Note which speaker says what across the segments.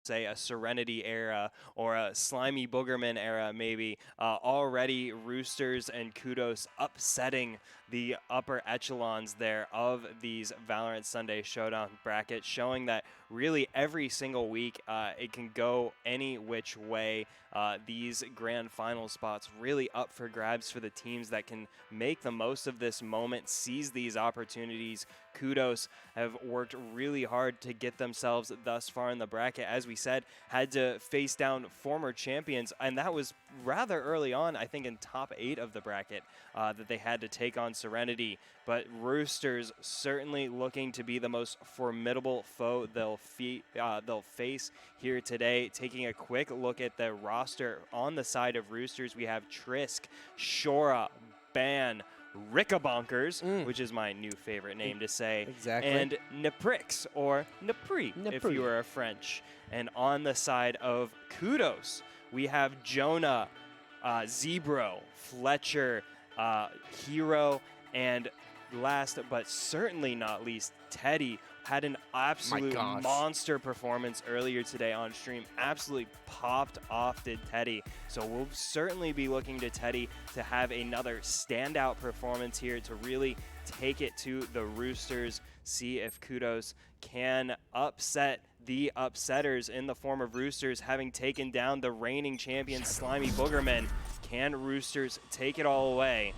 Speaker 1: say a Serenity era or a Slimy Boogerman era maybe. Already Roosters and Kudos upsetting the upper echelons there of these Valorant Sunday Showdown brackets, showing that really every single week it can go any which way. These grand final spots really up for grabs for the teams that can make the most of this moment, seize these opportunities. Kudos have worked really hard to get themselves thus far in the bracket. As we said, had to face down former champions, and that was rather early on, I think in top 8 of the bracket, that they had to take on Serenity. But Roosters certainly looking to be the most formidable foe they'll face here today. Taking a quick look at the roster on the side of Roosters, we have Trisk, Shora, Ban, Rickabonkers, which is my new favorite name to say, and Neprix, or Nepri, if you are a French. And on the side of Kudos, we have Jonah, Zebro, Fletcher, Hero, and last but certainly not least, Teddy had an absolute monster performance earlier today on stream. Absolutely popped off, did Teddy. So we'll certainly be looking to Teddy to have another standout performance here to really take it to the Roosters, see if Kudos can upset the upsetters in the form of Roosters, having taken down the reigning champion Slimy Boogerman. Can Roosters take it all away?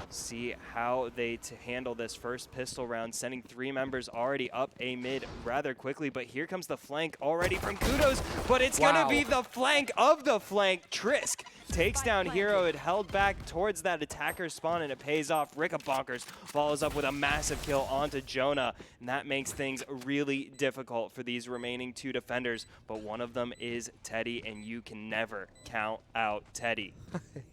Speaker 1: See how they handle this first pistol round, sending 3 members already up a mid rather quickly. But here comes the flank already from Kudos, but it's going to be the flank of the flank. Trisk takes down Hero. It held back towards that attacker spawn, and it pays off. Rickabonkers follows up with a massive kill onto Jonah, and that makes things really difficult for these remaining 2 defenders. But one of them is Teddy, and you can never count out Teddy.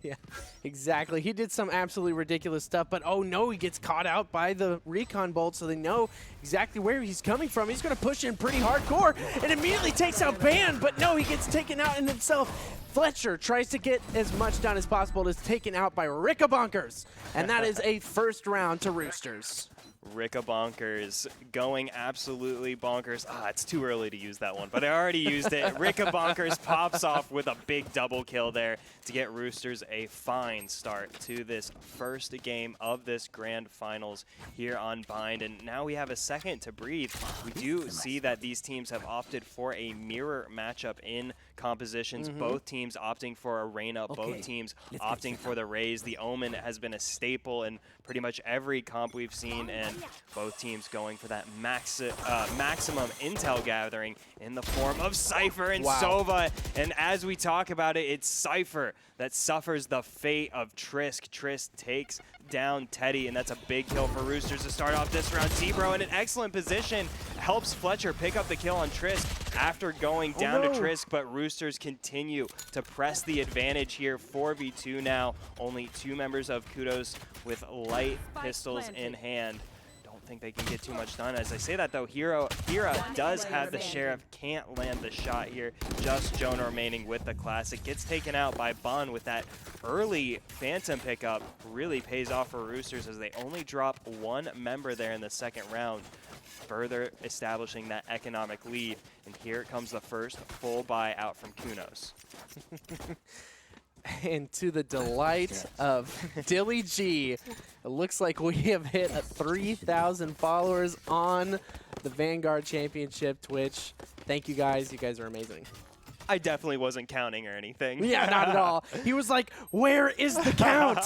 Speaker 2: Yeah, exactly. He did some absolutely ridiculous stuff, but oh no, he gets caught out by the recon bolt, so they know exactly where he's coming from. He's going to push in pretty hardcore and immediately takes out Ban, but no, he gets taken out in himself. Fletcher tries to get as much done as possible, is taken out by Rickabonkers, and that is a first round to Roosters.
Speaker 1: Rickabonkers going absolutely bonkers. It's too early to use that one, but I already used it. Rickabonkers pops off with a big double kill there to get Roosters a fine start to this first game of this grand finals here on Bind. And now we have a second to breathe. We do see that these teams have opted for a mirror matchup in compositions. Both teams opting for a Reyna, both teams opting for the Raze. The Omen has been a staple in pretty much every comp we've seen, and both teams going for that maximum intel gathering in the form of Cypher and Sova. And as we talk about it, it's Cypher that suffers the fate of Trisk. Trisk takes down Teddy, and that's a big kill for Roosters to start off this round. Zebro in an excellent position helps Fletcher pick up the kill on Trisk after going down to Trisk, but Roosters continue to press the advantage here. 4v2 now, only 2 members of Kudos with light pistols in hand. Don't think they can get too much done. As I say that though, Hera does have the Sheriff, can't land the shot here. Just Jonah remaining with the classic. Gets taken out by Bun with that early Phantom pickup. Really pays off for Roosters as they only drop 1 member there in the second round, further establishing that economic lead. And here comes the first full buy out from Kudos.
Speaker 2: And to the delight of Dilly G, it looks like we have hit 3,000 followers on the Vanguard Championship Twitch. Thank you guys. You guys are amazing.
Speaker 1: I definitely wasn't counting or anything.
Speaker 2: Yeah, not at all. He was like, where is the count?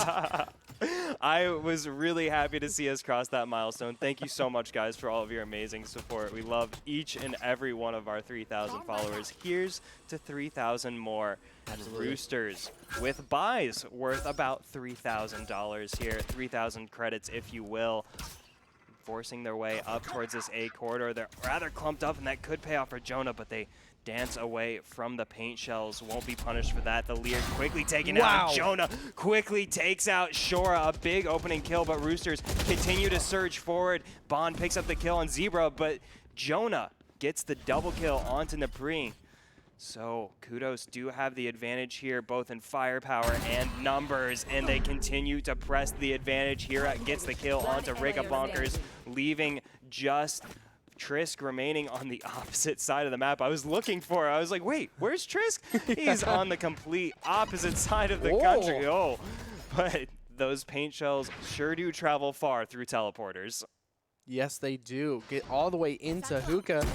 Speaker 1: I was really happy to see us cross that milestone. Thank you so much, guys, for all of your amazing support. We love each and every one of our 3,000 followers. Here's to 3,000 more. Roosters with buys worth about $3,000 here, 3,000 credits, if you will. Forcing their way up towards this A corridor. They're rather clumped up, and that could pay off for Jonah, but they dance away from the paint shells. Won't be punished for that. The Lear quickly taken out. Jonah quickly takes out Shora. A big opening kill, but Roosters continue to surge forward. Bond picks up the kill on Zebra, but Jonah gets the double kill onto Napri. So Kudos do have the advantage here, both in firepower and numbers, and they continue to press the advantage. Hira gets the kill onto Rickabonkers, leaving just Trisk remaining on the opposite side of the map. I was looking for her. I was like, wait, where's Trisk? He's on the complete opposite side of the country. Oh, but those paint shells sure do travel far through teleporters.
Speaker 2: Yes, they do. Get all the way into Hookah.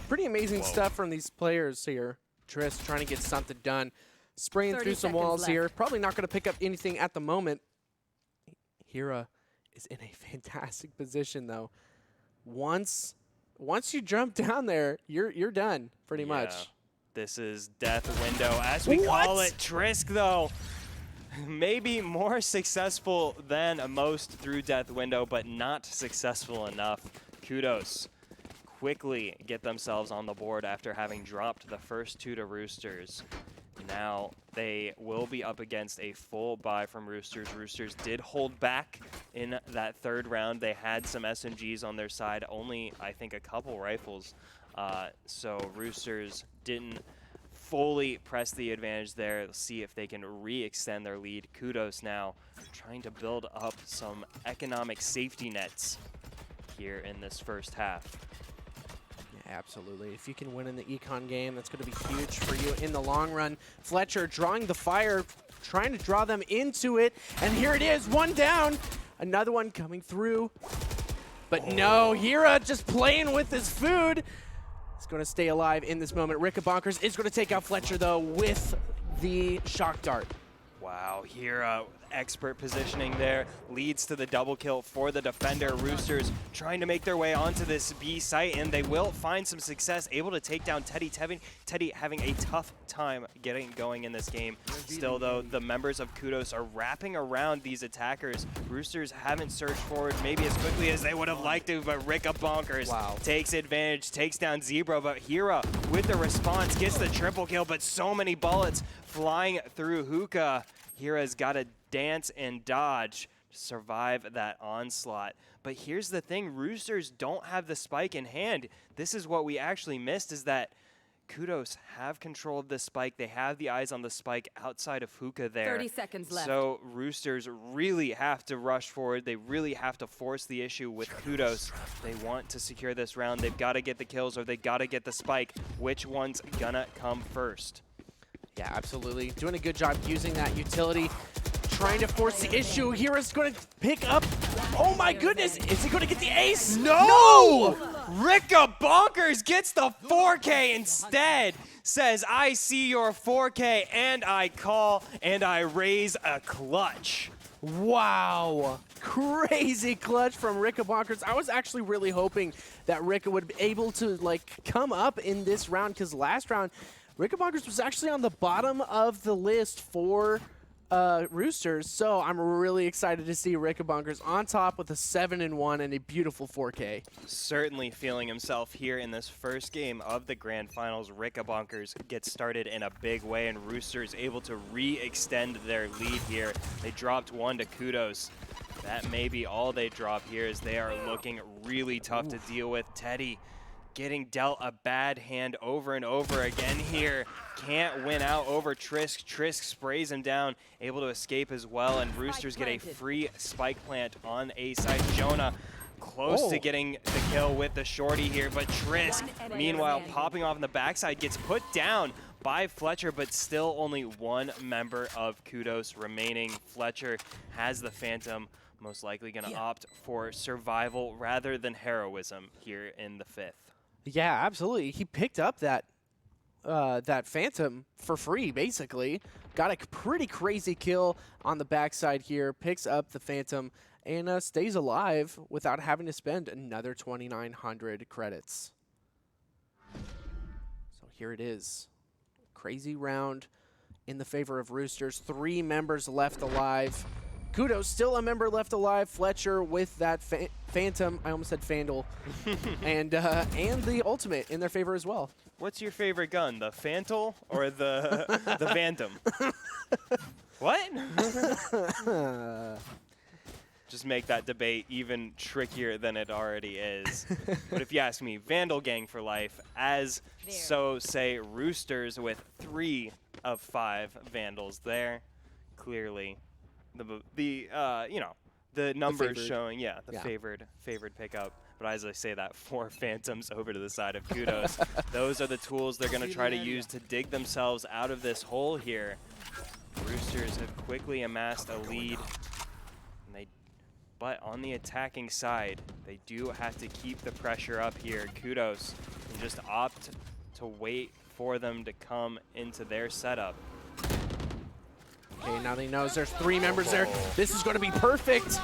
Speaker 2: Pretty amazing stuff from these players here. Trisk trying to get something done. Spraying through some walls here. Probably not going to pick up anything at the moment. Hira is in a fantastic position, though. Once you jump down there, you're done, pretty much.
Speaker 1: This is death window, as we call it. Trisk, though, maybe more successful than most through death window, but not successful enough. Kudos quickly get themselves on the board after having dropped the first 2 to Roosters. Now they will be up against a full buy from Roosters. Roosters did hold back in that 3rd round. They had some SMGs on their side, only I think a couple rifles. So Roosters didn't fully press the advantage there. Let's see if they can re-extend their lead. Kudos now trying to build up some economic safety nets here in this first half.
Speaker 2: Absolutely. If you can win in the econ game, that's going to be huge for you in the long run. Fletcher drawing the fire, trying to draw them into it. And here it is, 1 down. Another one coming through. But no, Hira just playing with his food. He's going to stay alive in this moment. Ricka Bonkers is going to take out Fletcher, though, with the shock dart.
Speaker 1: Wow, Hira, expert positioning there, leads to the double kill for the defender. Roosters trying to make their way onto this B site, and they will find some success, able to take down Teddy. Teddy having a tough time getting going in this game. Still, though, the members of Kudos are wrapping around these attackers. Roosters haven't surged forward maybe as quickly as they would have liked to, but Ricka Bonkers takes advantage, takes down Zebra, but Hira with the response gets the triple kill, but so many bullets flying through Hookah. Hira's got to dance and dodge to survive that onslaught. But here's the thing, Roosters don't have the spike in hand. This is what we actually missed, is that Kudos have control of the spike. They have the eyes on the spike outside of Hookah there.
Speaker 3: 30 seconds left.
Speaker 1: So Roosters really have to rush forward. They really have to force the issue with Kudos. They want to secure this round. They've got to get the kills or they got to get the spike. Which one's gonna come first?
Speaker 2: Yeah, absolutely. Doing a good job using that utility. Trying to force the issue. Hira's going to pick up. Oh my goodness. Is he going to get the ace?
Speaker 1: No! Ricka Bonkers gets the 4K instead. Says, I see your 4K and I call and I raise a clutch.
Speaker 2: Wow. Crazy clutch from Ricka Bonkers. I was actually really hoping that Ricka would be able to come up in this round, because last round, Ricka Bonkers was actually on the bottom of the list for Roosters, so I'm really excited to see Ricka Bonkers on top with a 7-1 and a beautiful 4K.
Speaker 1: Certainly feeling himself here in this first game of the Grand Finals. Ricka Bonkers gets started in a big way, and Roosters able to re-extend their lead here. They dropped 1 to Kudos. That may be all they drop here, as they are looking really tough to deal with. Teddy getting dealt a bad hand over and over again here. Can't win out over Trisk. Trisk sprays him down, able to escape as well, and Roosters get a free spike plant on A side. Jonah close to getting the kill with the shorty here, but Trisk, meanwhile, popping off on the backside, gets put down by Fletcher, but still only 1 member of Kudos remaining. Fletcher has the Phantom, most likely going to opt for survival rather than heroism here in the 5th.
Speaker 2: Yeah, absolutely. He picked up that Phantom for free, basically. Got a pretty crazy kill on the backside here. Picks up the Phantom and stays alive without having to spend another 2,900 credits. So here it is. Crazy round in the favor of Roosters. 3 members left alive. Kudos, still a member left alive. Fletcher with that Phantom. I almost said Fandle. and the ultimate in their favor as well.
Speaker 1: What's your favorite gun, the Fantal or the Phantom? What? Just make that debate even trickier than it already is. But if you ask me, Vandal Gang for life, as so say Roosters with 3 of 5 Vandals there. Clearly, the numbers showing, the favored pickup. But as I say that, 4 Phantoms over to the side of Kudos. Those are the tools they're going to try to use to dig themselves out of this hole here. Roosters have quickly amassed a lead. But on the attacking side, they do have to keep the pressure up here. Kudos can just opt to wait for them to come into their setup.
Speaker 2: Okay, now they knows there's 3 members there. This is going to be perfect.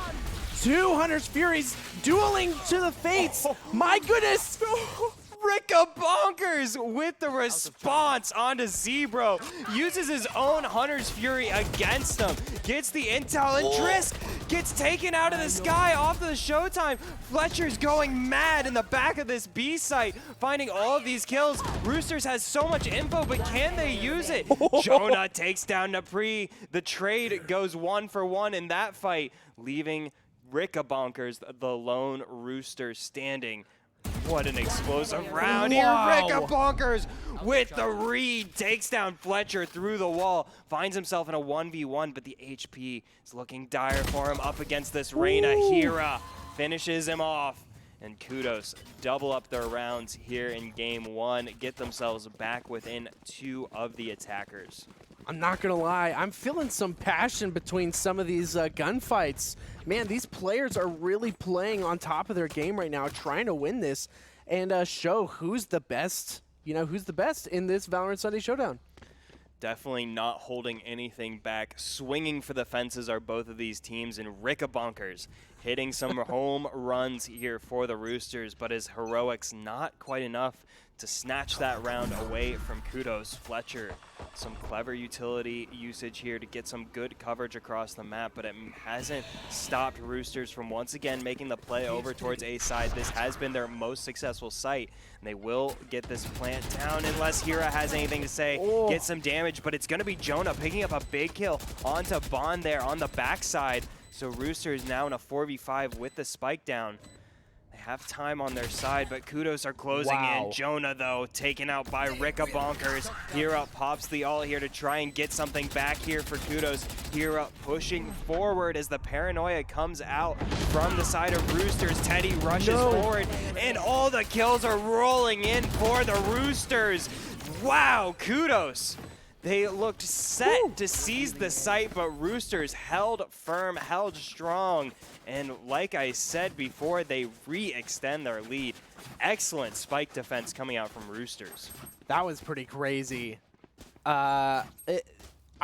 Speaker 2: 2 Hunter's Furies dueling to the fates. My goodness.
Speaker 1: Ricka Bonkers with the response onto Zebro. Uses his own Hunter's Fury against him. Gets the intel, and Trisk gets taken out of the sky off of the Showtime. Fletcher's going mad in the back of this B site, finding all of these kills. Roosters has so much info, but can they use it? Jonah takes down Napri. The trade goes 1 for 1 in that fight, leaving Ricka Bonkers, the lone Rooster, standing. What an explosive round here. Ricka Bonkers with the read. Takes down Fletcher through the wall. Finds himself in a 1v1, but the HP is looking dire for him up against this Reyna. Hira finishes him off. And Kudos double up their rounds here in game 1. Get themselves back within 2 of the attackers.
Speaker 2: I'm not going to lie. I'm feeling some passion between some of these gunfights. Man, these players are really playing on top of their game right now, trying to win this and show who's the best, who's the best in this Valorant Sunday Showdown.
Speaker 1: Definitely not holding anything back. Swinging for the fences are both of these teams, and Ricka Bonkers hitting some home runs here for the Roosters, but his heroics not quite enough to snatch that round away from Kudos. Fletcher, some clever utility usage here to get some good coverage across the map, but it hasn't stopped Roosters from once again making the play over towards A side. This has been their most successful site, and they will get this plant down unless Hira has anything to say. Get some damage, but it's going to be Jonah picking up a big kill onto Bond there on the backside. So Roosters now in a 4v5 with the spike down. They have time on their side, but Kudos are closing in. Jonah, though, taken out by Ricka Bonkers. Hira pops the ult here to try and get something back here for Kudos. Hira pushing forward as the paranoia comes out from the side of Roosters. Teddy rushes forward, and all the kills are rolling in for the Roosters. Wow, Kudos. They looked set to seize the site, but Roosters held firm, held strong. And like I said before, they re-extend their lead. Excellent spike defense coming out from Roosters.
Speaker 2: That was pretty crazy. I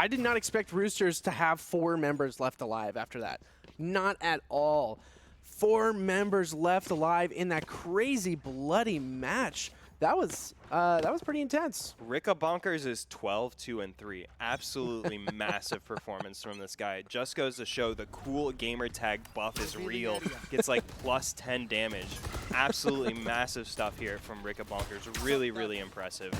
Speaker 2: did not expect Roosters to have 4 members left alive after that. Not at all. 4 members left alive in that crazy bloody match. That was pretty intense.
Speaker 1: Ricka Bonkers is 12-2-3. Absolutely massive performance from this guy. It just goes to show the cool gamer tag buff is real. Gets like plus 10 damage. Absolutely massive stuff here from Ricka Bonkers. Really, really impressive.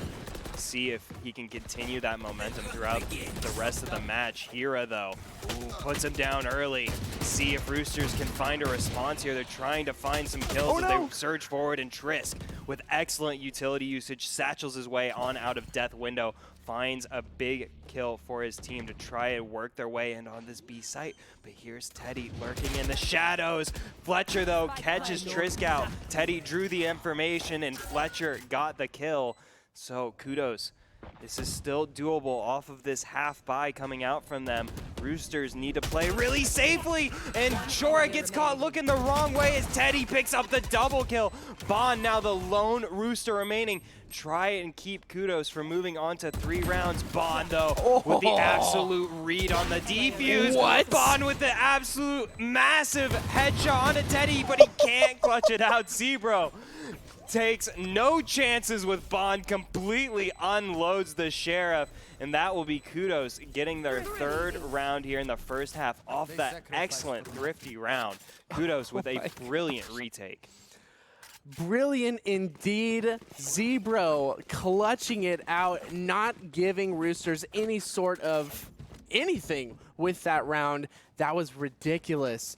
Speaker 1: See if he can continue that momentum throughout the rest of the match. Hira, though, puts him down early. See if Roosters can find a response here. They're trying to find some kills as they surge forward, and Trisk, with excellent utility usage, satchels his way on out of death window, finds a big kill for his team to try and work their way in on this B site. But here's Teddy lurking in the shadows. Fletcher, though, catches Trisk out. Teddy drew the information, and Fletcher got the kill. So Kudos, this is still doable off of this half buy coming out from them. Roosters need to play really safely, and Chora gets caught looking the wrong way as Teddy picks up the double kill. Bond now the lone Rooster remaining. Try and keep Kudos from moving on to 3 rounds. Bond, though, with the absolute read on the defuse. Bond with the absolute massive headshot onto Teddy, but he can't clutch it out. Zebro takes no chances with Bond, completely unloads the Sheriff, and that will be Kudos getting their 3rd round here in the first half off that excellent thrifty round. Kudos with a brilliant retake.
Speaker 2: Brilliant indeed. Zebro clutching it out, not giving Roosters any sort of anything with that round. That was ridiculous.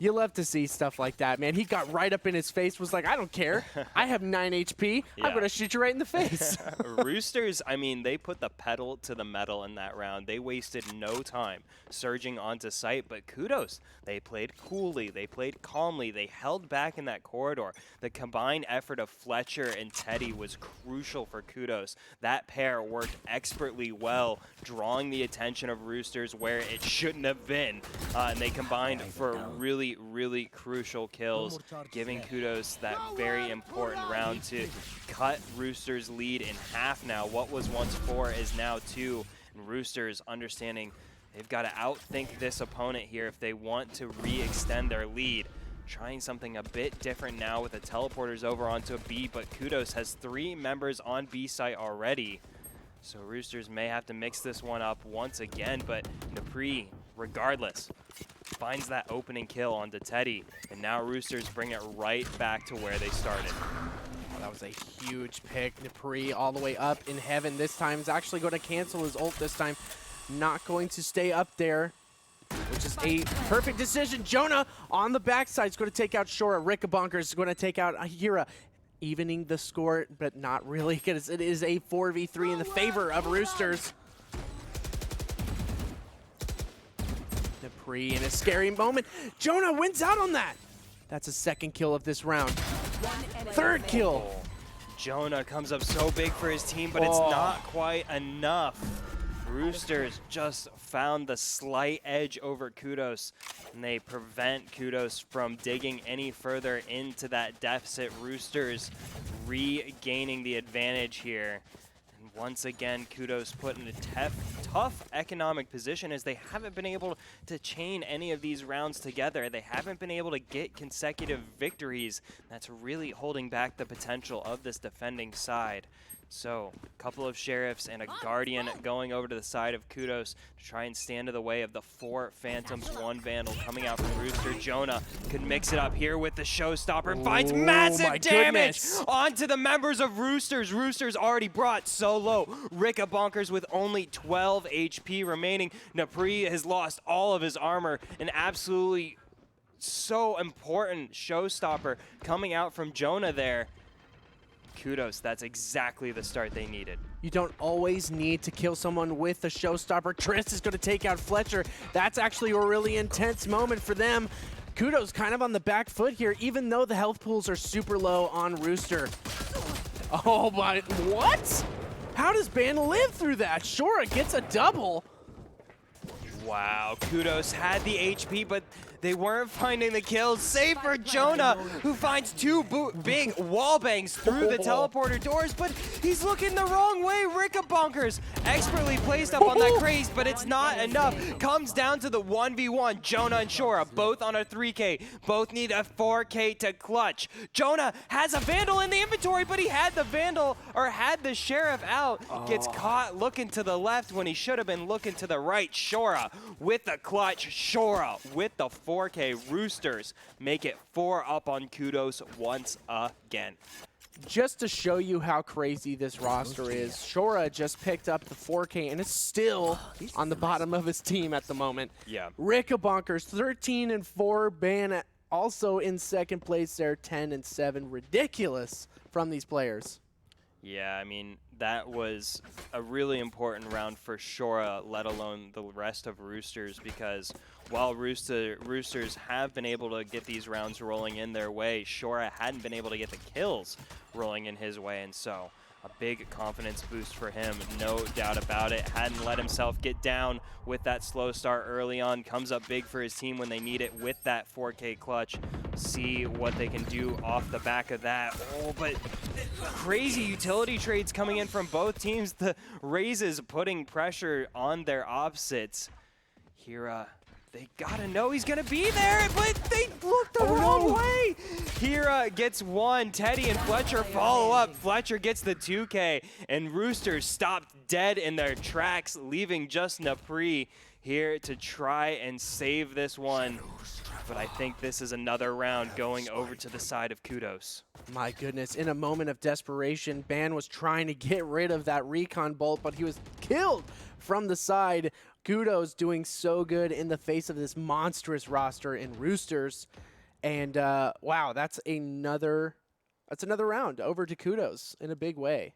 Speaker 2: You love to see stuff like that, man. He got right up in his face, was like, I don't care. I have 9 HP.
Speaker 1: Yeah.
Speaker 2: I'm going to shoot you right in the face.
Speaker 1: Roosters, I mean, they put the pedal to the metal in that round. They wasted no time surging onto site, but Kudos, they played coolly. They played calmly. They held back in that corridor. The combined effort of Fletcher and Teddy was crucial for Kudos. That pair worked expertly well, drawing the attention of Roosters where it shouldn't have been. And they combined for really, really crucial kills, giving Kudos that very important round to cut Roosters' lead in half now. What was once 4 is now 2. And Roosters understanding they've got to outthink this opponent here if they want to re-extend their lead. Trying something a bit different now with the teleporters over onto B, but Kudos has 3 members on B site already. So Roosters may have to mix this one up once again, but Napri, regardless, finds that opening kill onto Teddy. And now Roosters bring it right back to where they started.
Speaker 2: That was a huge pick. Napri all the way up in heaven this time. Is actually going to cancel his ult this time. Not going to stay up there, which is a perfect decision. Jonah on the backside is going to take out Shora. Rickabonkers is going to take out Ahira. Evening the score, but not really, because it is a 4v3 in the favor of Roosters. Napri in a scary moment. Jonah wins out on that. That's a 2nd kill of this round. 3rd kill.
Speaker 1: Jonah comes up so big for his team, but it's not quite enough. Roosters just found the slight edge over Kudos, and they prevent Kudos from digging any further into that deficit. Roosters regaining the advantage here. And once again, Kudos put in a tough economic position as they haven't been able to chain any of these rounds together. They haven't been able to get consecutive victories. That's really holding back the potential of this defending side. So, a couple of Sheriffs and a Guardian going over to the side of Kudos to try and stand in the way of the 4 Phantoms, 1 Vandal coming out from Rooster. Jonah could mix it up here with the Showstopper and finds massive damage onto the members of Roosters. Roosters already brought so low. Rickabonkers with only 12 HP remaining. Napri has lost all of his armor. An absolutely so important Showstopper coming out from Jonah there. Kudos, that's exactly the start they needed.
Speaker 2: You don't always need to kill someone with a Showstopper. Triss is going to take out Fletcher. That's actually a really intense moment for them. Kudos kind of on the back foot here, even though the health pools are super low on Rooster. Oh, but what? How does Ban live through that? Shora gets a double.
Speaker 1: Wow, Kudos had the HP, but they weren't finding the kills, save for Jonah, who finds 2 big wall bangs through the teleporter doors, but he's looking the wrong way. Rickabonkers expertly placed up on that craze, but it's not enough. Comes down to the 1v1. Jonah and Shora, both on a 3K, both need a 4K to clutch. Jonah has a Vandal in the inventory, but he had the Vandal, or had the Sheriff out. Gets caught looking to the left when he should have been looking to the right. Shora with the clutch. Shora with the 4K. Roosters make it 4 up on Kudos once again.
Speaker 2: Just to show you how crazy this roster is, Shora just picked up the 4K and is still on the bottom of his team at the moment.
Speaker 1: Yeah.
Speaker 2: Rickabonkers 13-4, Ban also in 2nd place there, 10-7. Ridiculous from these players.
Speaker 1: Yeah, I mean, that was a really important round for Shora, let alone the rest of Roosters, because while Roosters have been able to get these rounds rolling in their way, Shora hadn't been able to get the kills rolling in his way, and so a big confidence boost for him, no doubt about it. Hadn't let himself get down with that slow start early on. Comes up big for his team when they need it with that 4K clutch. See what they can do off the back of that. Oh, but crazy utility trades coming in from both teams. The Razes putting pressure on their opposites. Hira, they gotta know he's gonna be there, but they looked the wrong way. Hira gets 1, Teddy and Fletcher follow up. Fletcher gets the 2K, and Roosters stopped dead in their tracks, leaving just Napri here to try and save this one. But I think this is another round going over to the side of Kudos.
Speaker 2: My goodness, in a moment of desperation, Ban was trying to get rid of that recon bolt, but he was killed from the side. Kudos doing so good in the face of this monstrous roster in Roosters. And wow, that's another round over to Kudos in a big way.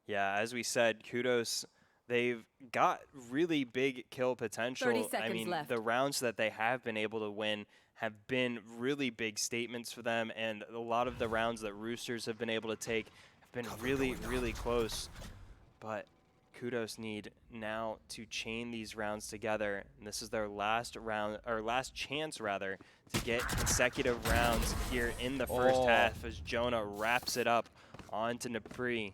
Speaker 1: Yeah, as we said, Kudos, they've got really big kill potential.
Speaker 3: 30 seconds
Speaker 1: I mean,
Speaker 3: left.
Speaker 1: the rounds that they have been able to win have been really big statements for them, and a lot of the rounds that Roosters have been able to take have been really, really close. But Kudos need now to chain these rounds together, and this is their last round, or last chance rather, to get consecutive rounds here in the first half as Jonah wraps it up onto Napri.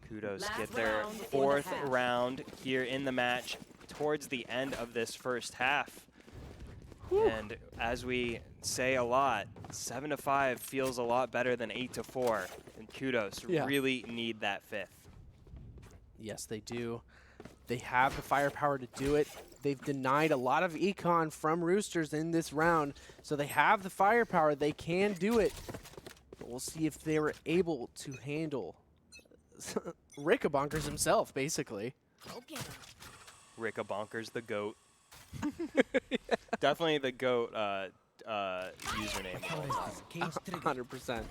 Speaker 1: Kudos get their fourth round here in the match towards the end of this first half. Whew. And as we say a lot, 7-5 feels a lot better than 8-4, and Kudos really need that fifth.
Speaker 2: Yes, they do. They have the firepower to do it. They've denied a lot of econ from Roosters in this round, so they have the firepower. They can do it. But we'll see if they were able to handle Rickabonkers himself, basically.
Speaker 1: Rickabonkers, the GOAT. Definitely the GOAT username.
Speaker 2: 100%.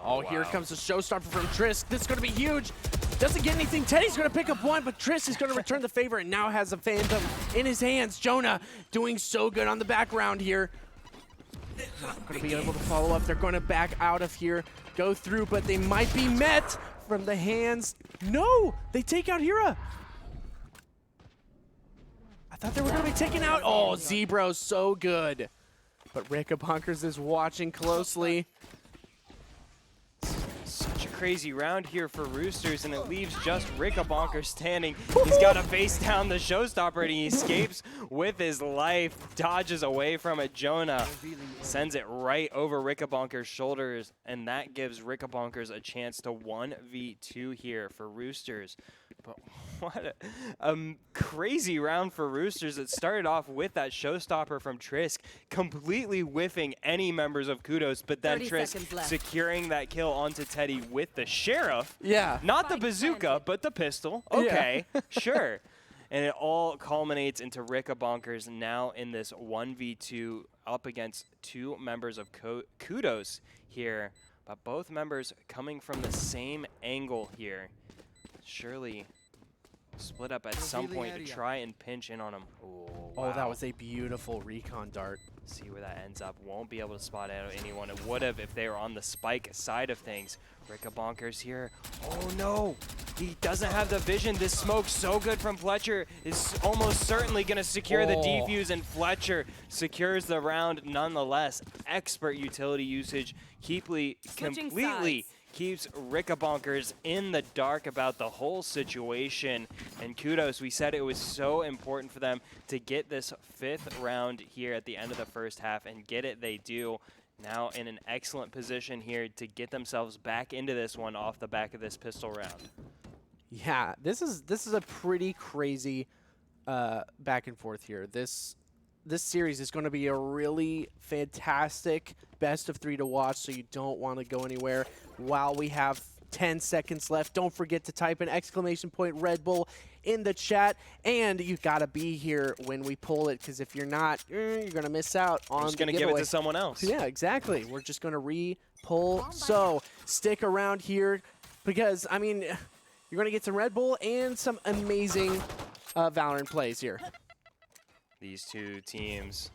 Speaker 1: Oh,
Speaker 2: Here
Speaker 1: wow.
Speaker 2: comes the showstopper from Trisk. This is going to be huge. Doesn't get anything. Teddy's going to pick up one, but Trisk is going to return the favor and now has a Phantom in his hands. Jonah doing so good on the background here. Not going to be able to follow up. They're going to back out of here, go through, but they might be met from the hands. No, they take out Hira. I thought they were going to be taken out. Oh, Zebro's so good. But Rickabonkers is watching closely.
Speaker 1: Such a crazy round here for Roosters, and it leaves just Rickabonker standing. He's got to face down the showstopper, and he escapes with his life, dodges away from it. Jonah sends it right over Rickabonker's shoulders, and that gives Rickabonkers a chance to 1v2 here for Roosters. But what a crazy round for Roosters. It started off with that showstopper from Trisk, completely whiffing any members of Kudos, but then Trisk securing that kill onto Teddy with the Sheriff.
Speaker 2: Yeah.
Speaker 1: Not the bazooka, but the pistol. Okay, sure. And it all culminates into Rickabonkers now in this 1v2 up against two members of Kudos here, but both members coming from the same angle here. Surely split up at some point to try and pinch in on him. Ooh, wow.
Speaker 2: Oh, that was a beautiful recon dart.
Speaker 1: See where that ends up. Won't be able to spot out anyone. It would have if they were on the spike side of things. Rickabonkers here. Oh no! He doesn't have the vision. This smoke so good from Fletcher is almost certainly going to secure the defuse, and Fletcher secures the round nonetheless. Expert utility usage. Completely keeps Rickabonkers in the dark about the whole situation. And Kudos, we said it was so important for them to get this fifth round here at the end of the first half, and get it they do. Now in an excellent position here to get themselves back into this one off the back of this pistol round.
Speaker 2: Yeah, this is a pretty crazy back and forth here. This series is going to be a really fantastic best of 3 to watch, so you don't want to go anywhere while we have 10 seconds left. Don't forget to type an ! Red Bull in the chat, and you got to be here when we pull it, because if you're not, you're going to miss out on the giveaway.
Speaker 1: We're just going to give it to someone else.
Speaker 2: Yeah, exactly. We're just going to re-pull. So stick around here, because, I mean, you're going to get some Red Bull and some amazing Valorant plays here.
Speaker 1: These two teams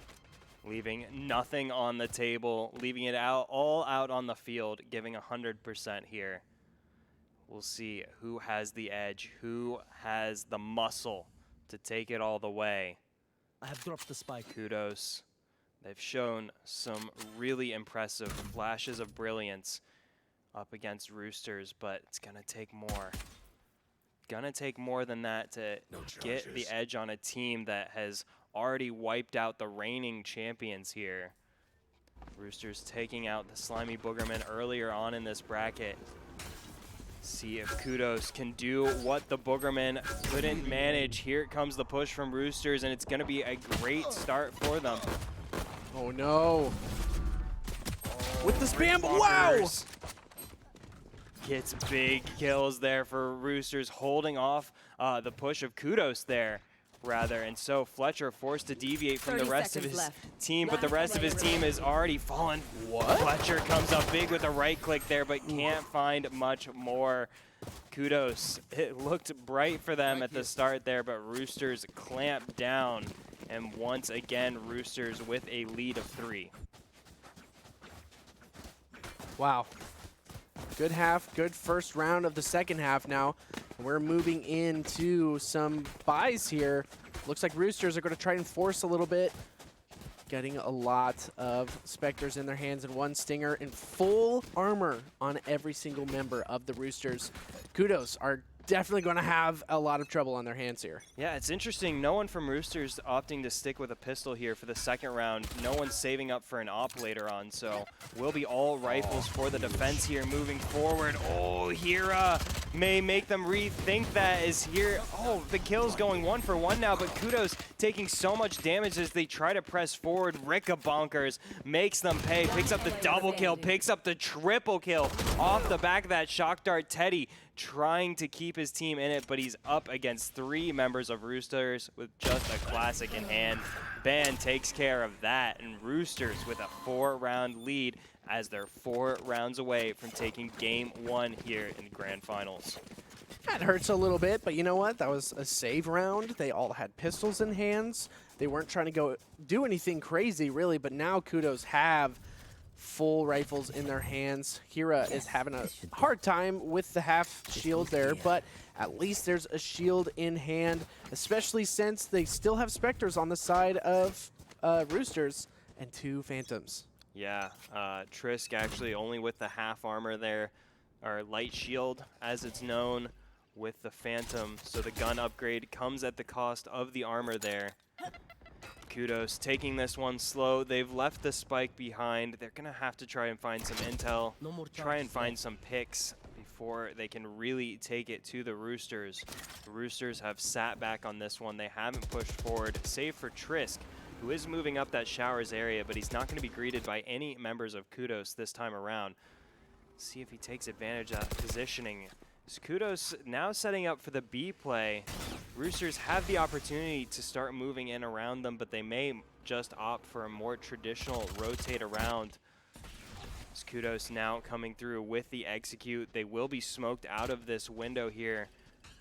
Speaker 1: leaving nothing on the table, leaving it all out on the field, giving 100% here. We'll see who has the edge, who has the muscle to take it all the way.
Speaker 4: I have dropped the spike.
Speaker 1: Kudos. They've shown some really impressive flashes of brilliance up against Roosters, but it's going to take more. Gonna take more than that to get the edge on a team that has already wiped out the reigning champions here. Roosters taking out the Slimy Boogerman earlier on in this bracket. See if Kudos can do what the Boogerman couldn't manage. Here comes the push from Roosters, and it's gonna be a great start for them.
Speaker 2: Oh no. With the spam,
Speaker 1: Rickabonkers
Speaker 2: wow!
Speaker 1: gets big kills there for Roosters, holding off the push of Kudos there, rather. And so Fletcher forced to deviate from the rest of his team, but the rest of his team is already fallen.
Speaker 2: What?
Speaker 1: Fletcher comes up big with a right click there, but can't find much more. Kudos, it looked bright for them at the start there, but Roosters clamped down. And once again, Roosters with a lead of 3.
Speaker 2: Wow. Good half, good first round of the second half now. We're moving into some buys here. Looks like Roosters are going to try and force a little bit. Getting a lot of Spectres in their hands and one Stinger in full armor on every single member of the Roosters. Kudos are definitely going to have a lot of trouble on their hands here.
Speaker 1: Yeah, it's interesting. No one from Roosters opting to stick with a pistol here for the second round. No one's saving up for an op later on, so will be all rifles for the defense here moving forward. Oh, Hira may make them rethink that as here. Oh, the kill's going 1 for 1 now, but Kudos taking so much damage as they try to press forward. Ricka Bonkers makes them pay, picks up the double kill, picks up the triple kill off the back of that shock dart. Teddy trying to keep his team in it, but he's up against 3 members of Roosters with just a classic in hand. Ban takes care of that, and Roosters with a 4-round lead as they're 4 rounds away from taking game 1 here in the grand finals.
Speaker 2: That hurts a little bit, but you know what? That was a save round. They all had pistols in hands. They weren't trying to go do anything crazy, really, but now Kudos have full rifles in their hands. Hira is having a hard time with the half shield there, but at least there's a shield in hand, especially since they still have Spectres on the side of Roosters and 2 Phantoms.
Speaker 1: Yeah, Trisk actually only with the half armor there, or light shield as it's known, with the Phantom. So the gun upgrade comes at the cost of the armor there. Kudos taking this one slow. They've left the spike behind. They're going to have to try and find some intel, try and find some picks before they can really take it to the Roosters. The Roosters have sat back on this one. They haven't pushed forward, save for Trisk, who is moving up that showers area, but he's not going to be greeted by any members of Kudos this time around. See if he takes advantage of that positioning. Kudos now setting up for the B play. Roosters have the opportunity to start moving in around them, but they may just opt for a more traditional rotate around. Kudos now coming through with the execute. They will be smoked out of this window here.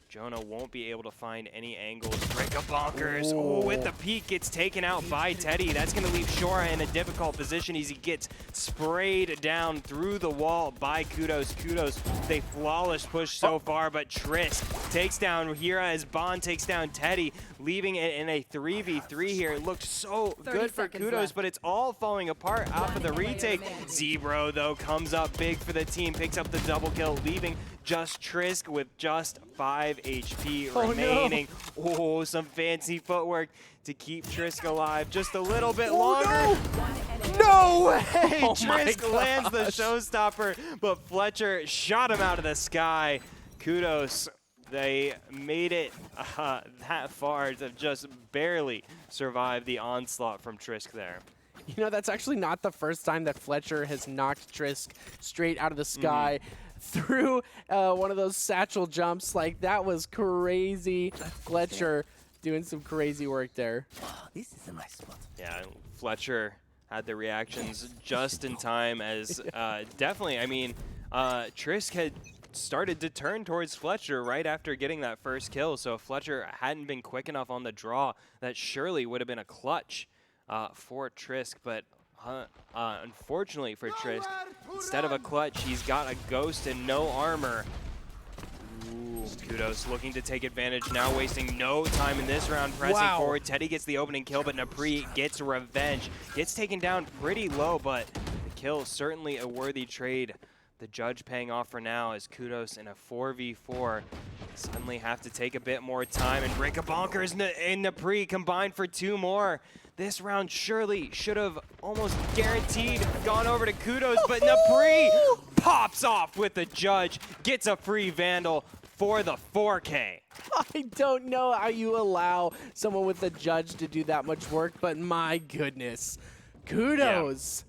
Speaker 1: Jonah won't be able to find any angles. Break up Bonkers. Oh, with the peek, gets taken out by Teddy. That's going to leave Shora in a difficult position as he gets sprayed down through the wall by Kudos. Kudos, they flawless push so far, but Trisk takes down Hira as Bond takes down Teddy, leaving it in a 3v3 here. It looked so good for Kudos, left, but it's all falling apart off of the retake. Zebro, though, comes up big for the team, picks up the double kill, leaving just Trisk with just 5 HP remaining. No. Oh, some fancy footwork to keep Trisk alive just a little bit longer.
Speaker 2: No way!
Speaker 1: Trisk lands the showstopper, but Fletcher shot him out of the sky. Kudos, they made it that far to just barely survive the onslaught from Trisk there.
Speaker 2: You know, that's actually not the first time that Fletcher has knocked Trisk straight out of the sky. Through one of those satchel jumps. Like, that was crazy. Fletcher doing some crazy work there.
Speaker 4: Oh, this is a nice spot.
Speaker 1: Yeah, Fletcher had the reactions just in time as definitely, I mean, Trisk had started to turn towards Fletcher right after getting that first kill. So if Fletcher hadn't been quick enough on the draw, that surely would have been a clutch for Trisk. But unfortunately for Trisk, instead of a clutch, he's got a ghost and no armor. Ooh, Kudos looking to take advantage now, wasting no time in this round, pressing forward. Teddy gets the opening kill, but Napri gets revenge. Gets taken down pretty low, but the kill certainly a worthy trade. The judge paying off for now as Kudos in a 4v4 suddenly have to take a bit more time, and Break a Bonkers and Napri combined for 2 more. This round surely should have almost guaranteed gone over to Kudos, but Napri pops off with the judge, gets a free Vandal for the 4K.
Speaker 2: I don't know how you allow someone with the judge to do that much work, but my goodness. Kudos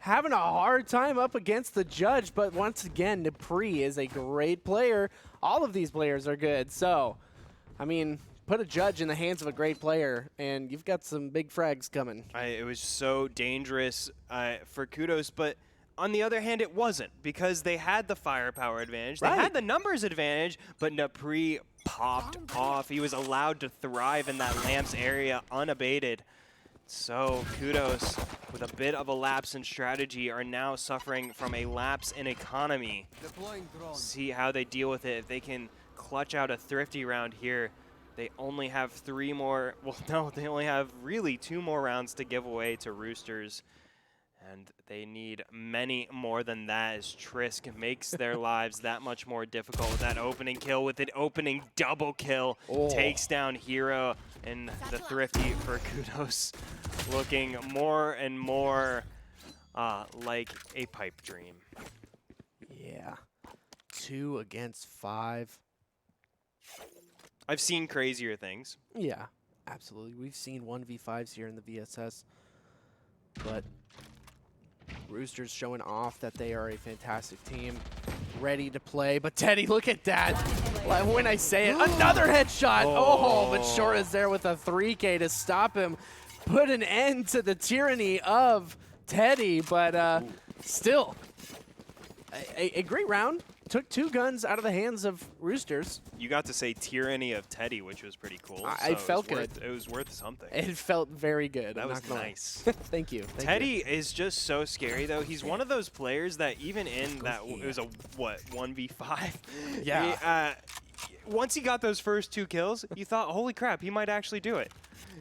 Speaker 2: having a hard time up against the judge, but once again, Napri is a great player. All of these players are good, so, I mean, put a judge in the hands of a great player, and you've got some big frags coming.
Speaker 1: It was so dangerous for Kudos, but on the other hand, it wasn't, because they had the firepower advantage. They had the numbers advantage, but Napri popped off. He was allowed to thrive in that Lamps area unabated. So Kudos, with a bit of a lapse in strategy, are now suffering from a lapse in economy. See how they deal with it. If they can clutch out a thrifty round here, they only have 3 more. Well, no, they only have really 2 more rounds to give away to Roosters. And they need many more than that as Trisk makes their lives that much more difficult with that opening kill, with an opening double kill. Takes down Hero, and the thrifty for Kudos looking more and more like a pipe dream.
Speaker 2: Yeah. 2 against 5.
Speaker 1: I've seen crazier things.
Speaker 2: Yeah, absolutely. We've seen 1v5s here in the VSS, but Roosters showing off that they are a fantastic team, ready to play. But Teddy, look at that. When I say it, another headshot. Oh, but Shore is there with a 3K to stop him, put an end to the tyranny of Teddy. But still, a great round. Took 2 guns out of the hands of Roosters.
Speaker 1: You got to say tyranny of Teddy, which was pretty cool.
Speaker 2: I felt good.
Speaker 1: It was worth something.
Speaker 2: It felt very good.
Speaker 1: That was nice.
Speaker 2: Thank you.
Speaker 1: Teddy is just so scary, though. He's one of those players that even in that, it was a, what, 1v5?
Speaker 2: Yeah.
Speaker 1: Once he got those first 2 kills, you thought, holy crap, he might actually do it.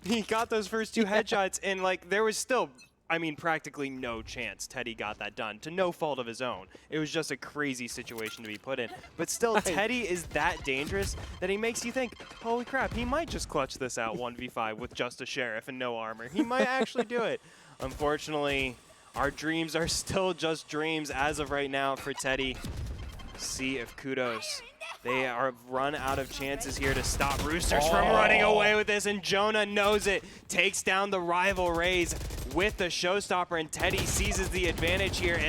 Speaker 1: He got those first 2 headshots, and, like, there was still, I mean, practically no chance Teddy got that done, to no fault of his own. It was just a crazy situation to be put in. But still, Teddy is that dangerous that he makes you think, holy crap, he might just clutch this out 1v5 with just a Sheriff and no armor. He might actually do it. Unfortunately, our dreams are still just dreams as of right now for Teddy. See if Kudos, they are run out of chances here to stop Roosters from running away with this, and Jonah knows it. Takes down the rival Rays with the showstopper, and Teddy seizes the advantage here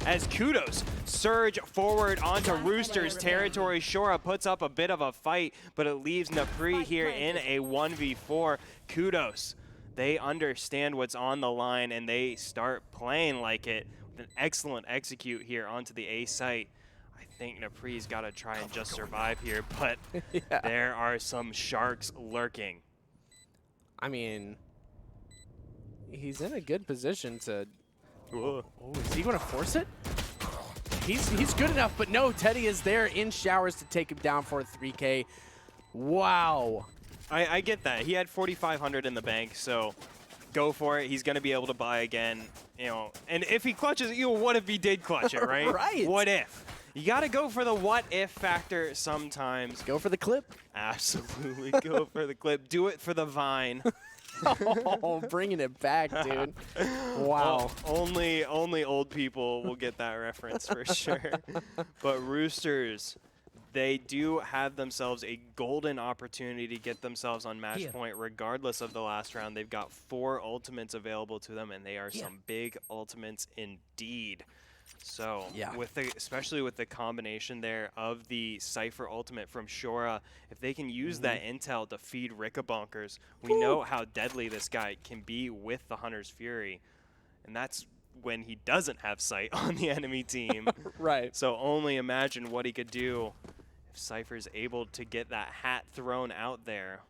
Speaker 1: as Kudos surge forward onto Roosters territory. Shora puts up a bit of a fight, but it leaves Napri here in a 1v4. Kudos, they understand what's on the line, and they start playing like it with an excellent execute here onto the A site. I think Napri's got to try and just survive here, but there are some sharks lurking.
Speaker 2: I mean, he's in a good position to. Oh, is he going to force it? He's good enough, but no, Teddy is there in showers to take him down for a 3K. Wow.
Speaker 1: I get that. He had 4,500 in the bank, so go for it. He's going to be able to buy again, you know. And if he clutches it, what if he did clutch it, right?
Speaker 2: Right.
Speaker 1: What if? You got to go for the what if factor sometimes.
Speaker 2: Go for the clip.
Speaker 1: Absolutely. Go for the clip. Do it for the vine.
Speaker 2: Oh, bringing it back, dude. Wow.
Speaker 1: Only old people will get that reference for sure. But Roosters, they do have themselves a golden opportunity to get themselves on match point regardless of the last round. They've got 4 ultimates available to them, and they are some big ultimates indeed. So, especially with the combination there of the Cypher ultimate from Shora, if they can use that intel to feed Rickabonkers, we know how deadly this guy can be with the Hunter's Fury. And that's when he doesn't have sight on the enemy team.
Speaker 2: Right.
Speaker 1: So only imagine what he could do if Cypher's able to get that hat thrown out there.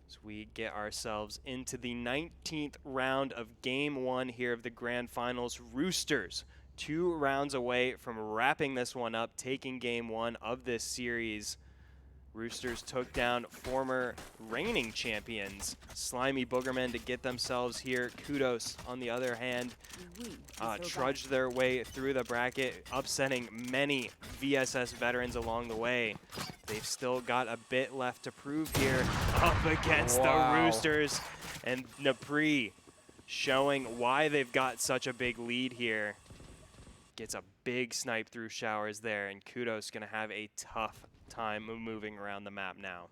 Speaker 1: So we get ourselves into the 19th round of Game 1 here of the Grand Finals. Roosters, 2 rounds away from wrapping this one up, taking Game 1 of this series. Roosters took down former reigning champions, Slimy Boogerman, to get themselves here. Kudos, on the other hand, trudged their way through the bracket, upsetting many VSS veterans along the way. They've still got a bit left to prove here up against the Roosters. And Napri showing why they've got such a big lead here. Gets a big snipe through showers there, and Kudos going to have a tough time moving around the map now.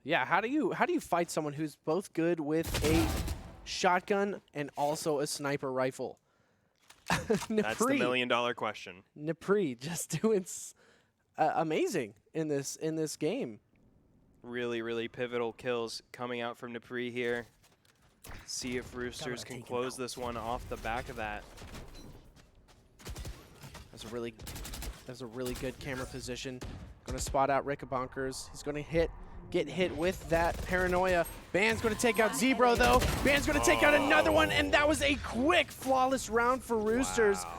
Speaker 2: Yeah, how do you fight someone who's both good with a shotgun and also a sniper rifle?
Speaker 1: That's the $1 million question.
Speaker 2: Napri just doing amazing in this game.
Speaker 1: Really, really pivotal kills coming out from Napri here. See if Roosters can close this one off the back of that.
Speaker 2: That's a really good camera position. Going to spot out Rickabonkers. He's going to get hit with that paranoia. Ban's going to take out Zebro though. Ban's going to take out another one, and that was a quick, flawless round for Roosters.
Speaker 1: Wow.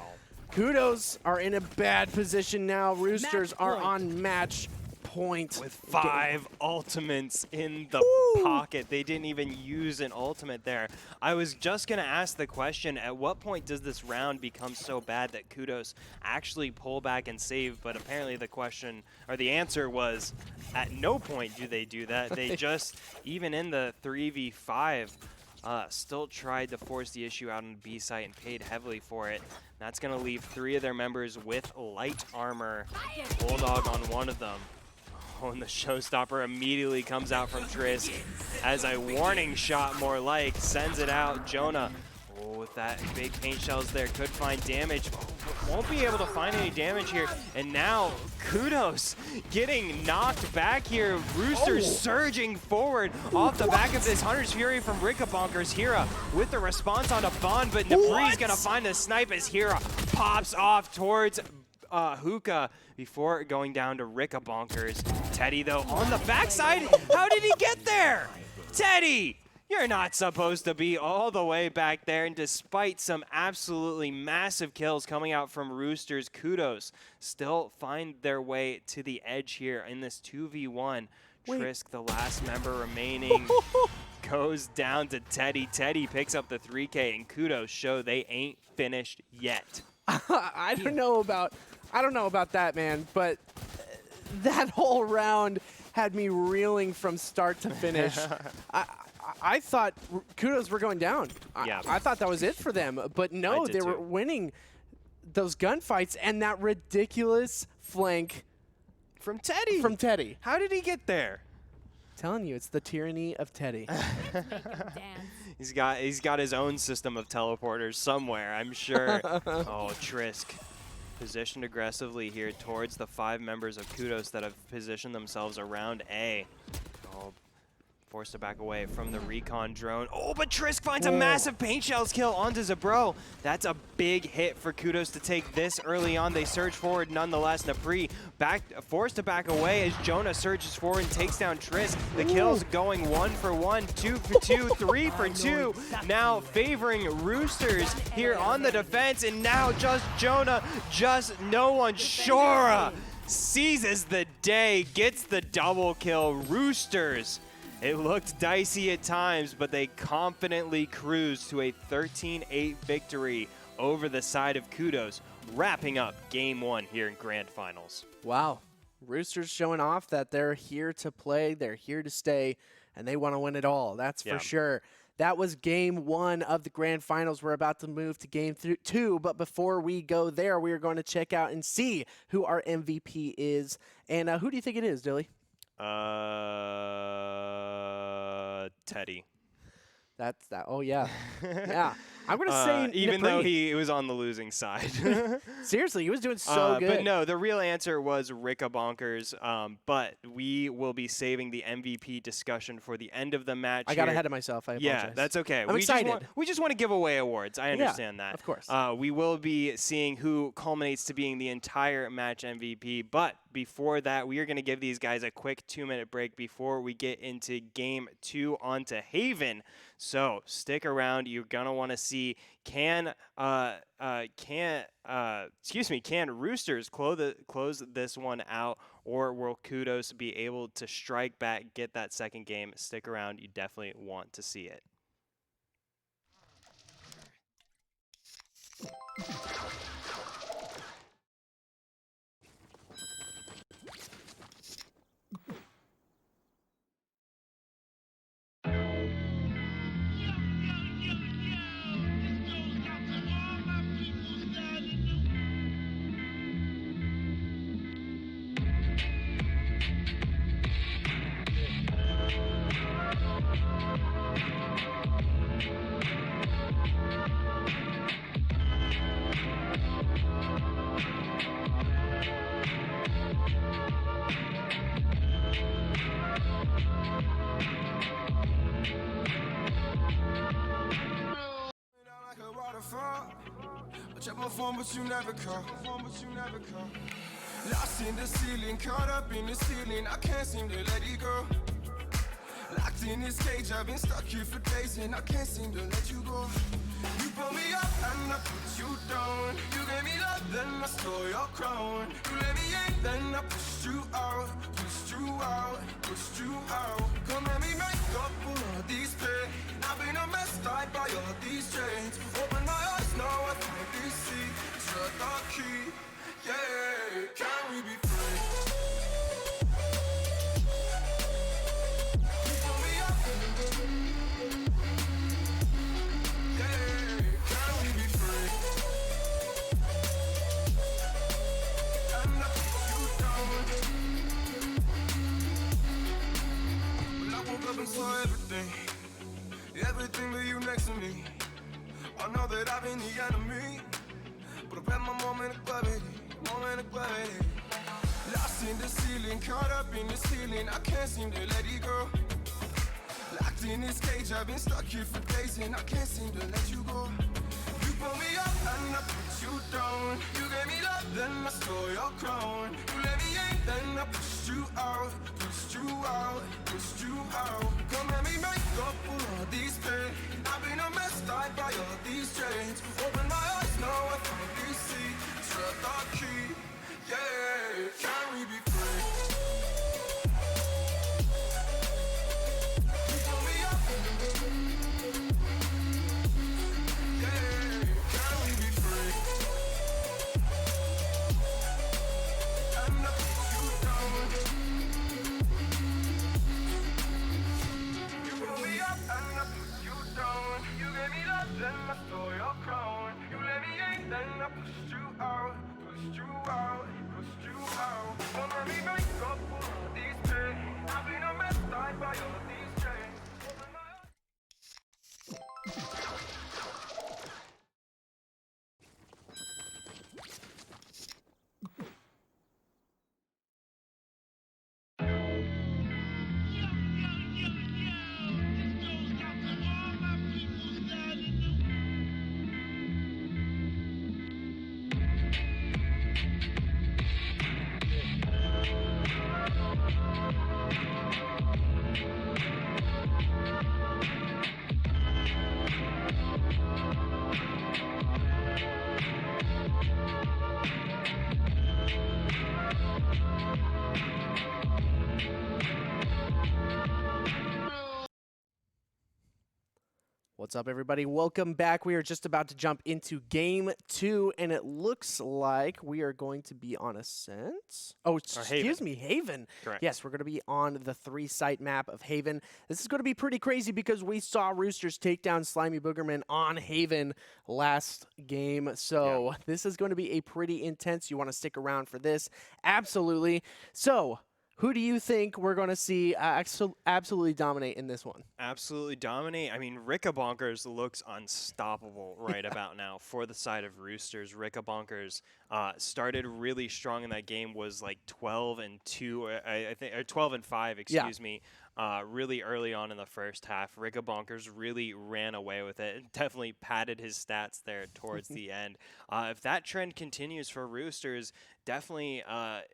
Speaker 2: Kudos are in a bad position now. Roosters are on match point.
Speaker 1: With 5 ultimates in the pocket. They didn't even use an ultimate there. I was just going to ask the question, at what point does this round become so bad that Kudos actually pull back and save? But apparently the question, or the answer was, at no point do they do that. They just, even in the 3v5, still tried to force the issue out on the B site and paid heavily for it. That's going to leave 3 of their members with light armor. Bulldog on one of them. Oh, and the showstopper immediately comes out from Trisk as a warning shot, more like, sends it out. Jonah, with that big paint shells there, could find damage. Won't be able to find any damage here. And now Kudos getting knocked back here. Roosters surging forward off the back of this Hunter's Fury from Rickabonkers. Hira with the response on a Bond, but Napri's gonna find the snipe as Hira pops off towards Hookah before going down to Rickabonkers. Teddy, though, on the backside. How did he get there? Teddy, you're not supposed to be all the way back there. And despite some absolutely massive kills coming out from Roosters, Kudos still find their way to the edge here in this 2v1. Trisk, the last member remaining, goes down to Teddy. Teddy picks up the 3K, and Kudos show they ain't finished yet.
Speaker 2: I don't know about that, man, but that whole round had me reeling from start to finish. I thought Kudos were going down.
Speaker 1: Yeah.
Speaker 2: I thought that was it for them, but no, they were winning those gunfights, and that ridiculous flank
Speaker 1: From Teddy.
Speaker 2: from Teddy.
Speaker 1: How did he get there?
Speaker 2: Telling you, it's the tyranny of Teddy.
Speaker 1: He's got his own system of teleporters somewhere, I'm sure. Oh, Trisk positioned aggressively here towards the 5 members of Kudos that have positioned themselves around A. Oh, forced to back away from the recon drone. Oh, but Trisk finds a massive paint shells kill onto Zebro. That's a big hit for Kudos to take this early on. They surge forward nonetheless. Napri forced to back away as Jonah surges forward and takes down Trisk. The kills going 1 for 1, 2 for 2, 3 for 2. Now favoring Roosters here on the defense, and now just Jonah, just no one. Shora seizes the day, gets the double kill. Roosters, it looked dicey at times, but they confidently cruised to a 13-8 victory over the side of Kudos, wrapping up Game 1 here in Grand Finals.
Speaker 2: Wow. Roosters showing off that they're here to play, they're here to stay, and they want to win it all. That's for sure. That was Game 1 of the Grand Finals. We're about to move to Game 2, but before we go there, we are going to check out and see who our MVP is. And who do you think it is, Dilly?
Speaker 1: Teddy.
Speaker 2: That's that. Oh, yeah. Yeah. I'm going to say
Speaker 1: even though he was on the losing side.
Speaker 2: Seriously, he was doing so good.
Speaker 1: But no, the real answer was Rickabonkers. But we will be saving the MVP discussion for the end of the match.
Speaker 2: I got ahead of myself. I apologize.
Speaker 1: Yeah, that's okay.
Speaker 2: I'm excited.
Speaker 1: We just want to give away awards. I understand that.
Speaker 2: Of course.
Speaker 1: We will be seeing who culminates to being the entire match MVP. But before that, we are going to give these guys a quick 2-minute break before we get into Game 2 onto Haven. So stick around. You're going to want to see can Roosters close this one out, or will Kudos be able to strike back, get that second game? Stick around. You definitely want to see it.
Speaker 3: perform but you never call. Lost in the ceiling, caught up in the ceiling, I can't seem to let it go. Locked in this cage, I've been stuck here for days and I can't seem to let you go. You pull me up and I put you down. You gave me love, then I stole your crown. You let me in, then I pushed you out. Come let me make up for all these pain. I've been a mess, tied by all these chains. Open my eyes, now I finally see. Shut the key, yeah. Can we be free? You pull me up, yeah. Can we be free? And I put you down. Well, I woke up and saw everything but you next to me. I know that I've been the enemy, but I've had my moment of gravity. Lost in the ceiling, caught up in the ceiling, I can't seem to let it go. Locked in this cage, I've been stuck here for days and I can't seem to let you go. You pull me up and I put you down. You gave me love, then I stole your crown. You let me in, then I pushed you out. Come let me make up for all these pain. I've been a mess, tied by all these chains. Open my eyes, now I finally see. Shut the key, yeah. Can we be free? You pull me up, yeah. Can we be free? And I put you down. You pull me up and I put you down. You gave me love, then I stole your crown. You let me in, then I pushed you out. Don't let me make up for all these pain. I've been a mess, tied by all these chains.
Speaker 2: What's up, everybody? Welcome back. We are just about to jump into Game 2, and it looks like we are going to be on Ascent. Oh, excuse me, Haven.
Speaker 1: Correct.
Speaker 2: Yes, we're going to be on the 3-site map of Haven. This is going to be pretty crazy because we saw Roosters take down Slimy Boogerman on Haven last game. So this is going to be a pretty intense. You want to stick around for this? Absolutely. So who do you think we're going to see absolutely dominate in this one?
Speaker 1: Absolutely dominate. I mean, Rickabonkers looks unstoppable right about now for the side of Roosters. Rickabonkers started really strong in that game, was like 12-2, I think, or 12-5, excuse me. Really early on in the first half. Rickabonkers really ran away with it and definitely padded his stats there towards the end. If that trend continues for Roosters, definitely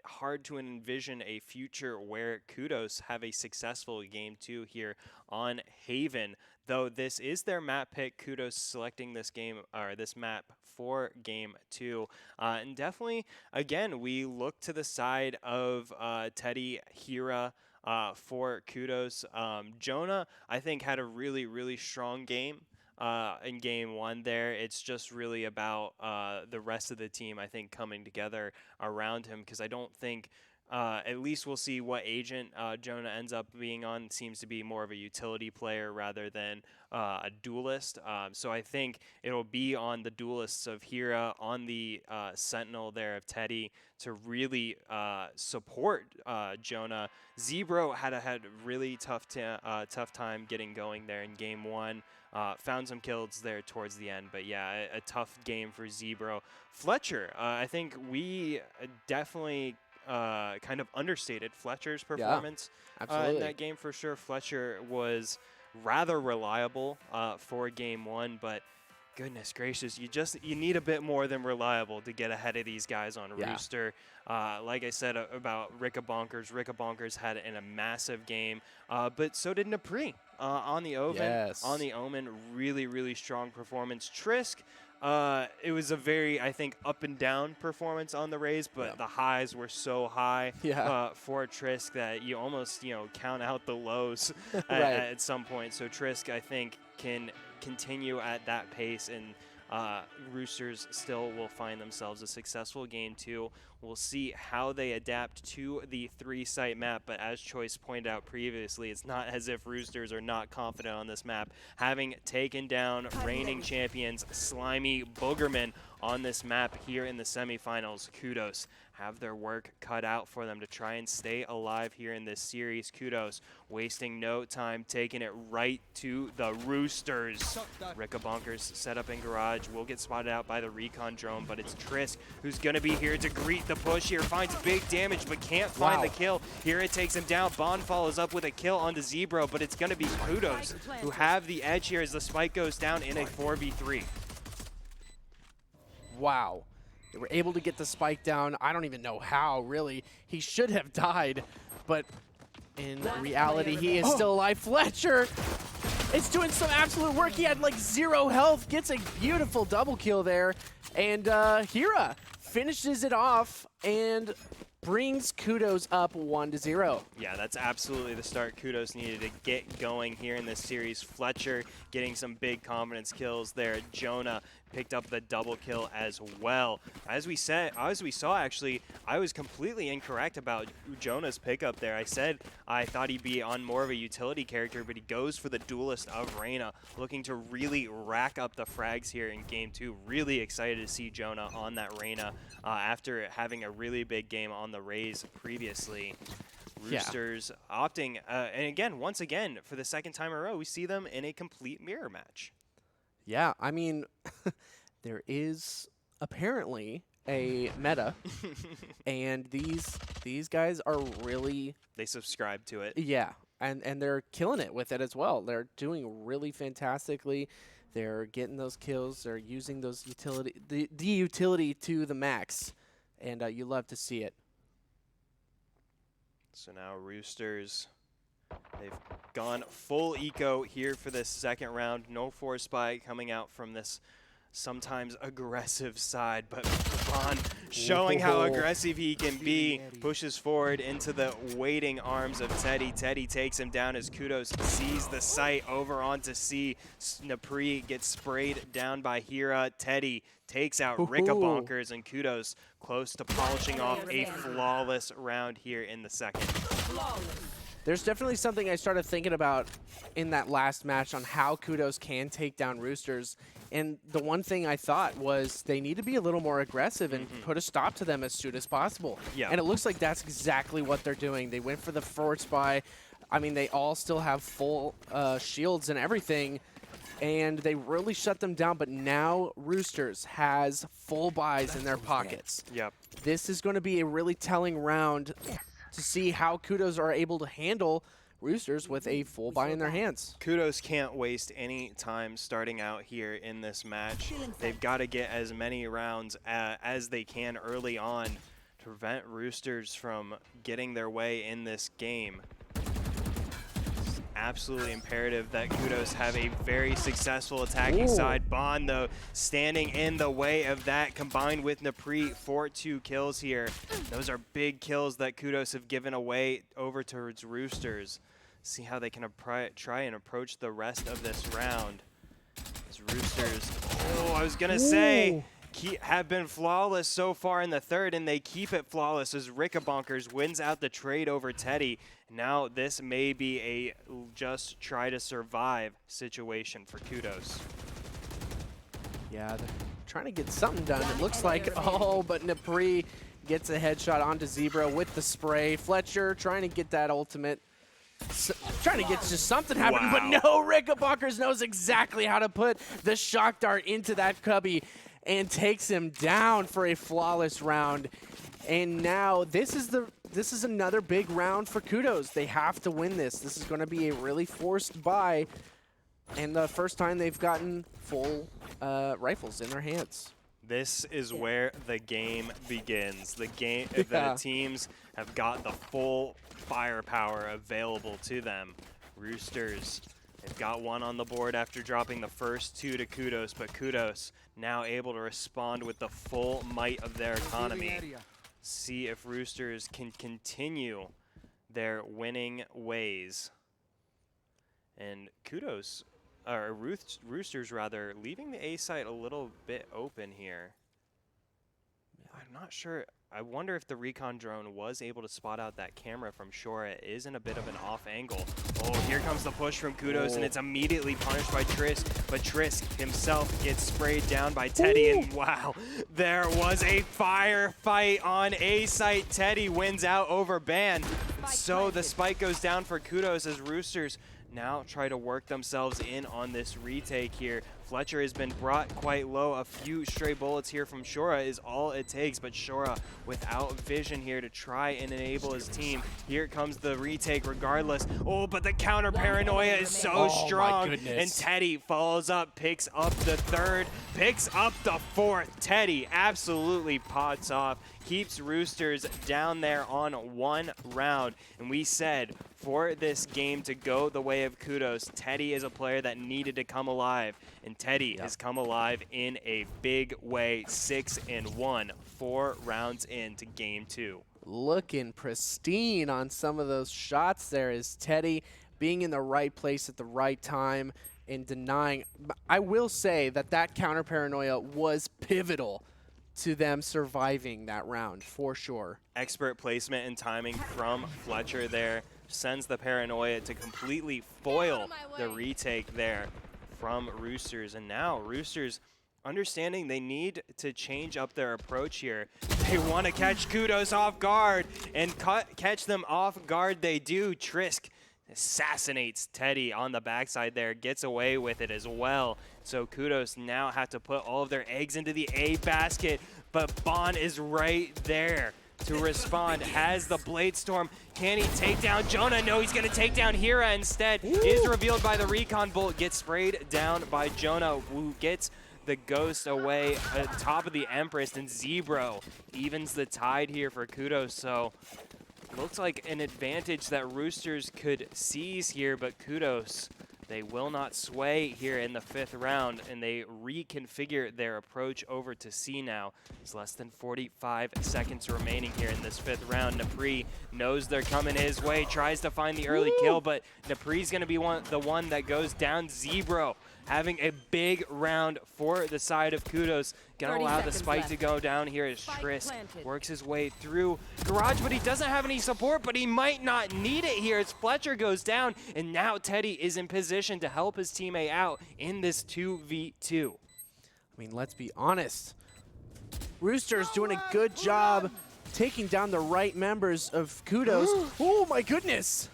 Speaker 1: hard to envision a future where Kudos have a successful game 2 here on Haven. Though this is their map pick, Kudos selecting this game or this map for game 2. And definitely, again, we look to the side of Teddy, Hira, for Kudos. Jonah, I think, had a really, really strong game in game 1 there. It's just really about the rest of the team, I think, coming together around him, because I don't think, at least we'll see what agent Jonah ends up being on. Seems to be more of a utility player rather than a duelist. So I think it'll be on the duelists of Hira, on the Sentinel there of Teddy, to really support Jonah. Zebro had a really tough time getting going there in game 1. Found some kills there towards the end, but yeah, a tough game for Zebro. Fletcher, I think we definitely kind of understated Fletcher's performance in that game for sure. Fletcher was rather reliable for game 1, but Goodness gracious, you need a bit more than reliable to get ahead of these guys on
Speaker 2: Yeah.
Speaker 1: Rooster. Like I said about Ricka Bonkers had a massive game, but so did Napri on the Omen.
Speaker 2: Yes.
Speaker 1: On the Omen, really strong performance. Trisk, it was a very, I think, up and down performance on the Rays, but the highs were so high for Trisk that you almost, count out the lows at some point. So Trisk, I think, can continue at that pace, and Roosters still will find themselves a successful game too. We'll see how they adapt to the 3-site map, but as Choice pointed out previously, it's not as if Roosters are not confident on this map, having taken down reigning champions Slimy Boogerman on this map here in the semifinals. Kudos have their work cut out for them to try and stay alive here in this series. Kudos wasting no time, taking it right to the Roosters. Ricka Bonkers set up in garage, will get spotted out by the recon drone, but it's Trisk who's gonna be here to greet the push here, finds big damage but can't find the kill. Here it takes him down. Bond follows up with a kill onto Zebro, but it's gonna be Kudos who have the edge here as the spike goes down in a 4v3.
Speaker 2: Wow. They were able to get the spike down. I don't even know how, really. He should have died, but in reality, he is still alive. Fletcher is doing some absolute work. He had like 0 health, gets a beautiful double kill there, and Hira finishes it off and brings Kudos up 1-0.
Speaker 1: Yeah, that's absolutely the start Kudos needed to get going here in this series. Fletcher getting some big confidence kills there. Jonah picked up the double kill as well. As we saw, actually, I was completely incorrect about Jonah's pickup there. I said I thought he'd be on more of a utility character, but he goes for the Duelist of Reyna, looking to really rack up the frags here in Game 2. Really excited to see Jonah on that Reyna after having a really big game on the Rays previously. Roosters opting, and again, once again, for the second time in a row, we see them in a complete mirror match.
Speaker 2: Yeah, I mean, there is apparently a meta, and these guys are really...
Speaker 1: They subscribe to it.
Speaker 2: Yeah, and they're killing it with it as well. They're doing really fantastically. They're getting those kills. They're using those the utility to the max, and you love to see it.
Speaker 1: So now Roosters, they've gone full eco here for this second round. No force spy coming out from this sometimes aggressive side, but Bond showing how aggressive he can be, pushes forward into the waiting arms of Teddy. Teddy takes him down as Kudos sees the sight over onto C. Napri gets sprayed down by Hira. Teddy takes out Ricka Bonkers, and Kudos close to polishing off a flawless round here in the second.
Speaker 2: There's definitely something I started thinking about in that last match on how Kudos can take down Roosters. And the one thing I thought was they need to be a little more aggressive and put a stop to them as soon as possible.
Speaker 1: Yeah.
Speaker 2: And it looks like that's exactly what they're doing. They went for the forward spy. I mean, they all still have full shields and everything, and they really shut them down. But now Roosters has full buys in their pockets.
Speaker 1: Yep.
Speaker 2: This is going to be a really telling round to see how Kudos are able to handle Roosters with a full buy in their hands.
Speaker 1: Kudos can't waste any time starting out here in this match. They've got to get as many rounds as they can early on to prevent Roosters from getting their way in this game. It's absolutely imperative that Kudos have a very successful attacking side. Bond, though, standing in the way of that, combined with Napri for 2 kills here. Those are big kills that Kudos have given away over towards Roosters. See how they can try and approach the rest of this round. As Roosters, I was going to say, have been flawless so far in the third, and they keep it flawless as Ricka Bonkers wins out the trade over Teddy. Now this may be a just try to survive situation for Kudos.
Speaker 2: Yeah, they're trying to get something done. It looks like, but Napri gets a headshot onto Zebra with the spray. Fletcher trying to get that ultimate. Trying to get just something happening, but no, Ricka Bonkers knows exactly how to put the shock dart into that cubby and takes him down for a flawless round. And now this is another big round for Kudos. They have to win this. This is going to be a really forced buy, and the first time they've gotten full rifles in their hands.
Speaker 1: This is where the game begins. The game, the teams have got the full firepower available to them. Roosters, they've got one on the board after dropping the first two to Kudos, but Kudos now able to respond with the full might of their economy. See if Roosters can continue their winning ways. And Kudos, or Roosters rather, leaving the A site a little bit open here. I'm not sure. I wonder if the recon drone was able to spot out that camera from shore. It is in a bit of an off angle. Oh, here comes the push from Kudos, and it's immediately punished by Trisk. But Trisk himself gets sprayed down by Teddy, and wow, there was a firefight on A site. Teddy wins out over Ban. So the spike goes down for Kudos as Roosters now try to work themselves in on this retake here. Fletcher has been brought quite low. A few stray bullets here from Shora is all it takes, but Shora without vision here to try and enable his team. Here comes the retake regardless. Oh, but the counter paranoia is so strong. And Teddy follows up, picks up the third, picks up the fourth. Teddy absolutely pots off, keeps Roosters down there on one round. And we said for this game to go the way of Kudos, Teddy is a player that needed to come alive. And Teddy has come alive in a big way. 6-1, 4 rounds into game 2.
Speaker 2: Looking pristine on some of those shots there is Teddy being in the right place at the right time and denying. I will say that that counter paranoia was pivotal to them surviving that round for sure.
Speaker 1: Expert placement and timing from Fletcher there sends the paranoia to completely foil the retake there from Roosters. And now Roosters understanding they need to change up their approach here. They want to catch Kudos off guard, and catch them off guard they do. Trisk assassinates Teddy on the backside there, gets away with it as well. So Kudos now have to put all of their eggs into the A basket, but Bond is right there to respond, has the Blade Storm. Can he take down Jonah? No, he's going to take down Hira instead. Is revealed by the recon bolt, gets sprayed down by Jonah, who gets the ghost away at top of the Empress, and Zebro evens the tide here for Kudos. So looks like an advantage that Roosters could seize here, but Kudos, they will not sway here in the 5th round, and they reconfigure their approach over to C now. It's less than 45 seconds remaining here in this 5th round. Napri knows they're coming his way, tries to find the early kill, but Napri's going to be the one that goes down. Zebro having a big round for the side of Kudos. Gonna allow the spike to go down here as Trisk works his way through Garage, but he doesn't have any support, but he might not need it here as Fletcher goes down, and now Teddy is in position to help his teammate out in this 2v2.
Speaker 2: I mean, let's be honest. Roosters doing a good job taking down the right members of Kudos. Oh my goodness!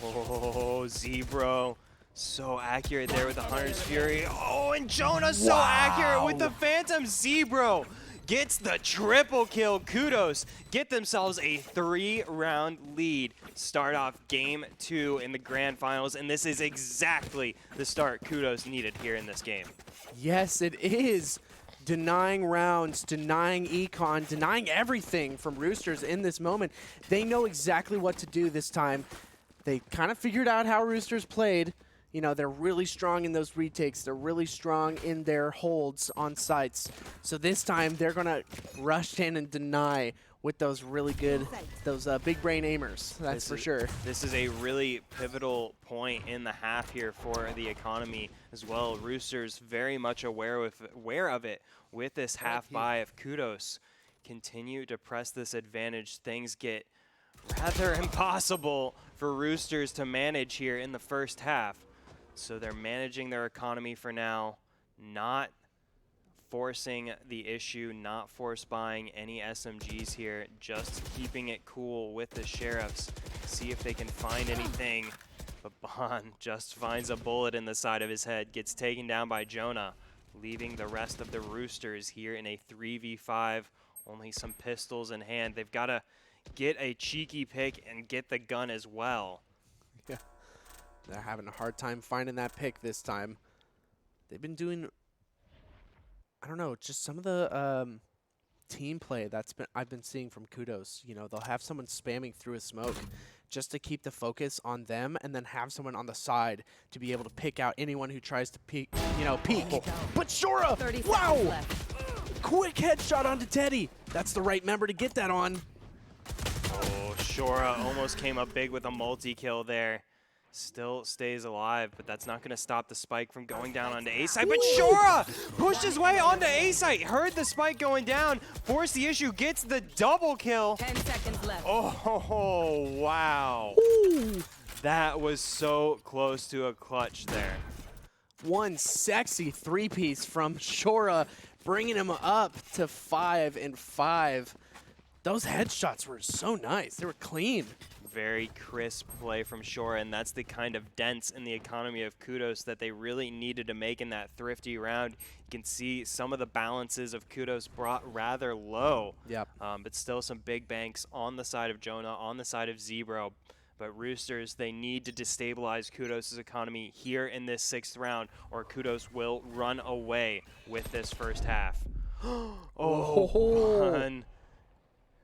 Speaker 1: Oh, Zebro. So accurate there with the Hunter's Fury. Oh, and Jonah so accurate with the Phantom. Zebro gets the triple kill. Kudos get themselves a 3-round lead. Start off game 2 in the grand finals, and this is exactly the start Kudos needed here in this game.
Speaker 2: Yes, it is. Denying rounds, denying econ, denying everything from Roosters in this moment. They know exactly what to do this time. They kind of figured out how Roosters played. You know, they're really strong in those retakes. They're really strong in their holds on sites. So this time, they're going to rush in and deny with those really good, those big brain aimers. That's for sure. This
Speaker 1: is a really pivotal point in the half here for the economy as well. Roosters very much aware of it with this half buy of Kudos. Continue to press this advantage. Things get rather impossible for Roosters to manage here in the first half. So they're managing their economy for now, not forcing the issue, not force buying any SMGs here, just keeping it cool with the Sheriffs. See if they can find anything. But Bond just finds a bullet in the side of his head, gets taken down by Jonah, leaving the rest of the Roosters here in a 3v5. Only some pistols in hand. They've got to get a cheeky pick and get the gun as well.
Speaker 2: They're having a hard time finding that pick this time. They've been doing, I don't know, just some of the team play I've been seeing from Kudos. You know, they'll have someone spamming through a smoke just to keep the focus on them, and then have someone on the side to be able to pick out anyone who tries to peek. But Shora,
Speaker 5: 30 seconds
Speaker 2: wow,
Speaker 5: left.
Speaker 2: quick headshot onto Teddy. That's the right member to get that on.
Speaker 1: Oh, Shora almost came up big with a multi-kill there. Still stays alive, but that's not going to stop the spike from going down onto A-site. But Shora pushed his way onto A-site, heard the spike going down, forced the issue, gets the double kill.
Speaker 5: 10 seconds left.
Speaker 1: Oh, wow.
Speaker 2: Ooh.
Speaker 1: That was so close to a clutch there.
Speaker 2: One sexy three-piece from Shora, bringing him up to 5 and 5. Those headshots were so nice. They were clean.
Speaker 1: Very crisp play from Shora, and that's the kind of dents in the economy of Kudos that they really needed to make in that thrifty round. You can see some of the balances of Kudos brought rather low.
Speaker 2: Yep.
Speaker 1: But still some big banks on the side of Jonah, on the side of Zebro. But Roosters, they need to destabilize Kudos' economy here in this 6th round, or Kudos will run away with this first half. One.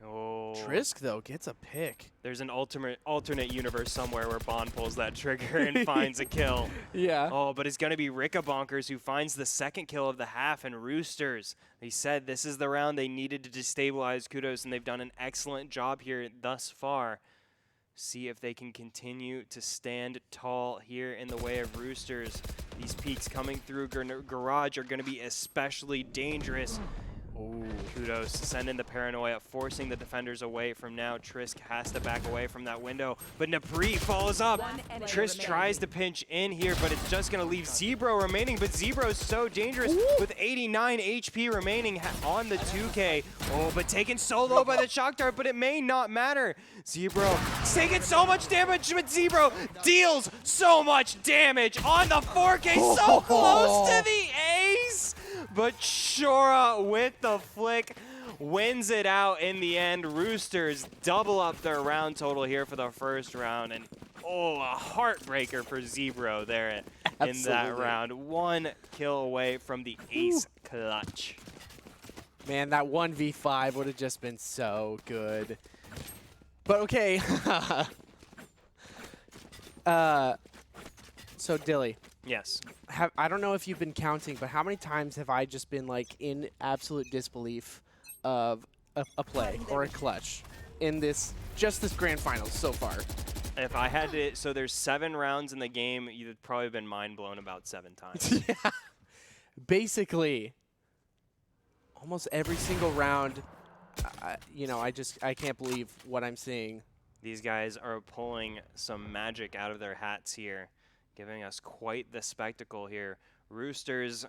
Speaker 1: Oh.
Speaker 2: Trisk, though, gets a pick.
Speaker 1: There's an alternate universe somewhere where Bond pulls that trigger and finds a kill.
Speaker 2: Yeah.
Speaker 1: Oh, but it's going to be Ricka Bonkers who finds the 2nd kill of the half, and Roosters. They said this is the round they needed to destabilize Kudos, and they've done an excellent job here thus far. See if they can continue to stand tall here in the way of Roosters. These peaks coming through Garage are going to be especially dangerous. Ooh. Kudos sending the paranoia, forcing the defenders away from now. Trisk has to back away from that window, but Napri follows up. Trisk tries to pinch in here, but it's just going to leave Zebro remaining, but Zebro's so dangerous with 89 HP remaining on the 2K. Oh, but taken so low by the shock dart, but it may not matter. Zebro's taking so much damage, but Zebro deals so much damage on the 4K, so close to the ace. But Shora with the flick wins it out in the end. Roosters double up their round total here for the first round. And oh, a heartbreaker for Zebro there in that round. 1 kill away from the ace clutch.
Speaker 2: Man, that 1v5 would have just been so good. But okay. So Dilly.
Speaker 1: Yes.
Speaker 2: I don't know if you've been counting, but how many times have I just been like in absolute disbelief of a play or a clutch in this grand finals so far?
Speaker 1: If I had to, so there's 7 rounds in the game, you'd probably been mind blown about 7 times.
Speaker 2: Yeah. Basically, almost every single round, I can't believe what I'm seeing.
Speaker 1: These guys are pulling some magic out of their hats here, giving us quite the spectacle here. Roosters,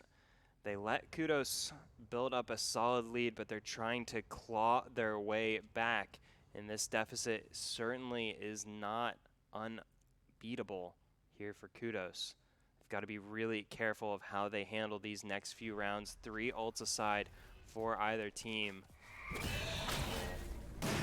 Speaker 1: they let Kudos build up a solid lead, but they're trying to claw their way back. And this deficit certainly is not unbeatable here for Kudos. They've got to be really careful of how they handle these next few rounds. 3 ults aside for either team.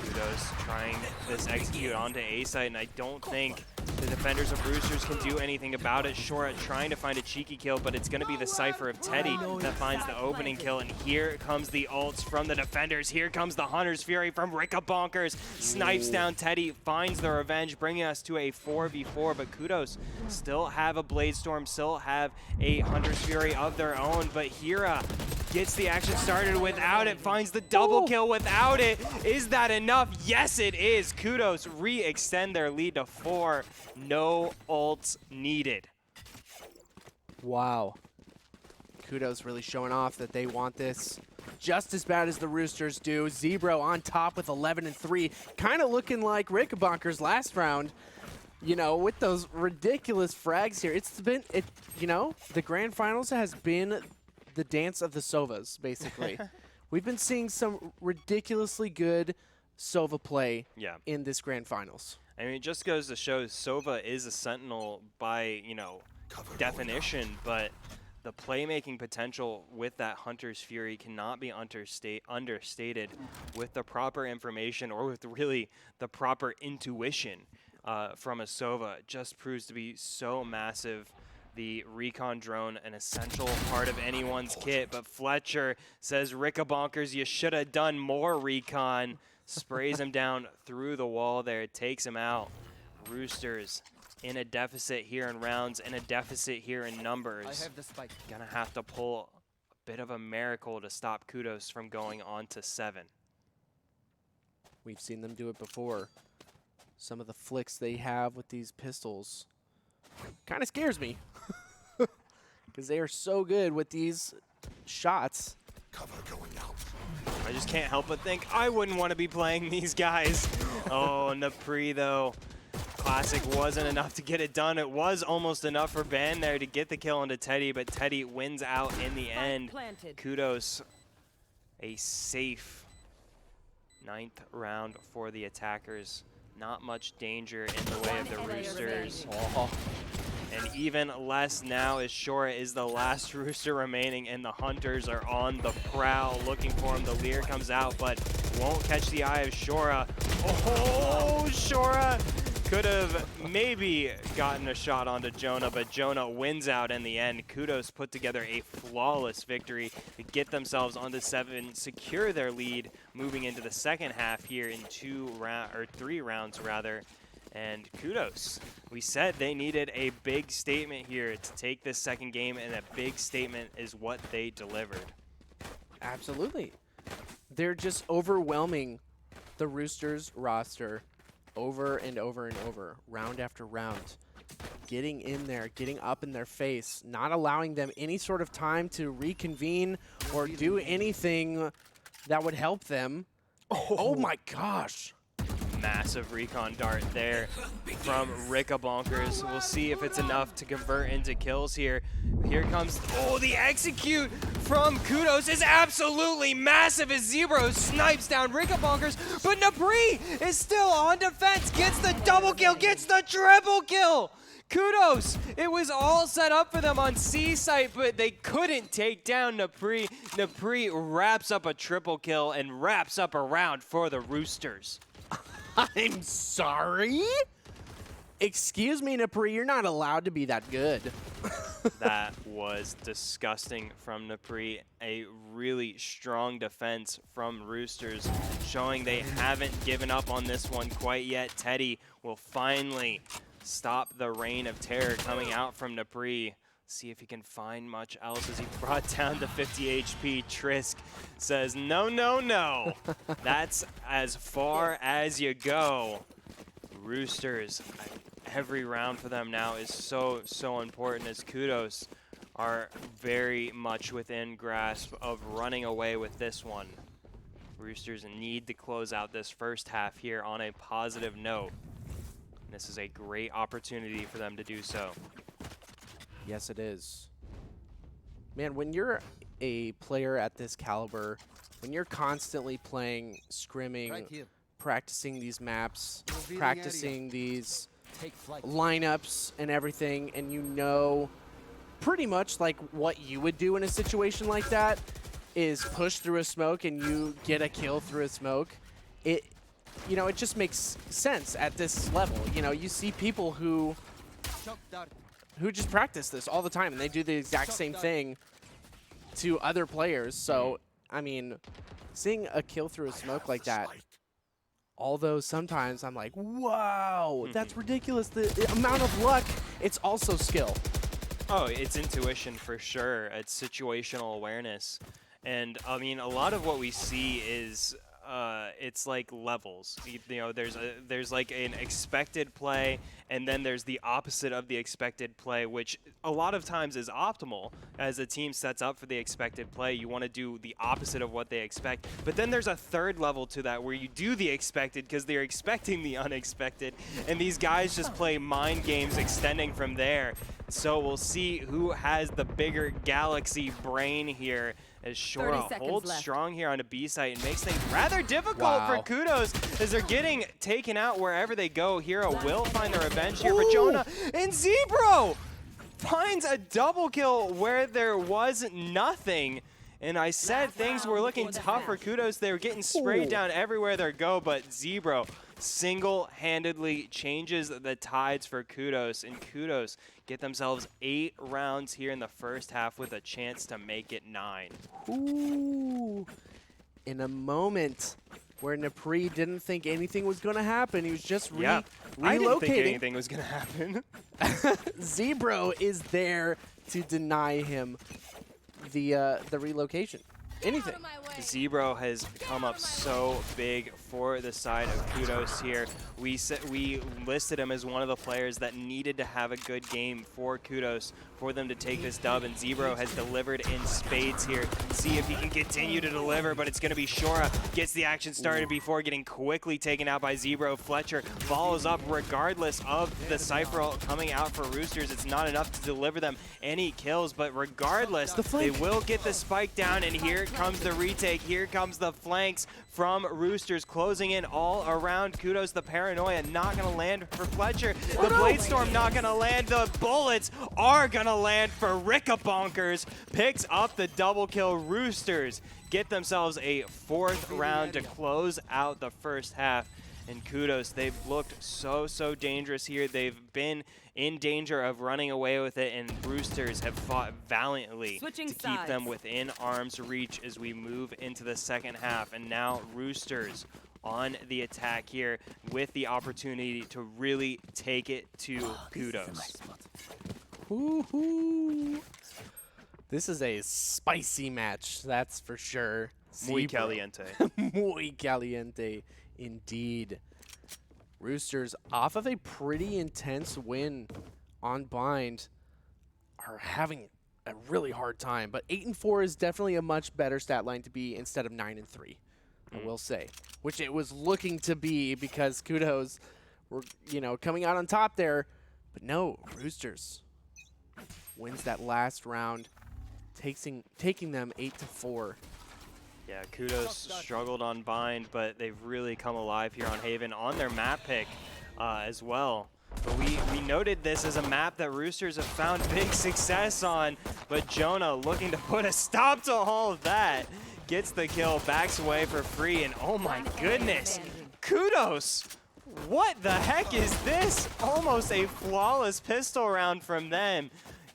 Speaker 1: Kudos trying this execute onto A-site, and I don't think the defenders of Roosters can do anything about it. Shora trying to find a cheeky kill, but it's going to be the Cypher of Teddy that finds the opening kill, and here comes the ults from the defenders. Here comes the Hunter's Fury from Ricka Bonkers. Snipes down Teddy, finds the revenge, bringing us to a 4v4, but Kudos still have a Blade Storm, still have a Hunter's Fury of their own, but Hira gets the action started without it, finds the double kill without it. Is that enough? Yes, it is. Kudos re-extend their lead to 4. No ults needed.
Speaker 2: Wow. Kudos really showing off that they want this just as bad as the Roosters do. Zebro on top with 11 and 3, kind of looking like Rickabonkers last round. You know, with those ridiculous frags here, the grand finals has been the dance of the Sovas, basically. We've been seeing some ridiculously good Sova play in this grand finals.
Speaker 1: I mean, it just goes to show Sova is a sentinel by, definition, but the playmaking potential with that Hunter's Fury cannot be understated with the proper information or with really the proper intuition. from Asova just proves to be so massive. The recon drone, an essential part of anyone's kit, but Fletcher says, Ricka Bonkers, you should have done more recon. Sprays him down through the wall there, takes him out. Roosters in a deficit here in rounds, in a deficit here in numbers.
Speaker 4: I have the spike.
Speaker 1: Gonna have to pull a bit of a miracle to stop Kudos from going on to 7.
Speaker 2: We've seen them do it before. Some of the flicks they have with these pistols kind of scares me. Because they are so good with these shots.
Speaker 3: Cover going out.
Speaker 1: I just can't help but think I wouldn't want to be playing these guys. Oh, Napri though. Classic wasn't enough to get it done. It was almost enough for Ben there to get the kill onto Teddy, but Teddy wins out in the end. Kudos, a safe 9th round for the attackers. Not much danger in the way of the Roosters. And even less now as Shora is the last Rooster remaining, and the Hunters are on the prowl looking for him. The Leer comes out, but won't catch the eye of Shora. Oh, Shora could have maybe gotten a shot onto Jonah, but Jonah wins out in the end. Kudos put together a flawless victory to get themselves onto 7, secure their lead, moving into the second half here in 3 rounds rather. And Kudos, we said they needed a big statement here to take this second game, and a big statement is what they delivered.
Speaker 2: Absolutely. They're just overwhelming the Roosters roster over and over and over, round after round. Getting in there, getting up in their face, not allowing them any sort of time to reconvene or do anything that would help them. Oh my gosh.
Speaker 1: Massive recon dart there from Ricka Bonkers. We'll see if it's enough to convert into kills here. Here comes, oh, the execute from Kudos is absolutely massive as Zebro snipes down Ricka Bonkers, but Napri is still on defense, gets the double kill, gets the triple kill. Kudos, it was all set up for them on C site, but they couldn't take down Napri. Napri wraps up a triple kill and wraps up a round for the Roosters.
Speaker 2: I'm sorry? Excuse me, Napri, you're not allowed to be that good.
Speaker 1: That was disgusting from Napri. A really strong defense from Roosters, showing they haven't given up on this one quite yet. Teddy will finally stop the reign of terror coming out from Napri. See if he can find much else as he brought down to 50 HP. Trisk says, no, no, no. That's as far as you go. Roosters, every round for them now is so, so important, as Kudos are very much within grasp of running away with this one. Roosters need to close out this first half here on a positive note. This is a great opportunity for them to do so.
Speaker 2: Yes, it is. Man, when you're a player at this caliber, when you're constantly playing, scrimming, practicing these maps, practicing these lineups and everything, and you know pretty much like what you would do in a situation like that is push through a smoke and you get a kill through a smoke. It just makes sense at this level. You know, you see people who just practice this all the time, and they do the exact same thing to other players. So, I mean, seeing a kill through a smoke like that, although sometimes I'm like, wow, that's ridiculous. The amount of luck, it's also skill.
Speaker 1: Oh, it's intuition for sure. It's situational awareness. And, I mean, a lot of what we see is it's like levels. You know, there's like an expected play, and then there's the opposite of the expected play, which a lot of times is optimal. As a team sets up for the expected play, you want to do the opposite of what they expect. But then there's a third level to that where you do the expected because they're expecting the unexpected, and these guys just play mind games extending from there. So we'll see who has the bigger galaxy brain here, as Shora holds strong here on a B site and makes things rather difficult for Kudos as they're getting taken out wherever they go. Hero will find the revenge here for Jonah, and Zebro finds a double kill where there was nothing. And I said things were looking tough for Kudos. They were getting sprayed down everywhere they go, but Zebro single-handedly changes the tides for Kudos, and Kudos get themselves 8 rounds here in the first half with a chance to make it 9.
Speaker 2: Ooh. In a moment where Napri didn't think anything was going to happen, he was just
Speaker 1: I
Speaker 2: relocating.
Speaker 1: didn't think anything was going to happen.
Speaker 2: Zebro is there to deny him the relocation. Anything.
Speaker 1: Zebro has come up so big for the side of Kudos here. We listed him as one of the players that needed to have a good game for Kudos for them to take this dub, and Zebro has delivered in spades here. See if he can continue to deliver, but it's going to be Shora. Gets the action started before getting quickly taken out by Zebro. Fletcher follows up regardless of the Cypher ult coming out for Roosters. It's not enough to deliver them any kills, but regardless, they will get the spike down, and here comes the retake. Here comes the flanks from Roosters closing in all around Kudos. The paranoia not going to land for Fletcher. The Blade Storm not going to land. The bullets are going to land for Rickabonkers. Picks up the double kill. Roosters get themselves a 4th round to close out the first half. And Kudos, they've looked so dangerous here. They've been in danger of running away with it, and Roosters have fought valiantly to keep them within arm's reach as we move into the second half. And now Roosters on the attack here with the opportunity to really take it to Kudos.
Speaker 2: Woohoo! This is a spicy match, that's for sure.
Speaker 1: Muy caliente.
Speaker 2: Muy caliente, indeed. Roosters, off of a pretty intense win on Bind, are having a really hard time. But 8-4 is definitely a much better stat line to be instead of 9-3, I will say. Which it was looking to be because Kudos were, coming out on top there. But no, Roosters wins that last round, taking them 8-4.
Speaker 1: Yeah, Kudos struggled on Bind, but they've really come alive here on Haven on their map pick as well. But we noted this as a map that Roosters have found big success on, but Jonah looking to put a stop to all of that. Gets the kill, backs away for free, and oh my goodness, Kudos! What the heck is this? Almost a flawless pistol round from them.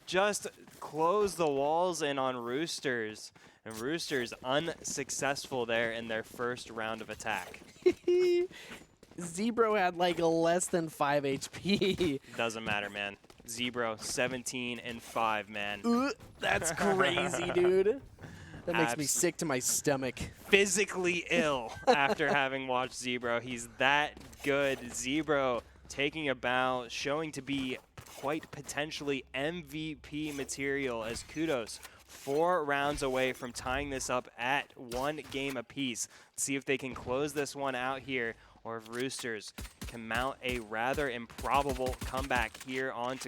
Speaker 1: Just close the walls in on Roosters. And Roosters unsuccessful there in their first round of attack.
Speaker 2: Zebro had like less than 5 HP.
Speaker 1: Doesn't matter, man. Zebro 17-5, man.
Speaker 2: That's crazy, dude. That makes me sick to my stomach.
Speaker 1: Physically ill after having watched Zebro. He's that good. Zebro taking a bow, showing to be quite potentially MVP material as Kudos 4 rounds away from tying this up at 1 game apiece. Let's see if they can close this one out here, or if Roosters can mount a rather improbable comeback here on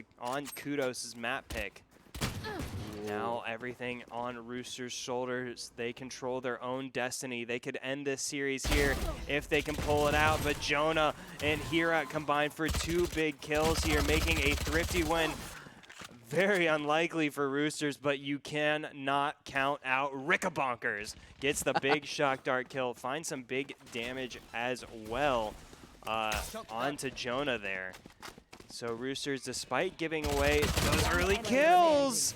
Speaker 1: Kudos' map pick. Now everything on Roosters' shoulders. They control their own destiny. They could end this series here if they can pull it out, but Jonah and Hira combined for 2 big kills here, making a thrifty win. Very unlikely for Roosters, but you cannot count out Rickabonkers. Gets the big shock dart kill, finds some big damage as well onto Jonah there. So Roosters, despite giving away those early kills,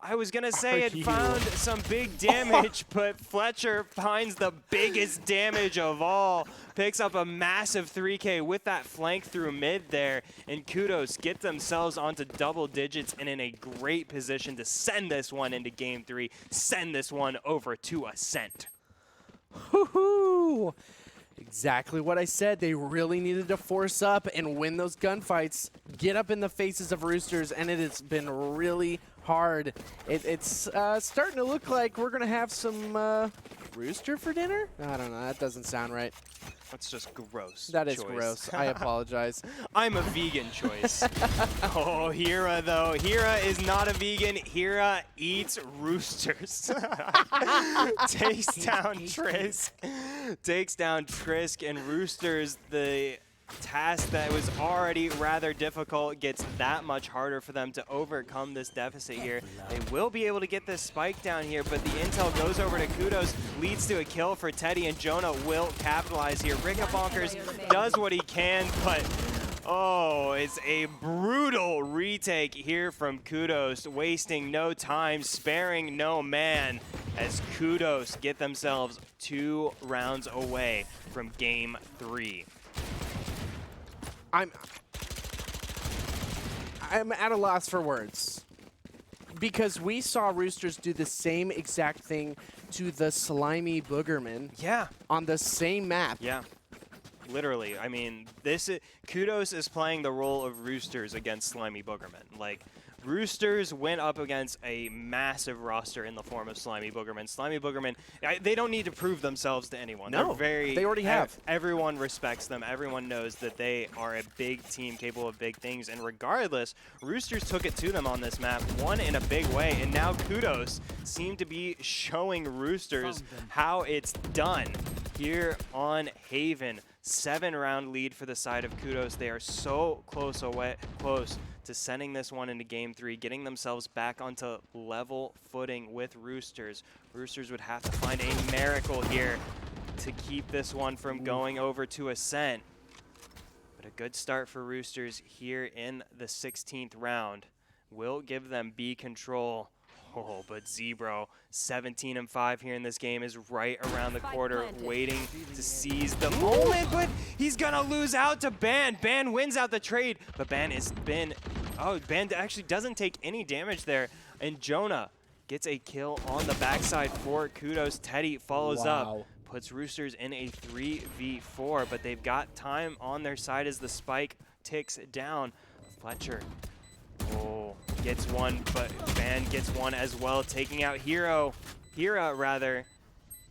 Speaker 1: I was going to say it found some big damage, but Fletcher finds the biggest damage of all. Picks up a massive 3K with that flank through mid there. And Kudos get themselves onto double digits and in a great position to send this one into Game 3. Send this one over to Ascent.
Speaker 2: Woohoo! Exactly what I said. They really needed to force up and win those gunfights. Get up in the faces of Roosters, and it has been really hard. It's starting to look like we're going to have some rooster for dinner? I don't know. That doesn't sound right.
Speaker 1: That's just gross.
Speaker 2: That is gross. I apologize.
Speaker 1: I'm a vegan choice. Oh, Hira, though. Hira is not a vegan. Hira eats roosters. Takes down Trisk. Takes down Trisk and Roosters. The task that was already rather difficult gets that much harder for them to overcome this deficit here. They will be able to get this spike down here, but the intel goes over to Kudos, leads to a kill for Teddy, and Jonah will capitalize here. Rickabonkers does what he can, but oh, it's a brutal retake here from Kudos, wasting no time, sparing no man, as Kudos get themselves 2 rounds away from Game 3.
Speaker 2: I'm at a loss for words because we saw Roosters do the same exact thing to the slimy Boogerman.
Speaker 1: Yeah.
Speaker 2: On the same map.
Speaker 1: Yeah. Literally. I mean, Kudos is playing the role of Roosters against Slimy Boogerman. Like, Roosters went up against a massive roster in the form of Slimy Boogerman. Slimy Boogerman, they don't need to prove themselves to anyone.
Speaker 2: No, they already have.
Speaker 1: Everyone respects them. Everyone knows that they are a big team capable of big things. And regardless, Roosters took it to them on this map, won in a big way. And now Kudos seem to be showing Roosters how it's done here on Haven. 7-round lead for the side of Kudos. They are so close to sending this one into Game 3, getting themselves back onto level footing with Roosters. Roosters would have to find a miracle here to keep this one from going over to Ascent. But a good start for Roosters here in the 16th round will give them B control. Oh, but Zebro, 17-5 here in this game, is right around the corner, waiting to seize the moment, but he's gonna lose out to Ban. Ban wins out the trade, but Ban actually doesn't take any damage there, and Jonah gets a kill on the backside for Kudos. Teddy follows up, puts Roosters in a 3v4, but they've got time on their side as the spike ticks down. Fletcher, gets one, but Ban gets one as well, taking out Hira rather.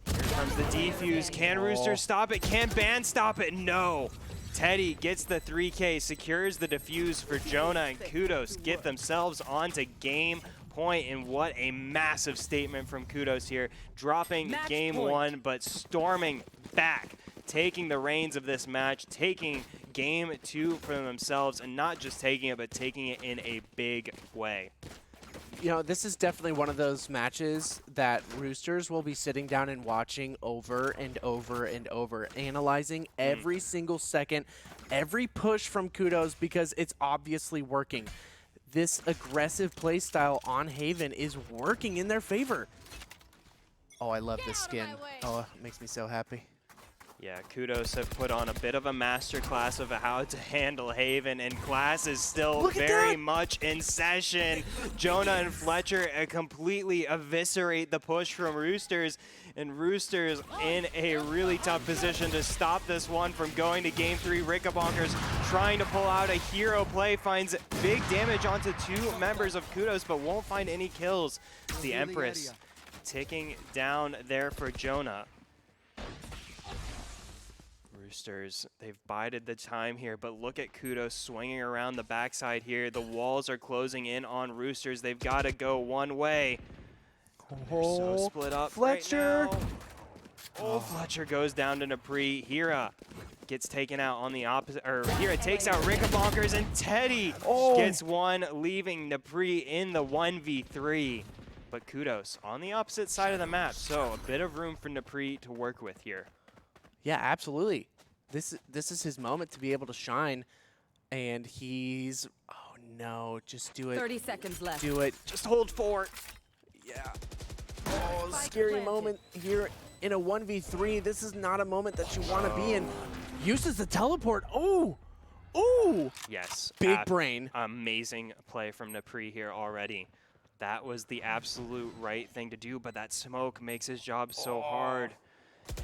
Speaker 1: Here comes the defuse. Can Roosters stop it? Can Ban stop it? No. Teddy gets the 3K, secures the defuse for Jonah, and Kudos get themselves onto game point, and what a massive statement from Kudos here. Dropping game 1, but storming back, taking the reins of this match, taking game 2 for themselves, and not just taking it, but taking it in a big way.
Speaker 2: You know, this is definitely one of those matches that Roosters will be sitting down and watching over and over and over, analyzing every single second, every push from Kudos, because it's obviously working. This aggressive play style on Haven is working in their favor. Oh, I love this skin. Oh, it makes me so happy.
Speaker 1: Yeah, Kudos have put on a bit of a masterclass of how to handle Haven, and class is still very much in session. Jonah and Fletcher completely eviscerate the push from Roosters, and Roosters in a really tough position to stop this one from going to Game 3. Rickabonkers trying to pull out a hero play, finds big damage onto 2 members of Kudos, but won't find any kills. The Empress ticking down there for Jonah. Roosters, they've bided the time here, but look at Kudos swinging around the backside here. The walls are closing in on Roosters. They've got to go one way. They're so split up
Speaker 2: Fletcher.
Speaker 1: right now. Oh, Fletcher goes down to Napri. Hira gets taken out on the opposite, or Hira takes out Rickabonkers, and Teddy gets one, leaving Napri in the 1v3. But Kudos on the opposite side of the map, so a bit of room for Napri to work with here.
Speaker 2: Yeah, absolutely. This is his moment to be able to shine, and he's, oh no, just do it.
Speaker 5: 30 seconds left.
Speaker 2: Do it.
Speaker 1: Just hold fort.
Speaker 2: Yeah. Oh, scary moment here in a 1v3. This is not a moment that you want to be in. Uses the teleport. Oh, oh.
Speaker 1: Yes.
Speaker 2: Big brain.
Speaker 1: Amazing play from Napri here already. That was the absolute right thing to do, but that smoke makes his job so hard.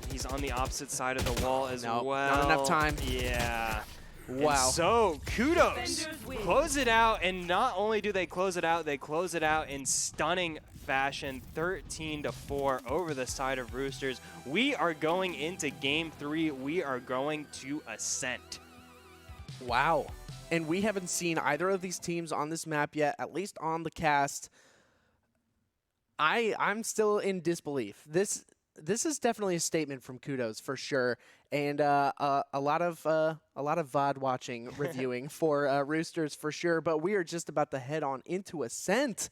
Speaker 1: And he's on the opposite side of the wall as well.
Speaker 2: Not enough time.
Speaker 1: Yeah.
Speaker 2: Wow.
Speaker 1: And so Kudos close it out, and not only do they close it out in stunning fashion, 13-4 over the side of Roosters. We are going into Game 3. We are going to Ascent.
Speaker 2: Wow. And we haven't seen either of these teams on this map yet, at least on the cast. I'm still in disbelief. This this is definitely a statement from Kudos for sure, and a lot of VOD watching reviewing for Roosters for sure. But we are just about to head on into Ascent.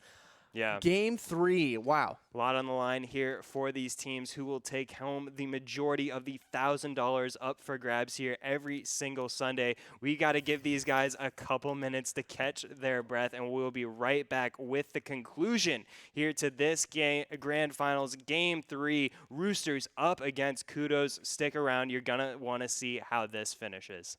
Speaker 1: Yeah.
Speaker 2: Game 3. Wow.
Speaker 1: A lot on the line here for these teams who will take home the majority of the $1,000 up for grabs here every single Sunday. We got to give these guys a couple minutes to catch their breath, and we'll be right back with the conclusion here to this Grand Finals, Game 3. Roosters up against Kudos. Stick around. You're going to want to see how this finishes.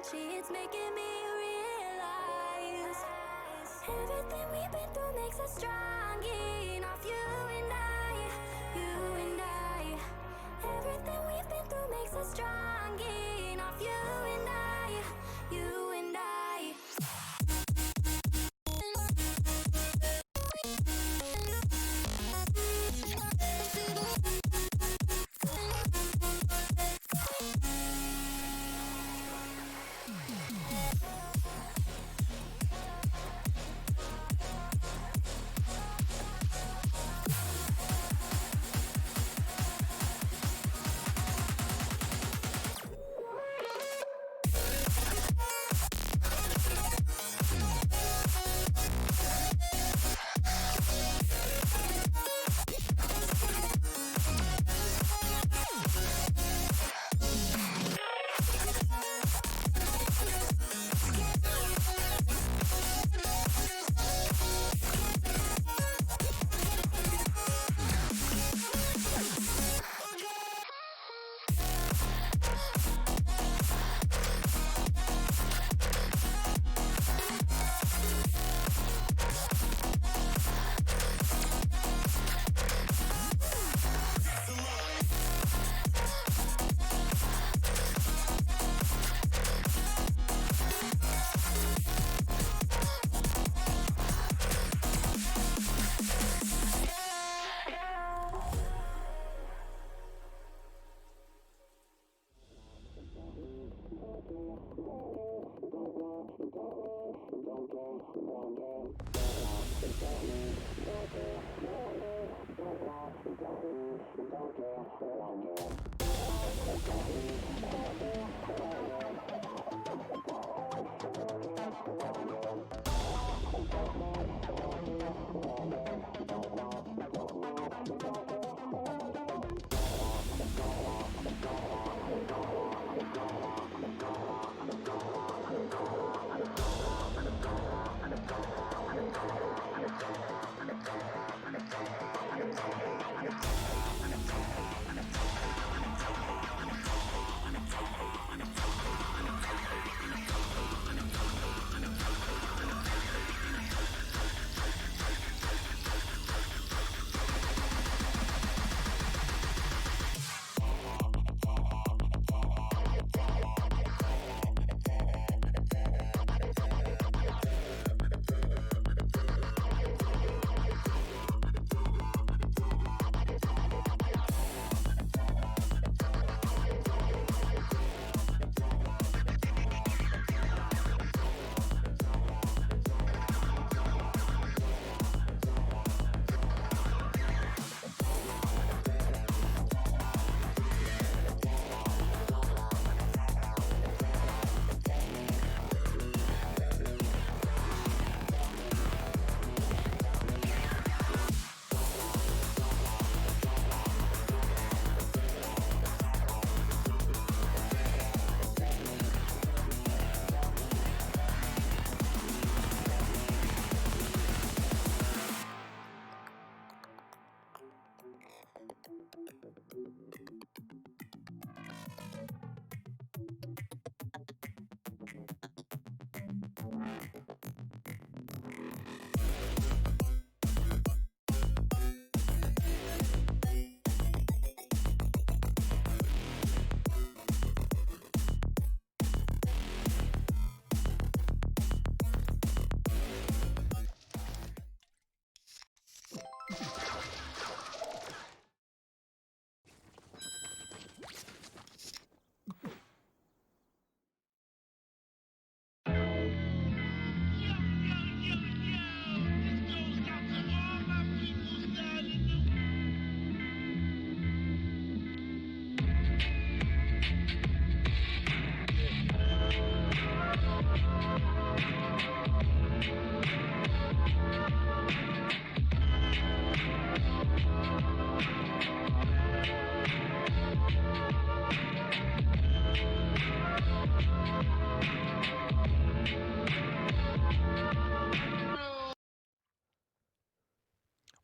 Speaker 5: It's making me realize everything we've been through makes us strong enough. You and I, everything we've been through makes us strong enough. You and I, you and I.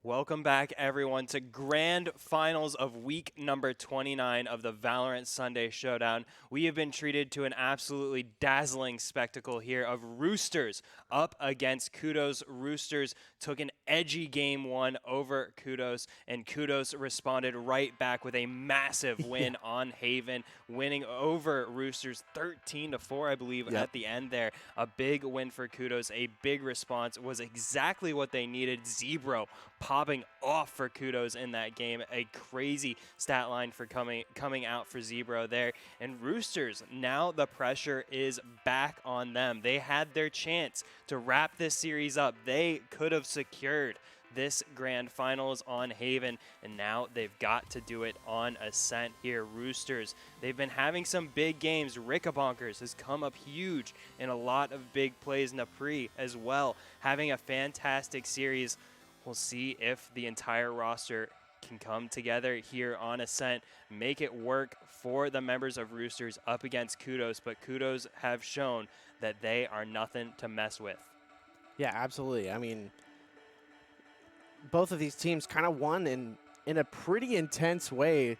Speaker 1: Welcome back, everyone, to grand finals of week number 29 of the Valorant Sunday Showdown. We have been treated to an absolutely dazzling spectacle here of Roosters up against Kudos. Roosters took an edgy game one over Kudos, and Kudos responded right back with a massive win on Haven, winning over Roosters 13-4, I believe, at the end there. A big win for Kudos, a big response, was exactly what they needed. Zebro popping off for Kudos in that game. A crazy stat line for coming out for Zebro there. And Roosters, now the pressure is back on them. They had their chance to wrap this series up. They could have secured this grand finals on Haven, and now they've got to do it on Ascent here. Roosters, they've been having some big games. Rickabonkers has come up huge in a lot of big plays. Napri as well, having a fantastic series. We'll see if the entire roster can come together here on Ascent, make it work for the members of Roosters up against Kudos, but Kudos have shown that they are nothing to mess with.
Speaker 2: Yeah, absolutely. I mean, both of these teams kind of won in a pretty intense way.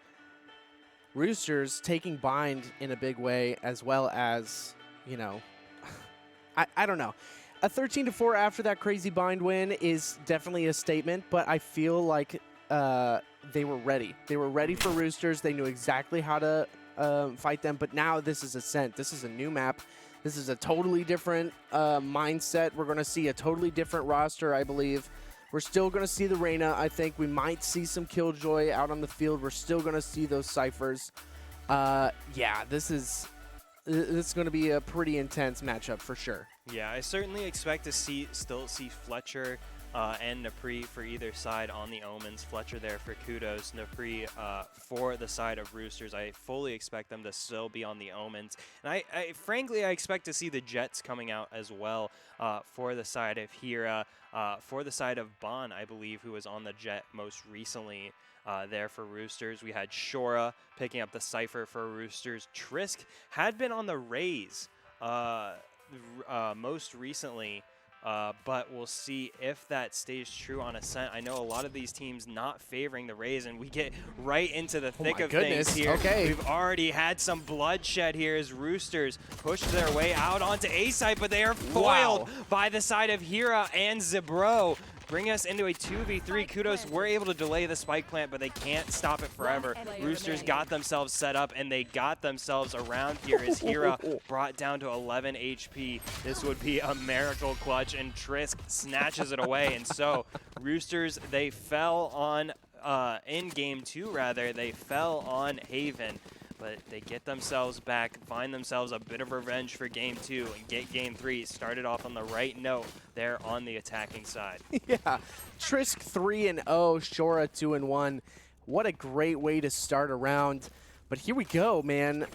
Speaker 2: Roosters taking bind in a big way, as well as, you know, I don't know. A 13-4 after that crazy bind win is definitely a statement, but I feel like they were ready. They were ready for Roosters. They knew exactly how to fight them, but now this is Ascent. This is a new map. This is a totally different mindset. We're going to see a totally different roster, I believe. We're still going to see the Reyna. I think we might see some Killjoy out on the field. We're still going to see those Cyphers. Yeah, this is going to be a pretty intense matchup for sure.
Speaker 1: Yeah, I certainly expect to still see Fletcher and Napri for either side on the Omens. Fletcher there for Kudos, Napri for the side of Roosters. I fully expect them to still be on the Omens. And frankly, I expect to see the Jets coming out as well for the side of Hira, for the side of Bon, I believe, who was on the Jet most recently. There for Roosters. We had Shora picking up the Cypher for Roosters. Trisk had been on the Rays most recently, but we'll see if that stays true on Ascent. I know a lot of these teams not favoring the Rays, and we get right into the thick of things here.
Speaker 2: Okay.
Speaker 1: We've already had some bloodshed here as Roosters push their way out onto A side, but they are foiled by the side of Hira and Zebro. Bring us into a 2v3. Kudos were able to delay the spike plant, but they can't stop it forever. Roosters got themselves set up, and they got themselves around here as Hira brought down to 11 HP. This would be a miracle clutch, and Trisk snatches it away. And so Roosters, they fell on, in game two rather, they fell on Haven. But they get themselves back, find themselves a bit of revenge for game two, and get game three started off on the right note there on the attacking side.
Speaker 2: Yeah, Trisk 3-0, Shora 2-1. What a great way to start a round. But here we go, man.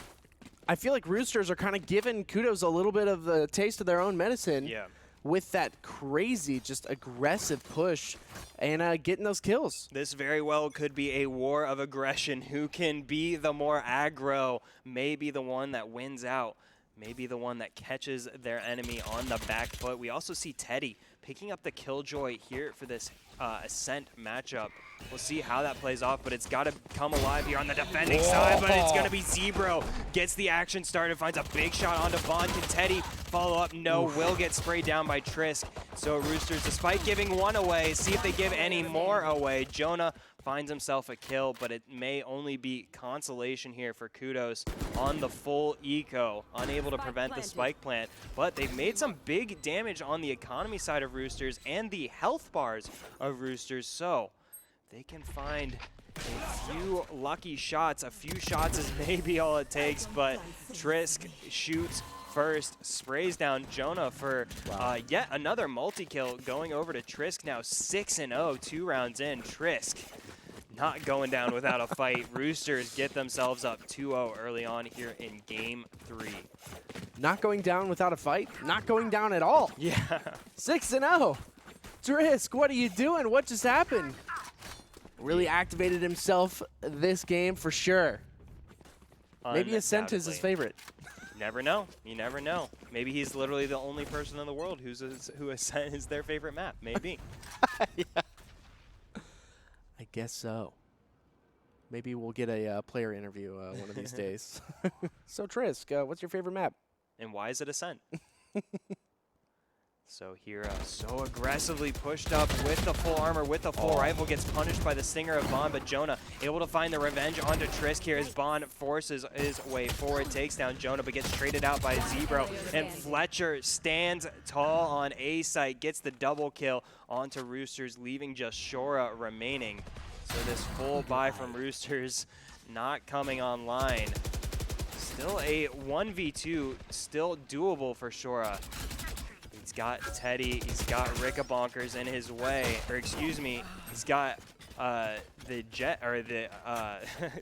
Speaker 2: I feel like Roosters are kind of giving Kudos a little bit of a taste of their own medicine.
Speaker 1: Yeah.
Speaker 2: With that crazy, just aggressive push and getting those kills.
Speaker 1: This very well could be a war of aggression. Who can be the more aggro? Maybe the one that wins out. Maybe the one that catches their enemy on the back foot. We also see Teddy picking up the Killjoy here for this Ascent matchup. We'll see how that plays off, but it's got to come alive here on the defending side, but it's going to be Zebro. Gets the action started, finds a big shot onto Vaughn. Can Teddy follow up? No, will get sprayed down by Trisk. So Roosters, despite giving one away, see if they give any more away. Jonah finds himself a kill, but it may only be consolation here for Kudos on the full eco, unable to prevent the spike plant. But they've made some big damage on the economy side of Roosters and the health bars of Roosters, so they can find a few lucky shots. A few shots is maybe all it takes, but Trisk shoots first, sprays down Jonah for yet another multi-kill, going over to Trisk now 6-0, 2 rounds in. Trisk not going down without a fight. Roosters get themselves up 2-0 early on here in game 3.
Speaker 2: Not going down without a fight? Not going down at all.
Speaker 1: Yeah.
Speaker 2: 6-0. Trisk, what are you doing? What just happened? Really activated himself this game for sure. Maybe Ascent is his favorite.
Speaker 1: Never know. You never know. Maybe he's literally the only person in the world who Ascent is their favorite map. Maybe.
Speaker 2: Yeah. guess so. Maybe we'll get a player interview one of these days. So Trisk, what's your favorite map?
Speaker 1: And why is it Ascent? So Hira so aggressively pushed up with the full armor, with the full rifle, gets punished by the Stinger of Bond, but Jonah able to find the revenge onto Trisk here as Bond forces his way forward, takes down Jonah, but gets traded out by Zebro, and Fletcher stands tall on A site, gets the double kill onto Roosters, leaving just Shora remaining. So this full buy from Roosters not coming online. Still a 1v2, still doable for Shora. He's got Teddy, he's got Rickabonkers in his way, or excuse me, he's got the Jet, or the,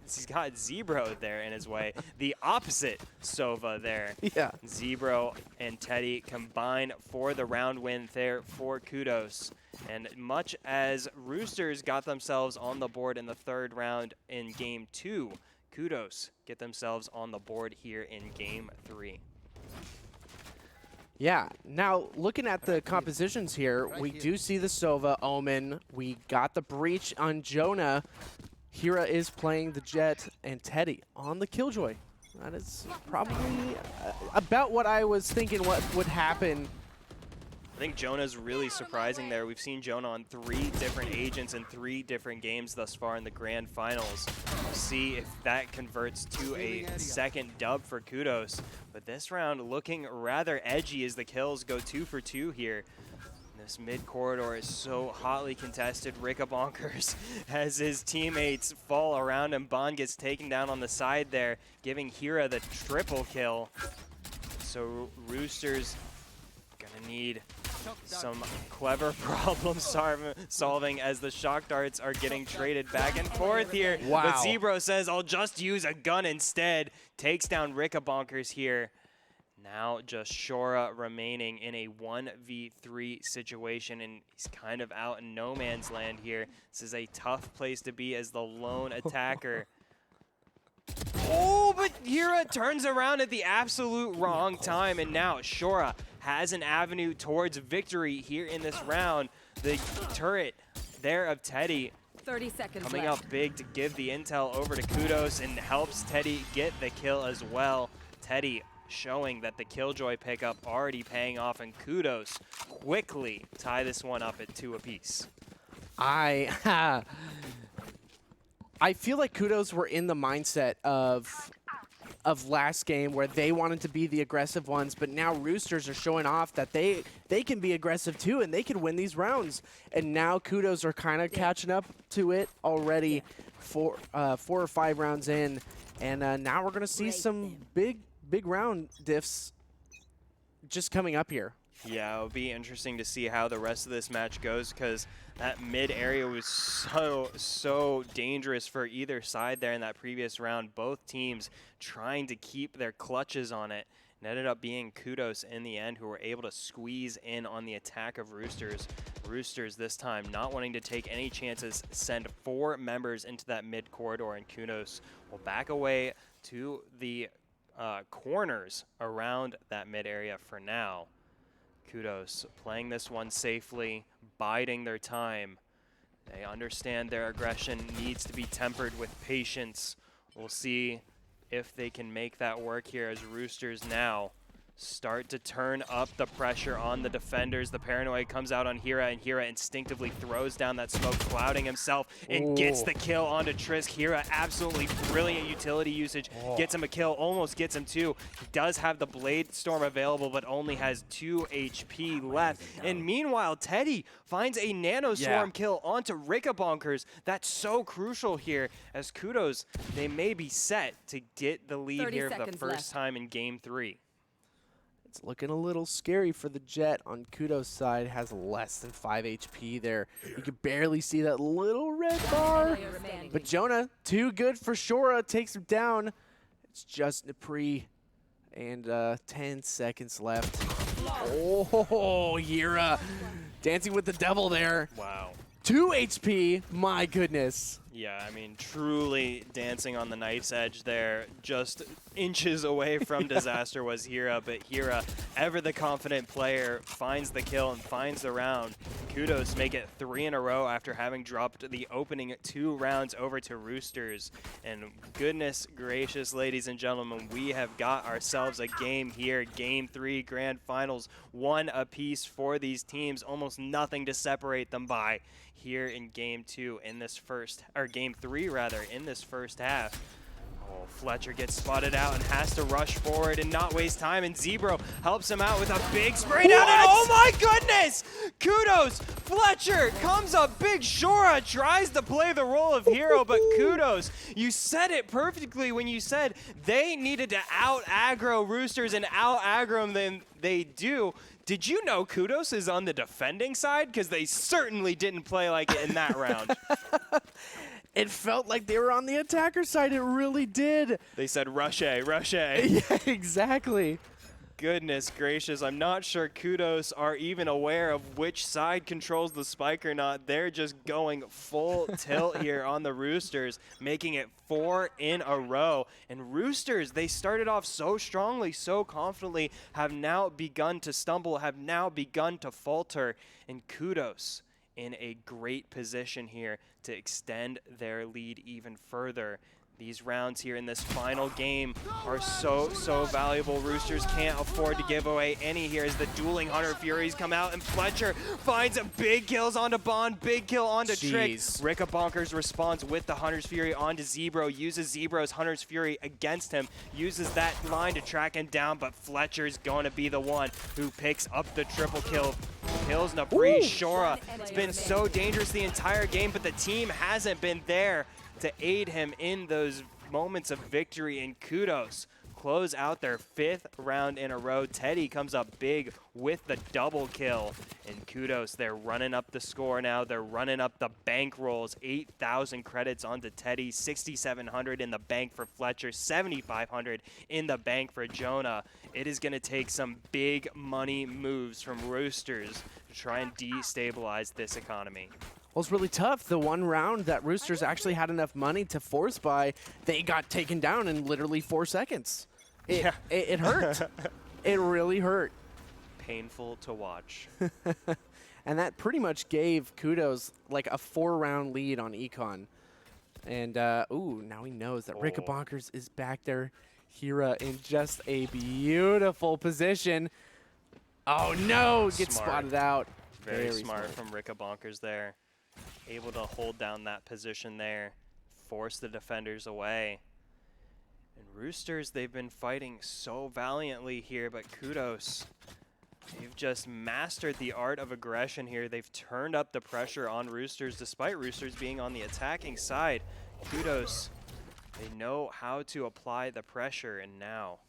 Speaker 1: he's got Zebro there in his way. The opposite Sova there.
Speaker 2: Yeah.
Speaker 1: Zebro and Teddy combine for the round win there for Kudos. And much as Roosters got themselves on the board in the third round in game 2, Kudos get themselves on the board here in game 3.
Speaker 2: Yeah, now looking at the compositions here, we do see the Sova, Omen, we got the Breach on Jonah. Hira is playing the Jet and Teddy on the Killjoy. That is probably about what I was thinking what would happen.
Speaker 1: I think Jonah's really surprising there. We've seen Jonah on 3 different agents in 3 different games thus far in the grand finals. We'll see if that converts to a second dub for Kudos. But this round looking rather edgy as the kills go 2 for 2 here. This mid corridor is so hotly contested. Rickabonkers as his teammates fall around him. Bond gets taken down on the side there, giving Hira the triple kill. So Roosters gonna need some clever problem solving as the shock darts are getting traded back and forth here.
Speaker 2: Wow.
Speaker 1: But Zebro says, I'll just use a gun instead. Takes down Rickabonkers here. Now just Shora remaining in a 1v3 situation, and he's kind of out in no man's land here. This is a tough place to be as the lone attacker. Oh, but Hira turns around at the absolute wrong time, and now Shora has an avenue towards victory here in this round. The turret there of Teddy
Speaker 6: 30 seconds
Speaker 1: coming
Speaker 6: left.
Speaker 1: up big to give the intel over to Kudos and helps Teddy get the kill as well. Teddy showing that the Killjoy pickup already paying off, and Kudos quickly tie this one up at 2 apiece.
Speaker 2: I feel like Kudos were in the mindset of last game where they wanted to be the aggressive ones, but now Roosters are showing off that they can be aggressive too and they can win these rounds. And now Kudos are kind of catching up to it already, 4 or 5 rounds in, and now we're gonna see some big round diffs just coming up here.
Speaker 1: Yeah, it'll be interesting to see how the rest of this match goes, because that mid area was so dangerous for either side there in that previous round. Both teams trying to keep their clutches on it, and ended up being Kudos in the end who were able to squeeze in on the attack of Roosters. Roosters this time not wanting to take any chances, send 4 members into that mid corridor, and Kudos will back away to the corners around that mid area for now. Kudos playing this one safely, biding their time. They understand their aggression needs to be tempered with patience. We'll see if they can make that work here as Roosters now start to turn up the pressure on the defenders. The paranoia comes out on Hira, and Hira instinctively throws down that smoke, clouding himself, and gets the kill onto Trisk. Hira, absolutely brilliant utility usage, gets him a kill, almost gets him 2. He does have the Blade Storm available, but only has 2 HP left. And meanwhile, Teddy finds a Nano Swarm kill onto Rickabonkers. That's so crucial here, as Kudos, they may be set to get the lead here for the first time in game 3.
Speaker 2: It's looking a little scary for the Jet on Kudos' side. Has less than 5 HP there. You can barely see that little red bar. But Jonah, too good for Shora, takes him down. It's just Napri, and 10 seconds left. Oh, Hira dancing with the devil there.
Speaker 1: Wow.
Speaker 2: 2 HP, my goodness.
Speaker 1: Yeah, I mean, truly dancing on the knife's edge there. Just inches away from disaster was Hira, but Hira, ever the confident player, finds the kill and finds the round. Kudos make it 3 in a row after having dropped the opening 2 rounds over to Roosters. And goodness gracious, ladies and gentlemen, we have got ourselves a game here. Game 3 grand finals, 1 apiece for these teams. Almost nothing to separate them by here in game 2 in this game 3 rather, in this first half. Oh, Fletcher gets spotted out and has to rush forward and not waste time, and Zebro helps him out with a big spray down, and oh my goodness! Kudos! Fletcher comes up big. Shora tries to play the role of hero, but Kudos, you said it perfectly when you said they needed to out-aggro Roosters and out-aggro them than they do. Did you know Kudos is on the defending side? Because they certainly didn't play like it in that round.
Speaker 2: It felt like they were on the attacker side. It really did.
Speaker 1: They said, rush A, rush A.
Speaker 2: Yeah, exactly.
Speaker 1: Goodness gracious, I'm not sure Kudos are even aware of which side controls the spike or not. They're just going full tilt here on the Roosters, making it 4 in a row. And Roosters, they started off so strongly, so confidently, have now begun to stumble, have now begun to falter. And Kudos in a great position here to extend their lead even further. These rounds here in this final game are so valuable. Roosters can't afford to give away any here as the dueling Hunter Furies come out, and Fletcher finds a big kills onto Bond, big kill onto Trick. Ricka Bonkers responds with the Hunter's Fury onto Zebro, uses Zebro's Hunter's Fury against him, uses that line to track him down, but Fletcher's going to be the one who picks up the triple kill. Kills Nabri Shora. It's been so dangerous the entire game, but the team hasn't been there to aid him in those moments of victory, and Kudos close out their 5th round in a row. Teddy comes up big with the double kill, and Kudos, they're running up the score now. They're running up the bank rolls. 8,000 credits onto Teddy, 6,700 in the bank for Fletcher, 7,500 in the bank for Jonah. It is going to take some big money moves from Roosters to try and destabilize this economy.
Speaker 2: Well, it's really tough. The one round that Roosters actually had enough money to force buy, they got taken down in literally 4 seconds. It hurt. It really hurt.
Speaker 1: Painful to watch.
Speaker 2: And that pretty much gave Kudos like a 4-round lead on Econ. And, ooh, now he knows that Ricka Bonkers is back there. Hira in just a beautiful position. Oh, no, gets spotted out.
Speaker 1: Very smart from Ricka Bonkers there. Able to hold down that position there, force the defenders away. And Roosters, they've been fighting so valiantly here, but Kudos, they've just mastered the art of aggression here. They've turned up the pressure on Roosters, despite Roosters being on the attacking side. Kudos, they know how to apply the pressure, and now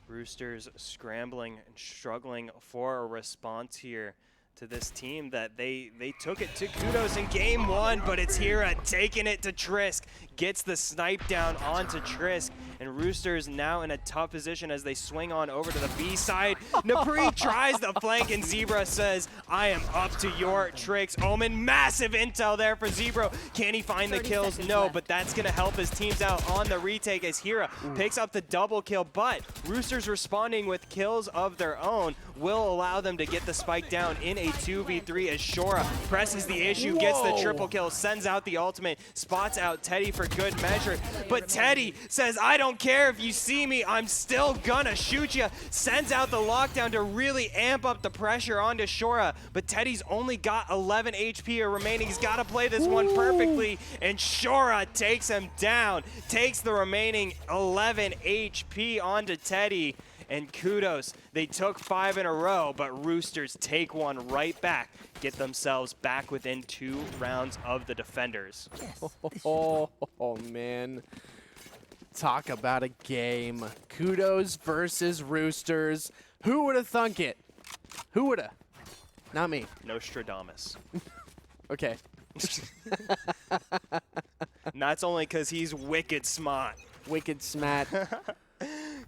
Speaker 1: Roosters scrambling and struggling for a response here to this team that they took it to Kudos in game 1, but it's Hira taking it to Trisk, gets the snipe down onto Trisk, and Roosters now in a tough position as they swing on over to the B side. Napri tries the flank, and Zebra says, I am up to your tricks. Omen, massive intel there for Zebra. Can he find the kills? No, but that's going to help his teams out on the retake as Hira picks up the double kill, but Roosters responding with kills of their own will allow them to get the spike down in a 2v3 as Shora presses the issue, gets the triple kill, sends out the ultimate, spots out Teddy for good measure. But Teddy says, I don't care if you see me, I'm still gonna shoot you. Sends out the lockdown to really amp up the pressure onto Shora. But Teddy's only got 11 HP remaining. He's got to play this one perfectly. And Shora takes him down, takes the remaining 11 HP onto Teddy. And Kudos, they took 5 in a row, but Roosters take one right back, get themselves back within 2 rounds of the defenders.
Speaker 2: Oh, man. Talk about a game. Kudos versus Roosters. Who would have thunk it? Who would have? Not me.
Speaker 1: Nostradamus.
Speaker 2: Okay.
Speaker 1: And that's only because he's wicked smart.
Speaker 2: Wicked smat.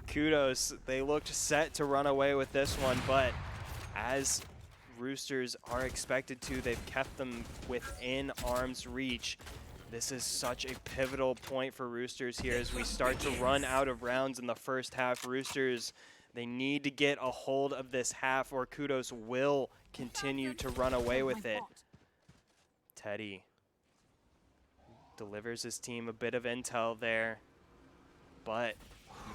Speaker 1: Kudos, they looked set to run away with this one, but as Roosters are expected to, they've kept them within arm's reach. This is such a pivotal point for Roosters here as we start to run out of rounds in the first half. Roosters, they need to get a hold of this half or Kudos will continue to run away with it. Teddy delivers his team a bit of intel there, but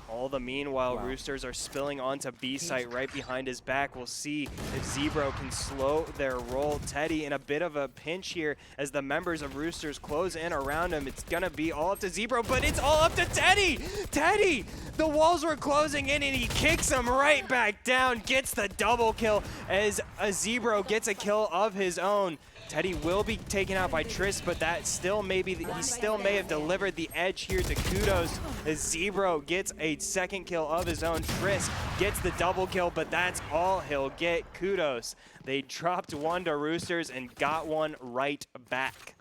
Speaker 1: all the meanwhile, Roosters are spilling onto B site right behind his back. We'll see if Zebro can slow their roll. Teddy in a bit of a pinch here as the members of Roosters close in around him. It's gonna be all up to Zebro, but it's all up to Teddy! Teddy! The walls were closing in and he kicks them right back down, gets the double kill as a Zebro gets a kill of his own. Teddy will be taken out by Triss, but that still he still may have delivered the edge here to Kudos as Zebro gets a second kill of his own. Triss gets the double kill, but that's all he'll get. Kudos, they dropped one to Roosters and got one right back.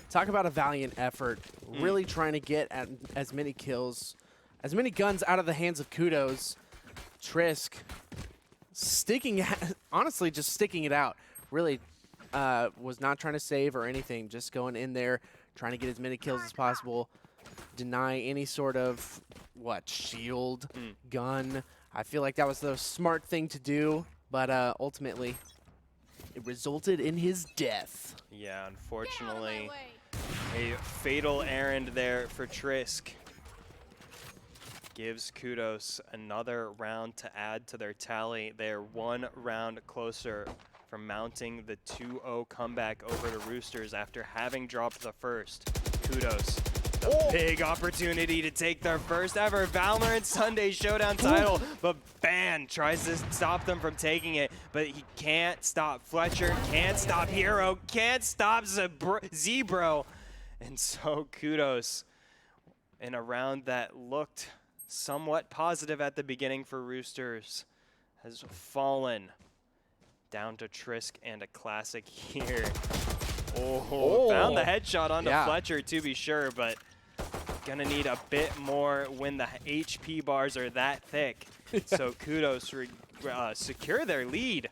Speaker 2: Talk about a valiant effort, really trying to get at as many kills, as many guns out of the hands of Kudos. Trisk honestly just sticking it out, really was not trying to save or anything, just going in there, trying to get as many kills as possible, deny any sort of, shield, gun. I feel like that was the smart thing to do, but ultimately, it resulted in his death.
Speaker 1: Yeah, unfortunately, a fatal errand there for Trisk. Gives Kudos another round to add to their tally. They're one round closer from mounting the 2-0 comeback over the Roosters after having dropped the first. Kudos, the big opportunity to take their first ever Valorant Sunday Showdown title, but Ban tries to stop them from taking it, but he can't stop Fletcher, can't stop Hero, can't stop Zebro, and so Kudos, in a round that looked somewhat positive at the beginning for Roosters, has fallen down to Trisk and a classic here. Found the headshot onto Fletcher to be sure, but gonna need a bit more when the HP bars are that thick. So Kudos secure their lead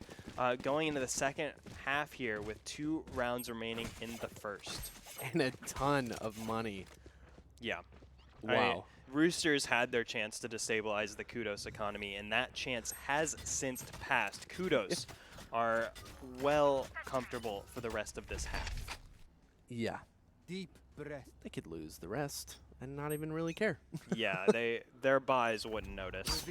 Speaker 1: going into the second half here with 2 rounds remaining in the first.
Speaker 2: And a ton of money.
Speaker 1: Yeah.
Speaker 2: Wow.
Speaker 1: Roosters had their chance to destabilize the Kudos economy, and that chance has since passed. Kudos are well comfortable for the rest of this half.
Speaker 2: Yeah.
Speaker 3: Deep breath.
Speaker 2: They could lose the rest and not even really care.
Speaker 1: Yeah, their buys wouldn't notice.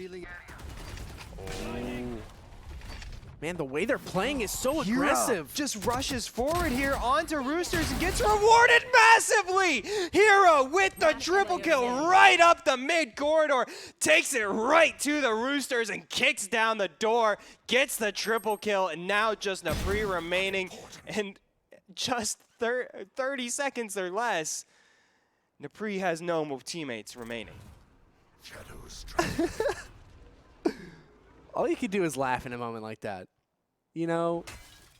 Speaker 2: Man, the way they're playing is so aggressive.
Speaker 1: Just rushes forward here onto Roosters and gets rewarded massively. Hero with the triple kill right up the mid corridor, takes it right to the Roosters and kicks down the door, gets the triple kill, and now just Napri remaining, and just 30 seconds or less, Napri has no teammates remaining.
Speaker 2: All you could do is laugh in a moment like that. You know,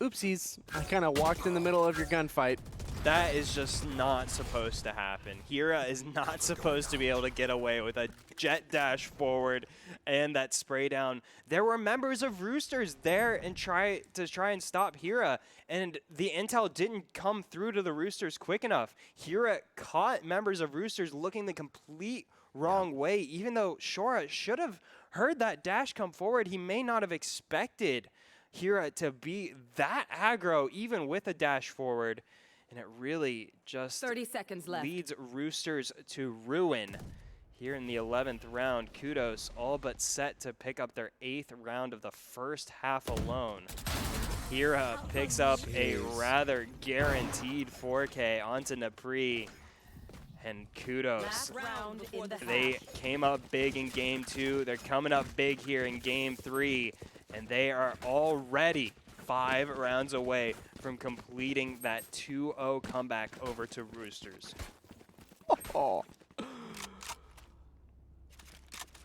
Speaker 2: oopsies, I kind of walked in the middle of your gunfight.
Speaker 1: That is just not supposed to happen. Hira is not supposed to be able to get away with a jet dash forward and that spray down. There were members of Roosters there and try and stop Hira, and the intel didn't come through to the Roosters quick enough. Hira caught members of Roosters looking the complete wrong way, even though Shora should have heard that dash come forward. He may not have expected Hira to be that aggro, even with a dash forward. And it really just
Speaker 6: 30 seconds left.
Speaker 1: Leads Roosters to ruin here in the 11th round. Kudos all but set to pick up their 8th round of the first half alone. Hira picks up a rather guaranteed 4K onto Napri. And Kudos, they came up big in game 2. They're coming up big here in game 3. And they are already 5 rounds away from completing that 2-0 comeback over to Roosters.
Speaker 2: Oh.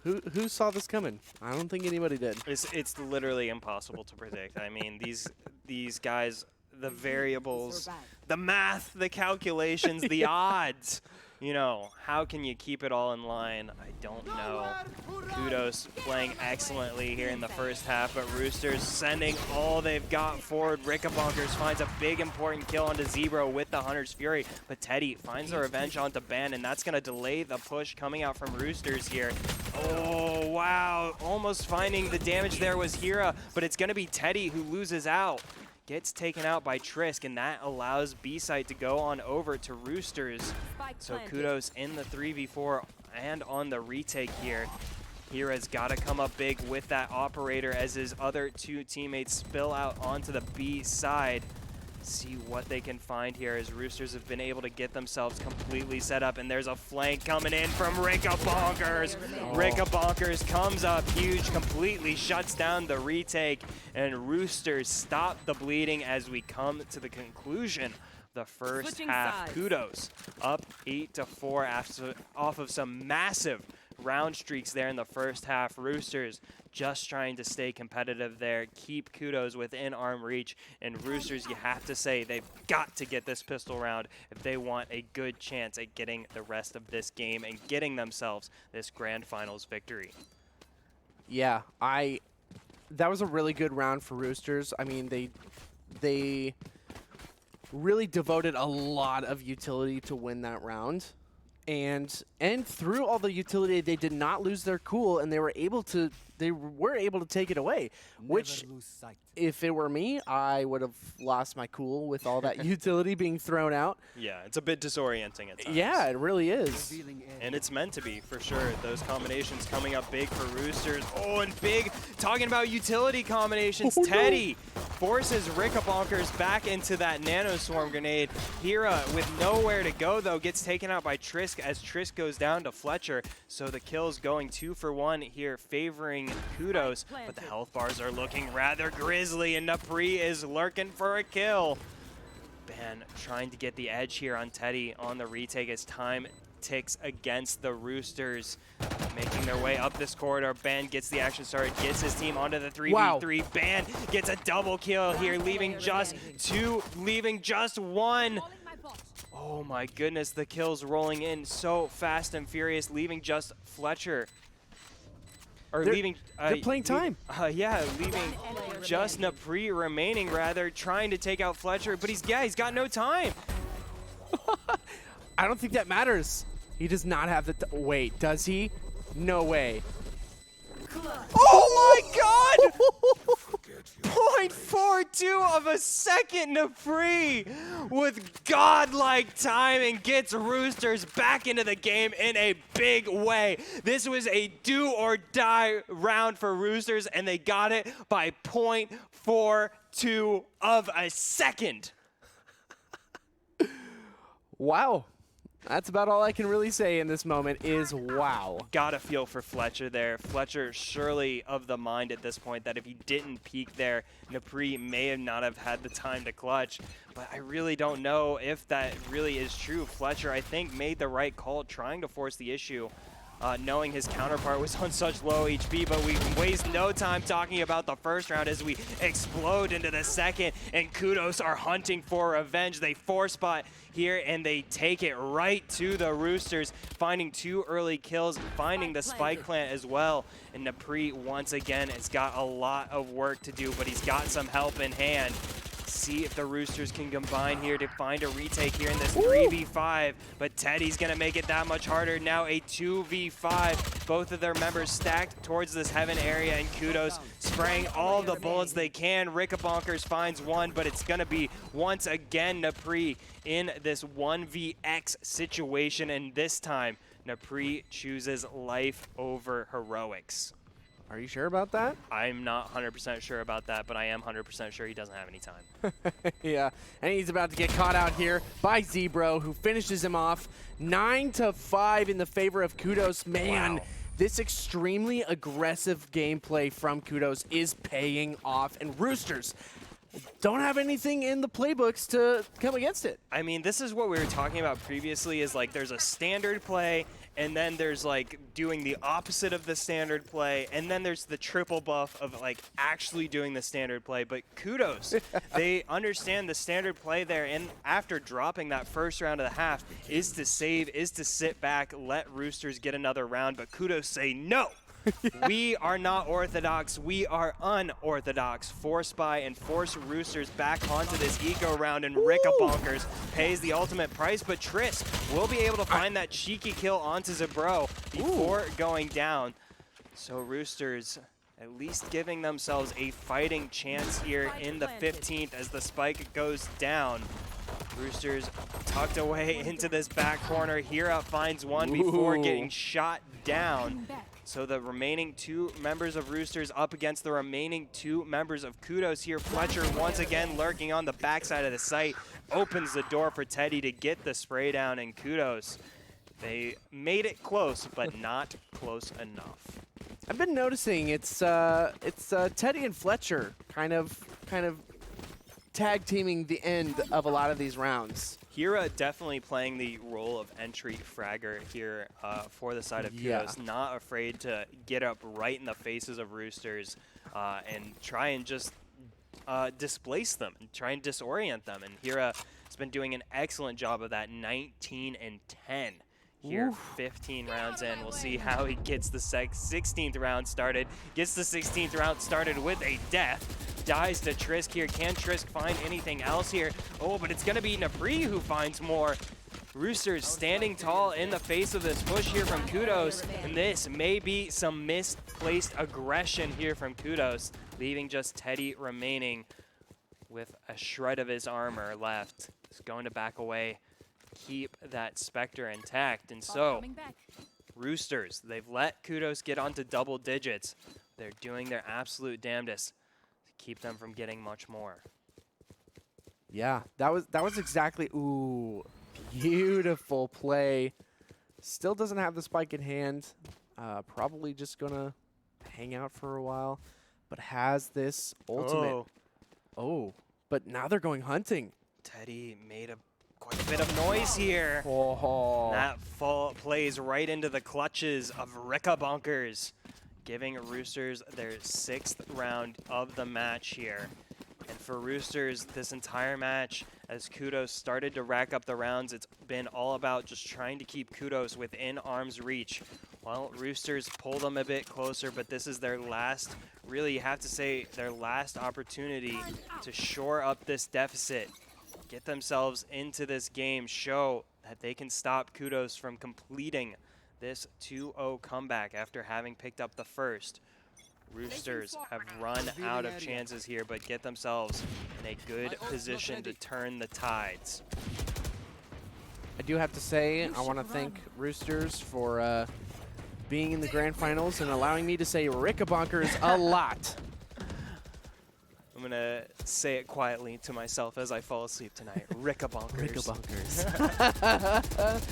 Speaker 2: Who saw this coming? I don't think anybody did.
Speaker 1: It's literally impossible to predict. I mean, these guys, the variables, the math, the calculations, the odds. you know, how can you keep it all in line? I don't know. Kudos playing excellently here in the first half, but Roosters sending all they've got forward. Rickabonkers finds a big important kill onto Zebro with the Hunter's Fury, but Teddy finds the revenge onto Ben, and that's going to delay the push coming out from Roosters here. Oh, wow. Almost finding the damage there was Hira, but it's going to be Teddy who loses out. Gets taken out by Trisk, and that allows B-Site to go on over to Roosters. So Kudos in the 3v4 and on the retake here. Hira's got to come up big with that operator as his other two teammates spill out onto the B side. See what they can find here as Roosters have been able to get themselves completely set up, and there's a flank coming in from Rickabonkers. Rickabonkers comes up huge, completely shuts down the retake, and Roosters stop the bleeding as we come to the conclusion of the first half. Kudos up 8-4 off of some massive round streaks there in the first half. Roosters just trying to stay competitive there, keep Kudos within arm reach, and Roosters, you have to say, they've got to get this pistol round if they want a good chance at getting the rest of this game and getting themselves this grand finals victory.
Speaker 2: Yeah, that was a really good round for Roosters. I mean, they really devoted a lot of utility to win that round. And through all the utility, they did not lose their cool, and they were able to take it away. Which, if it were me, I would have lost my cool with all that utility being thrown out.
Speaker 1: Yeah, it's a bit disorienting at times.
Speaker 2: Yeah, it really is.
Speaker 1: And it's meant to be, for sure. Those combinations coming up big for Roosters. Oh, and big, talking about utility combinations, Teddy forces Rickabonkers back into that Nano Swarm grenade. Hira, with nowhere to go, though, gets taken out by Trisk as Trisk goes down to Fletcher. So the kills going 2 for 1 here, favoring Kudos. But the health bars are looking rather grisly, and Napri is lurking for a kill. Ben trying to get the edge here on Teddy on the retake as time ticks against the Roosters. Making their way up this corridor. Ben gets the action started, gets his team onto the 3v3.
Speaker 2: Wow.
Speaker 1: Ben gets a double kill here, leaving just 2, leaving just 1. Oh my goodness, the kills rolling in so fast and furious, leaving just Fletcher. Or
Speaker 2: they're playing time.
Speaker 1: Yeah, leaving just Napri remaining, rather, trying to take out Fletcher, but he's got no time.
Speaker 2: I don't think that matters. He does not have the wait, does he? No way.
Speaker 1: Oh my god! 0.42 of a second, Napri with godlike timing gets Roosters back into the game in a big way. This was a do or die round for Roosters, and they got it by 0.42 of a second.
Speaker 2: Wow. That's about all I can really say in this moment is wow.
Speaker 1: Gotta feel for Fletcher there. Fletcher surely of the mind at this point that if he didn't peak there, Napri may not have had the time to clutch. But I really don't know if that really is true. Fletcher, I think, made the right call trying to force the issue. Knowing his counterpart was on such low HP, but we waste no time talking about the first round as we explode into the second, and Kudos are hunting for revenge. They 4-spot here, and they take it right to the Roosters, finding 2 early kills, finding the spike plant as well. And Napri, once again, has got a lot of work to do, but he's got some help in hand. See if the Roosters can combine here to find a retake here in this 3v5, but Teddy's gonna make it that much harder. Now a 2v5, both of their members stacked towards this heaven area, and Kudos spraying all the bullets they can. Rickabonkers finds one, but it's gonna be once again Napri in this 1vx situation, and this time Napri chooses life over heroics.
Speaker 2: Are you sure about that?
Speaker 1: I'm not 100% sure about that, but I am 100% sure he doesn't have any time.
Speaker 2: Yeah, and he's about to get caught out here by Zebro, who finishes him off 9-5 in the favor of Kudos. Man, this extremely aggressive gameplay from Kudos is paying off, and Roosters don't have anything in the playbooks to come against it.
Speaker 1: I mean, this is what we were talking about previously, is like there's a standard play and then there's like doing the opposite of the standard play, and then there's the triple buff of like actually doing the standard play. But Kudos, they understand the standard play there, and after dropping that first round of the half is to save, is to sit back, let Roosters get another round, but Kudos say no. We are not orthodox, we are unorthodox. Force buy and force Roosters back onto this eco round, and Rickabonkers pays the ultimate price, but Trisk will be able to find that cheeky kill onto Zebro before going down. So Roosters at least giving themselves a fighting chance here in the 15th as the spike goes down. Roosters tucked away into this back corner. Hira finds one before getting shot down. So the remaining 2 members of Roosters up against the remaining 2 members of Kudos here. Fletcher once again lurking on the backside of the site, opens the door for Teddy to get the spray down, and Kudos, they made it close, but not close enough.
Speaker 2: I've been noticing it's Teddy and Fletcher kind of tag teaming the end of a lot of these rounds.
Speaker 1: Hira definitely playing the role of entry fragger here for the side of Kudos. Not afraid to get up right in the faces of Roosters and try and just displace them and try and disorient them. And Hira has been doing an excellent job of that. 19 and 10 here, 15 rounds in. We'll see how he gets the 16th round started. Gets the 16th round started with a death. Dies to Trisk here. Can Trisk find anything else here? Oh, but it's going to be Napri who finds more. Roosters standing tall in the face of this push here from Kudos, and this may be some misplaced aggression here from Kudos, leaving just Teddy remaining with a shred of his armor left. He's going to back away, keep that Spectre intact, and so Roosters, they've let Kudos get onto double digits. They're doing their absolute damnedest to keep them from getting much more.
Speaker 2: Yeah, that was exactly, ooh, beautiful play. Still doesn't have the spike in hand. Probably just gonna hang out for a while, but has this ultimate. Oh, but now they're going hunting.
Speaker 1: Teddy made quite a bit of noise here.
Speaker 2: Oh.
Speaker 1: That plays right into the clutches of Rickabonkers, giving Roosters their 6th round of the match here. And for Roosters, this entire match, as Kudos started to rack up the rounds, it's been all about just trying to keep Kudos within arm's reach. Well, Roosters pull them a bit closer, but this is their last, really you have to say, their last opportunity to shore up this deficit, get themselves into this game, show that they can stop Kudos from completing this 2-0 comeback after having picked up the first. Roosters have run out of chances here, but get themselves in a good position to turn the tides.
Speaker 2: I do have to say, I want to thank Roosters for being in the grand finals and allowing me to say Rickabonkers a lot.
Speaker 1: I'm going to say it quietly to myself as I fall asleep tonight. Rickabonkers.
Speaker 2: Rickabonkers.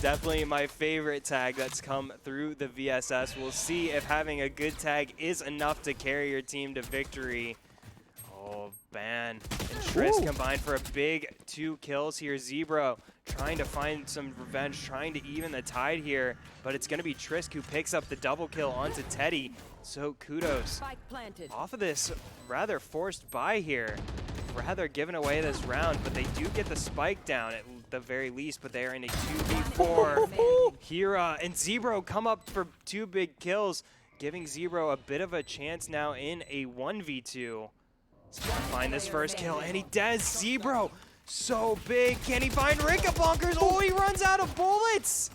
Speaker 1: Definitely my favorite tag that's come through the VSS. We'll see if having a good tag is enough to carry your team to victory. Oh, Ban and Trisk combined for a big 2 kills here. Zebro trying to find some revenge, trying to even the tide here, but it's going to be Trisk who picks up the double kill onto Teddy. So Kudos off of this rather forced buy here, rather giving away this round, but they do get the spike down at the very least, but they are in a 2v4. Hira and Zebro come up for 2 big kills, giving Zebro a bit of a chance now in a 1v2. He's gonna find this first kill, and he does. Zebro, so big. Can he find Rickabonkers? Oh, he runs out of bullets.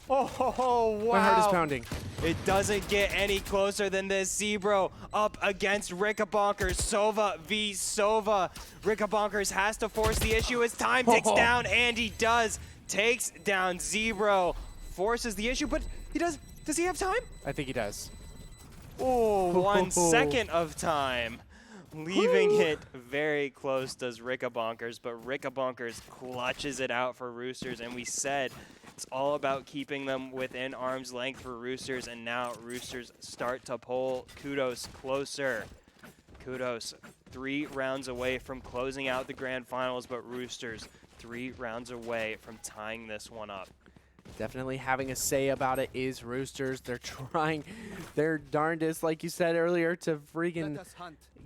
Speaker 1: Oh, wow.
Speaker 2: My heart is pounding.
Speaker 1: It doesn't get any closer than this. Zebro up against Rickabonkers. Sova v Sova. Rickabonkers has to force the issue as time ticks down, and he does. Takes down Zebro. Forces the issue, but he does he have time?
Speaker 2: I think he does.
Speaker 1: Oh, 1 second of time. Leaving it very close does Rickabonkers, but Rickabonkers clutches it out for Roosters, and we said it's all about keeping them within arm's length for Roosters, and now Roosters start to pull Kudos closer. Kudos 3 rounds away from closing out the grand finals, but Roosters 3 rounds away from tying this one up.
Speaker 2: definitely having a say about it is Roosters. They're trying their darndest, like you said earlier, to freaking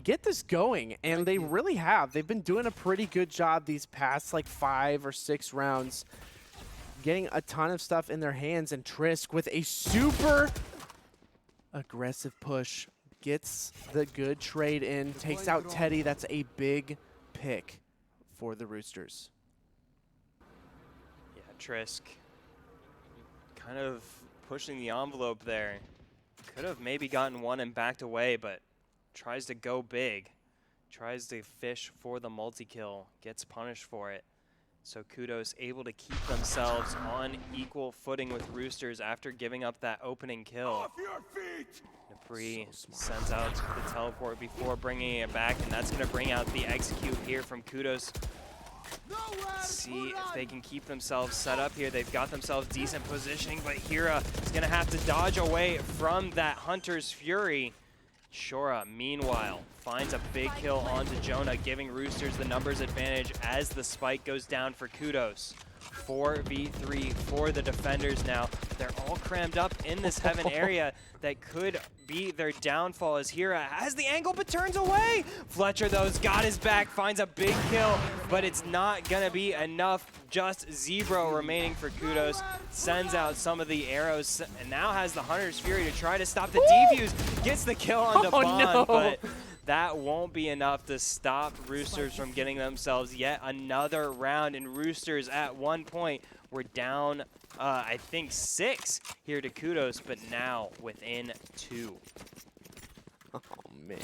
Speaker 2: get this going, and they really have. They've been doing a pretty good job these past like 5 or 6 rounds, getting a ton of stuff in their hands, and Trisk with a super aggressive push gets the good trade in, takes out Teddy. That's a big pick for the Roosters.
Speaker 1: Yeah, Trisk kind of pushing the envelope there. Could have maybe gotten one and backed away, but tries to go big. Tries to fish for the multi-kill, gets punished for it. So Kudos able to keep themselves on equal footing with Roosters after giving up that opening kill. Dupree sends out the teleport before bringing it back, and that's going to bring out the execute here from Kudos. See if they can keep themselves set up here. They've got themselves decent positioning, but Hira is going to have to dodge away from that Hunter's Fury. Shora, meanwhile, finds a big kill onto Jonah, giving Roosters the numbers advantage as the spike goes down for Kudos. 4v3 for the defenders now. They're all crammed up in this heaven area that could be their downfall as Hira has the angle but turns away. Fletcher, though, has got his back, finds a big kill, but it's not going to be enough. Just Zebro remaining for Kudos. Sends out some of the arrows and now has the Hunter's Fury to try to stop the defuse. Gets the kill onto Bond, but that won't be enough to stop Roosters from getting themselves yet another round. And Roosters at one point were down, I think 6 here to Kudos, but now within 2.
Speaker 2: Oh, man.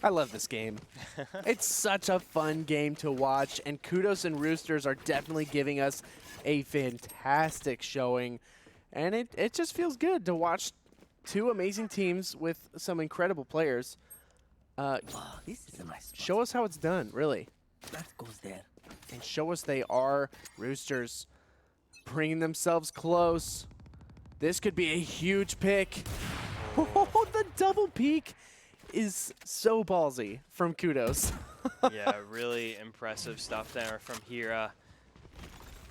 Speaker 2: I love this game. It's such a fun game to watch, and Kudos and Roosters are definitely giving us a fantastic showing. And it just feels good to watch 2 amazing teams with some incredible players.
Speaker 4: This is a nice spot.
Speaker 2: Show us how it's done, really.
Speaker 4: That goes there.
Speaker 2: And show us they are Roosters bringing themselves close. This could be a huge pick. Oh, the double peek is so ballsy from Kudos.
Speaker 1: Yeah, really impressive stuff there from Hira.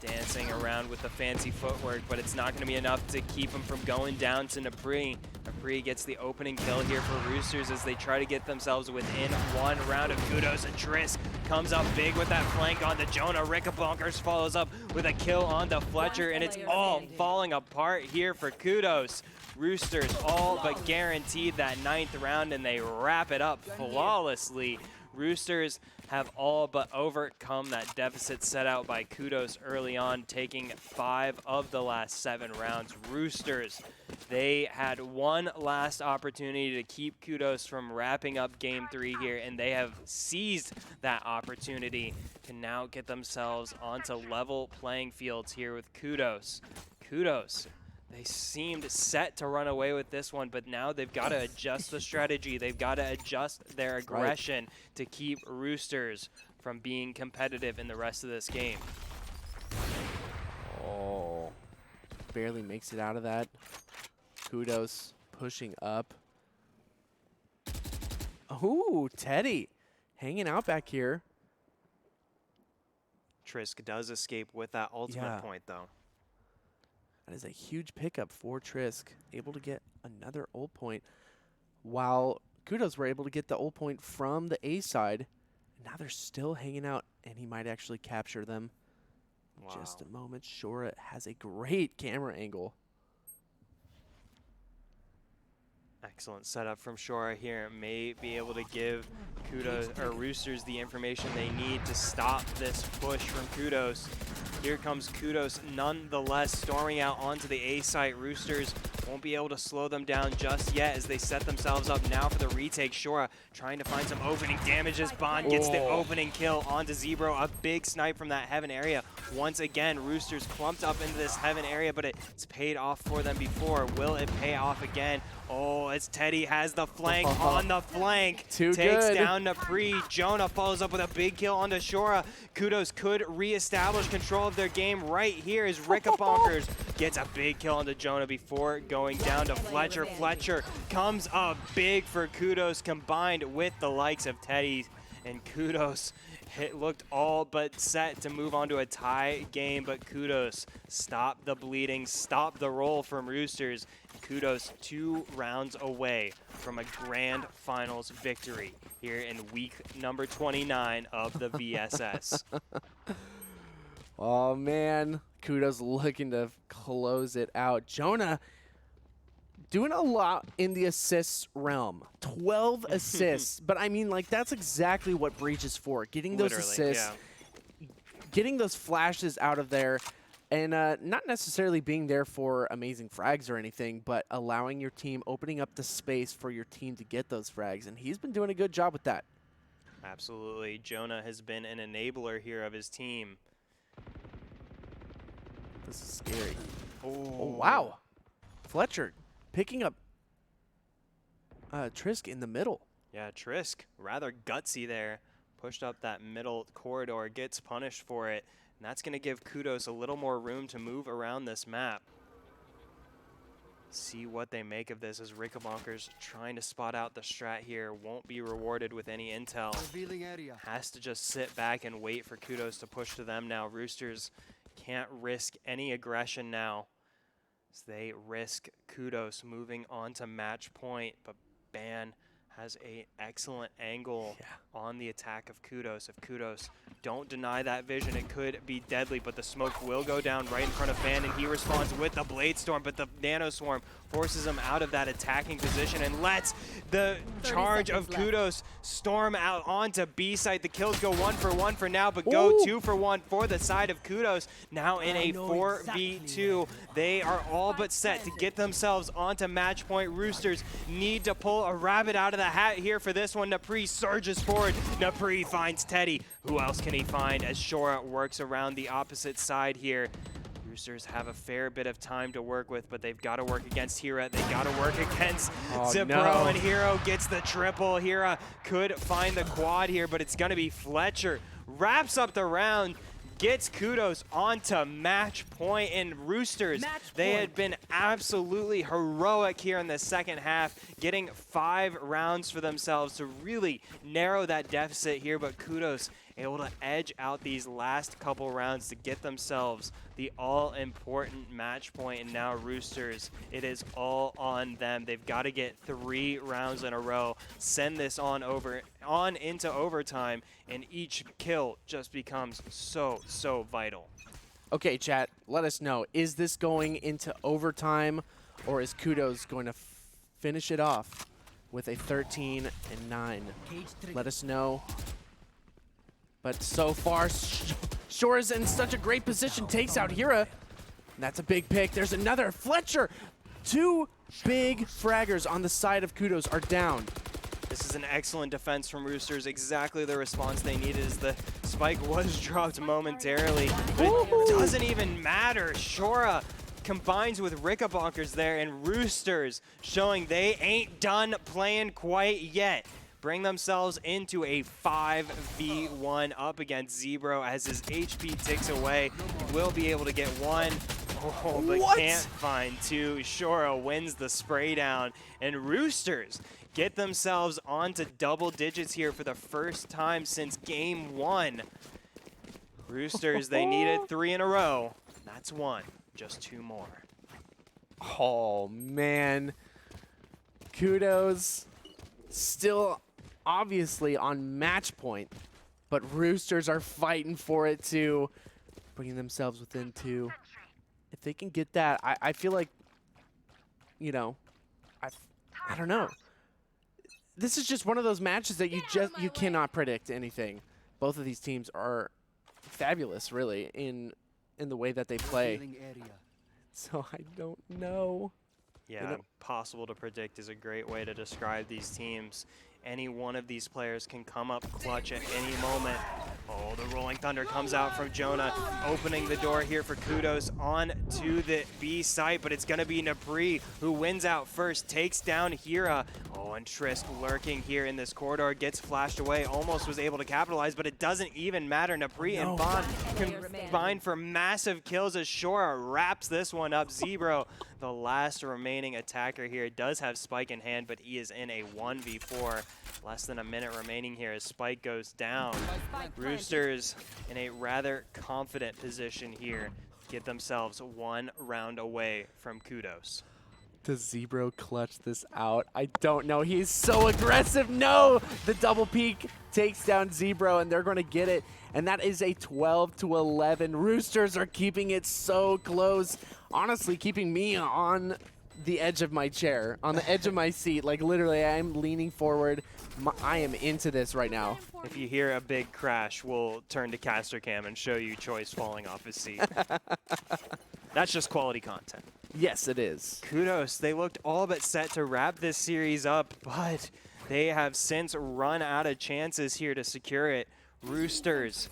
Speaker 1: Dancing around with the fancy footwork, but it's not going to be enough to keep him from going down to Dupree. Dupree gets the opening kill here for Roosters as they try to get themselves within 1 round of Kudos. And Trisk comes up big with that flank on the Jonah. Rickabonkers follows up with a kill on the Fletcher, and it's all falling apart here for Kudos. Roosters all but guaranteed that 9th round, and they wrap it up flawlessly. Roosters have all but overcome that deficit set out by Kudos early on, taking 5 of the last 7 rounds. Roosters, they had one last opportunity to keep Kudos from wrapping up Game 3 here, and they have seized that opportunity to now get themselves onto level playing fields here with Kudos. Kudos, they seemed set to run away with this one, but now they've got to adjust the strategy. They've got to adjust their aggression to keep Roosters from being competitive in the rest of this game.
Speaker 2: Oh, barely makes it out of that. Kudos pushing up. Ooh, Teddy hanging out back here.
Speaker 1: Trisk does escape with that ultimate point, though.
Speaker 2: That is a huge pickup for Trisk, able to get another ult point, while Kudos were able to get the ult point from the A side. Now they're still hanging out, and he might actually capture them.
Speaker 1: Wow.
Speaker 2: Just a moment. Shora has a great camera angle.
Speaker 1: Excellent setup from Shora here. May be able to give Kudos or Roosters the information they need to stop this push from Kudos. Here comes Kudos nonetheless, storming out onto the A site. Roosters won't be able to slow them down just yet as they set themselves up now for the retake. Shora trying to find some opening damages. Bond gets the opening kill onto Zebro. A big snipe from that heaven area. Once again, Roosters clumped up into this heaven area, but it's paid off for them before. Will it pay off again? Oh, as Teddy has the flank on the flank.
Speaker 2: Too
Speaker 1: Takes
Speaker 2: good.
Speaker 1: down Dupree. Jonah follows up with a big kill onto Shora. Kudos could reestablish control of their game right here as Rickabonkers gets a big kill onto Jonah before going down to Fletcher. Fletcher comes up big for Kudos combined with the likes of Teddy. And Kudos looked all but set to move on to a tie game, but Kudos stop the bleeding, stop the roll from Roosters. Kudos 2 rounds away from a grand finals victory here in week number 29 of the VSS.
Speaker 2: Oh, man. Kudos looking to close it out. Jonah doing a lot in the assists realm. 12 assists. But, I mean, like, that's exactly what Breach is for. Getting those assists, getting those flashes out of there, and not necessarily being there for amazing frags or anything, but allowing your team, opening up the space for your team to get those frags. And he's been doing a good job with that.
Speaker 1: Absolutely. Jonah has been an enabler here of his team.
Speaker 2: This is scary.
Speaker 1: Oh,
Speaker 2: Wow. Fletcher picking up Trisk in the middle.
Speaker 1: Yeah, Trisk, rather gutsy there. Pushed up that middle corridor, gets punished for it. And that's going to give Kudos a little more room to move around this map. See what they make of this as Rickabonkers trying to spot out the strat here. Won't be rewarded with any intel. Has to just sit back and wait for Kudos to push to them now. Roosters can't risk any aggression now. So they risk Kudos moving on to match point, but Ban has an excellent angle on the attack of Kudos. If Kudos don't deny that vision, it could be deadly, but the smoke will go down right in front of Ban, and he responds with the Blade Storm, but the Nano Swarm forces him out of that attacking position and lets the charge of Kudos storm out onto B site. The kills go 1 for 1 for now, but go 2 for 1 for the side of Kudos. Now in a 4v2, they are all but set to get themselves onto match point. Roosters need to pull a rabbit out of the hat here for this one. Napri surges forward. Napri finds Teddy. Who else can he find as Shora works around the opposite side here? Roosters have a fair bit of time to work with, but they've got to work against Hira. They got to work against Zipro, and Hero gets the triple. Hira could find the quad here, but it's going to be Fletcher. Wraps up the round, gets Kudos onto match point, and Roosters, they had been absolutely heroic here in the second half, getting 5 rounds for themselves to really narrow that deficit here, but Kudos able to edge out these last couple rounds to get themselves the all-important match point. And now Roosters, it is all on them. They've got to get 3 rounds in a row, send this on into overtime, and each kill just becomes so vital.
Speaker 2: Okay, chat, let us know. Is this going into overtime, or is Kudos going to finish it off with a 13-9? Let us know. But so far, Shora's in such a great position, takes out Hira. And that's a big pick. There's another. Fletcher! 2 big fraggers on the side of Kudos are down.
Speaker 1: This is an excellent defense from Roosters. Exactly the response they needed as the spike was dropped momentarily. But it doesn't even matter. Shora combines with Rickabonkers there, and Roosters showing they ain't done playing quite yet. Bring themselves into a 5v1 up against Zebro as his HP ticks away. Will be able to get 1, but can't find 2. Shora wins the spray down, and Roosters get themselves onto double digits here for the first time since game 1. Roosters, they needed 3 in a row. That's 1, just 2 more.
Speaker 2: Oh, man. Kudos still obviously on match point, but Roosters are fighting for it too, bringing themselves within 2. If they can get that, I feel like, you know, I don't know. This is just one of those matches that you cannot predict anything. Both of these teams are fabulous, really, in the way that they play. So I don't know.
Speaker 1: Yeah, impossible to predict is a great way to describe these teams. Any one of these players can come up clutch at any moment. Oh, the Rolling Thunder comes out from Jonah, opening the door here for Kudos on to the B site, but it's going to be Napri who wins out first, takes down Hira. Oh, and Trisk lurking here in this corridor, gets flashed away, almost was able to capitalize, but it doesn't even matter. Napri and Bond combine for massive kills as Shora wraps this one up. Zebro, the last remaining attacker here. Does have Spike in hand, but he is in a 1v4. Less than a minute remaining here as Spike goes down. Roosters in a rather confident position here. Get themselves 1 round away from Kudos.
Speaker 2: Does Zebro clutch this out? I don't know. He's so aggressive. No! The double peek takes down Zebro, and they're going to get it. And that is a 12-11. Roosters are keeping it so close. Honestly, keeping me on the edge of my chair, on the edge of my seat. Like, literally, I'm leaning forward. I am into this right now.
Speaker 1: If you hear a big crash, we'll turn to Caster Cam and show you Choice falling off his seat. That's just quality content.
Speaker 2: Yes, it is.
Speaker 1: Kudos, they looked all but set to wrap this series up, but they have since run out of chances here to secure it. Roosters,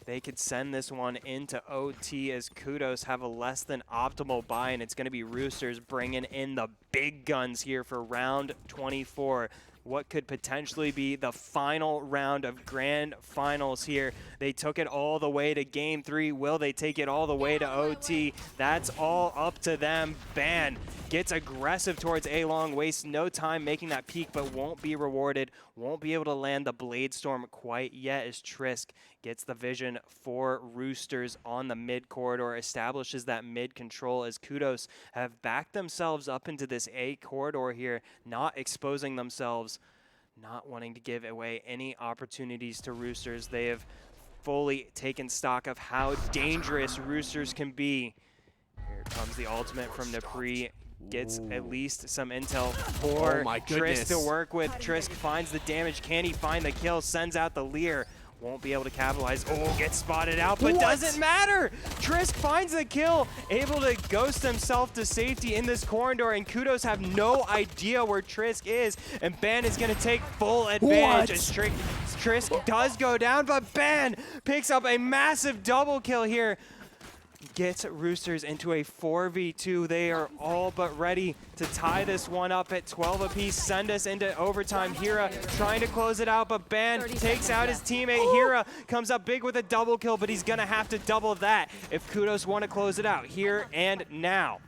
Speaker 1: they could send this one into OT as Kudos have a less than optimal buy, and it's going to be Roosters bringing in the big guns here for round 24. What could potentially be the final round of grand finals here. They took it all the way to game 3. Will they take it all the way to OT? That's all up to them. Ban gets aggressive towards A-Long, wastes no time making that peak, but won't be rewarded. Won't be able to land the Blade Storm quite yet as Trisk gets the vision for Roosters on the mid corridor, establishes that mid control as Kudos have backed themselves up into this A corridor here, not exposing themselves, not wanting to give away any opportunities to Roosters. They have fully taken stock of how dangerous Roosters can be. Here comes the ultimate from Napri. Gets at least some intel for Trisk to work with. Trisk finds the damage. Can he find the kill? Sends out the Leer. Won't be able to capitalize. Oh, gets spotted out, but doesn't matter. Trisk finds the kill, able to ghost himself to safety in this corridor, and Kudos have no idea where Trisk is, and Ban is going to take full advantage as Trisk does go down, but Ban picks up a massive double kill here. Gets Roosters into a 4v2. They are all but ready to tie this one up at 12 apiece, send us into overtime. Hira trying to close it out, but Ban takes out his teammate. Hira comes up big with a double kill, but he's going to have to double that if Kudos want to close it out here and now.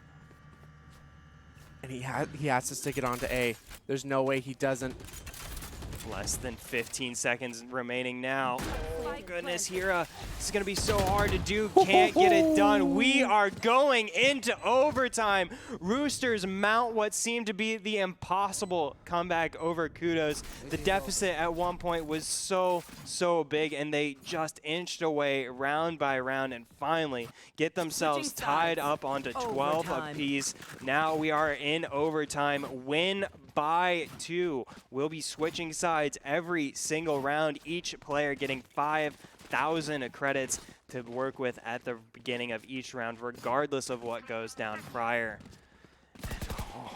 Speaker 2: And he has to stick it onto A. There's no way he doesn't.
Speaker 1: Less than 15 seconds remaining now. Oh, goodness, Hira. This is going to be so hard to do. Can't get it done. We are going into overtime. Roosters mount what seemed to be the impossible comeback over Kudos. The deficit at one point was so big, and they just inched away round by round and finally get themselves tied up onto 12 apiece. Now we are in overtime. Win by 2. We'll be switching sides every single round, each player getting 5,000 credits to work with at the beginning of each round, regardless of what goes down prior.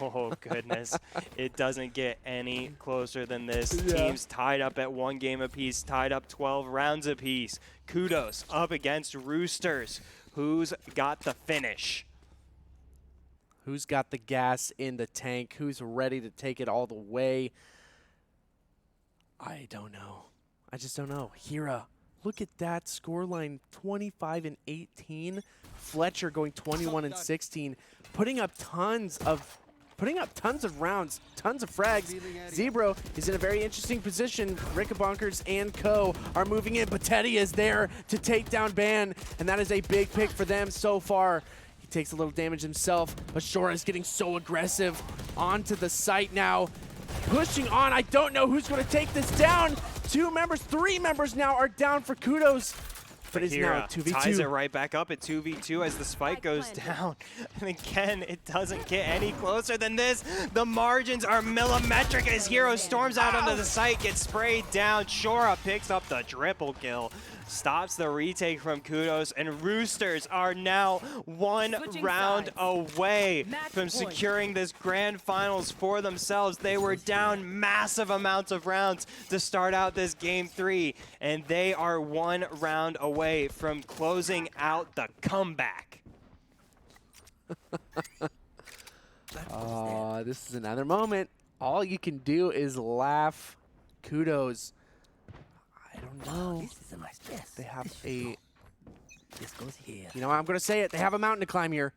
Speaker 1: Oh, goodness. It doesn't get any closer than this. Teams tied up at 1 game apiece, tied up 12 rounds apiece. Kudos up against Roosters. Who's got the finish?
Speaker 2: Who's got the gas in the tank? Who's ready to take it all the way? I don't know. I just don't know. Hira, look at that scoreline, 25-18. Fletcher going 21-16, putting up tons of rounds, tons of frags. Zebro is in a very interesting position. Rickabonkers and co are moving in, but Teddy is there to take down Ban, and that is a big pick for them so far. Takes a little damage himself, but Shora is getting so aggressive onto the site now. Pushing on, I don't know who's going to take this down. 2 members, 3 members now are down for Kudos. But it's now 2v2.
Speaker 1: Ties it right back up at 2v2 as the spike goes down. And again, it doesn't get any closer than this. The margins are millimetric as Hero storms out onto the site, gets sprayed down. Shora picks up the triple kill. Stops the retake from Kudos, and Roosters are now 1 round away from securing this grand finals for themselves. They were down massive amounts of rounds to start out this game 3, and they are 1 round away from closing out the comeback.
Speaker 2: This is another moment. All you can do is laugh. Kudos. I don't know.
Speaker 4: This is a nice dress.
Speaker 2: They have a...
Speaker 4: This goes here.
Speaker 2: You know, I'm going to say it. They have a mountain to climb here.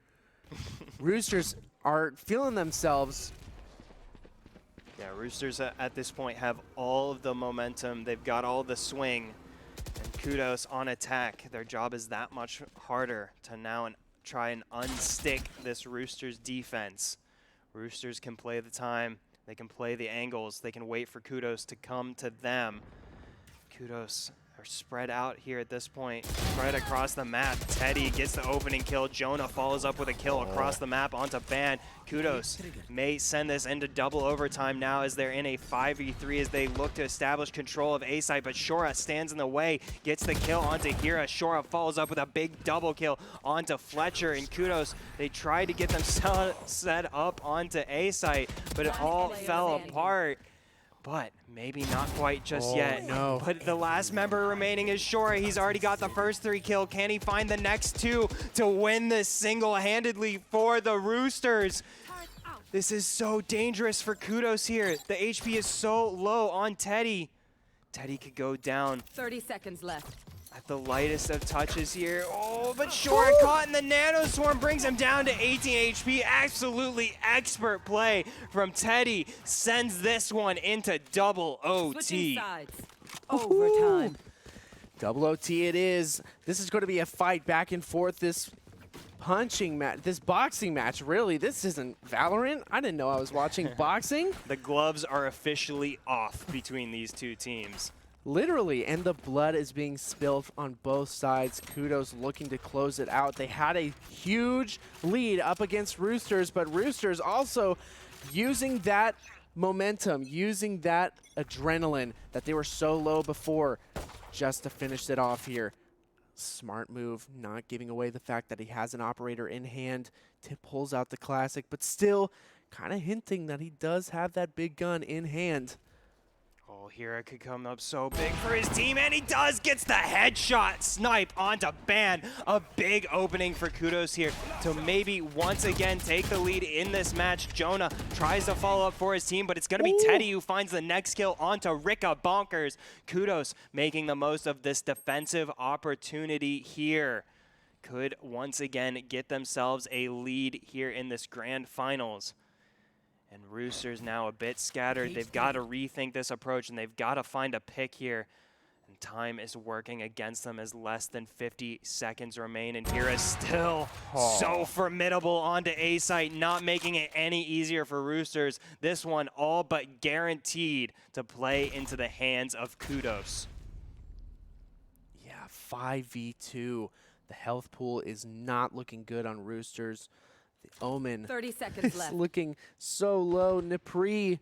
Speaker 2: Roosters are feeling themselves.
Speaker 1: Yeah, Roosters at this point have all of the momentum. They've got all the swing. And Kudos on attack. Their job is that much harder to now try and unstick this Roosters defense. Roosters can play the time. They can play the angles. They can wait for Kudos to come to them. Kudos are spread out here at this point, spread across the map. Teddy gets the opening kill. Jonah follows up with a kill across the map onto Ban. Kudos may send this into double overtime now as they're in a 5v3 as they look to establish control of A side, but Shora stands in the way, gets the kill onto Hira. Shora follows up with a big double kill onto Fletcher, and Kudos, they tried to get them set up onto A side, but it all fell apart. But maybe not quite just yet.
Speaker 2: No.
Speaker 1: But the last member remaining is Shora. He's already got the first 3 kill. Can he find the next 2 to win this single-handedly for the Roosters? This is so dangerous for Kudos here. The HP is so low on Teddy. Teddy could go down
Speaker 6: 30 seconds left.
Speaker 1: at the lightest of touches here. Oh, but Shora caught in the Nano Swarm brings him down to 18 HP. Absolutely expert play from Teddy. Sends this one into double
Speaker 6: Switching
Speaker 1: OT.
Speaker 6: sides. Overtime.
Speaker 2: Double OT it is. This is going to be a fight back and forth. This punching match, this boxing match, really. This isn't Valorant. I didn't know I was watching boxing.
Speaker 1: The gloves are officially off between these two teams.
Speaker 2: Literally, and the blood is being spilled on both sides. Kudos looking to close it out. They had a huge lead up against Roosters, but Roosters also using that momentum, using that adrenaline that they were so low before just to finish it off here. Smart move, not giving away the fact that he has an operator in hand. Tip pulls out the classic, but still kind of hinting that he does have that big gun in hand.
Speaker 1: Oh, Hira could come up so big for his team, and he does. Gets the headshot snipe onto Ban. A big opening for Kudos here to maybe once again take the lead in this match. Jonah tries to follow up for his team, but it's going to be Teddy who finds the next kill onto Ricka Bonkers. Kudos making the most of this defensive opportunity here. Could once again get themselves a lead here in this grand finals. And Roosters now a bit scattered. They've got to rethink this approach, and they've got to find a pick here. And time is working against them as less than 50 seconds remain. And Hira still so formidable onto A site, not making it any easier for Roosters. This one all but guaranteed to play into the hands of Kudos.
Speaker 2: Yeah, 5v2. The health pool is not looking good on Roosters. The Omen
Speaker 6: 30 seconds
Speaker 2: is
Speaker 6: left.
Speaker 2: looking so low. Napri.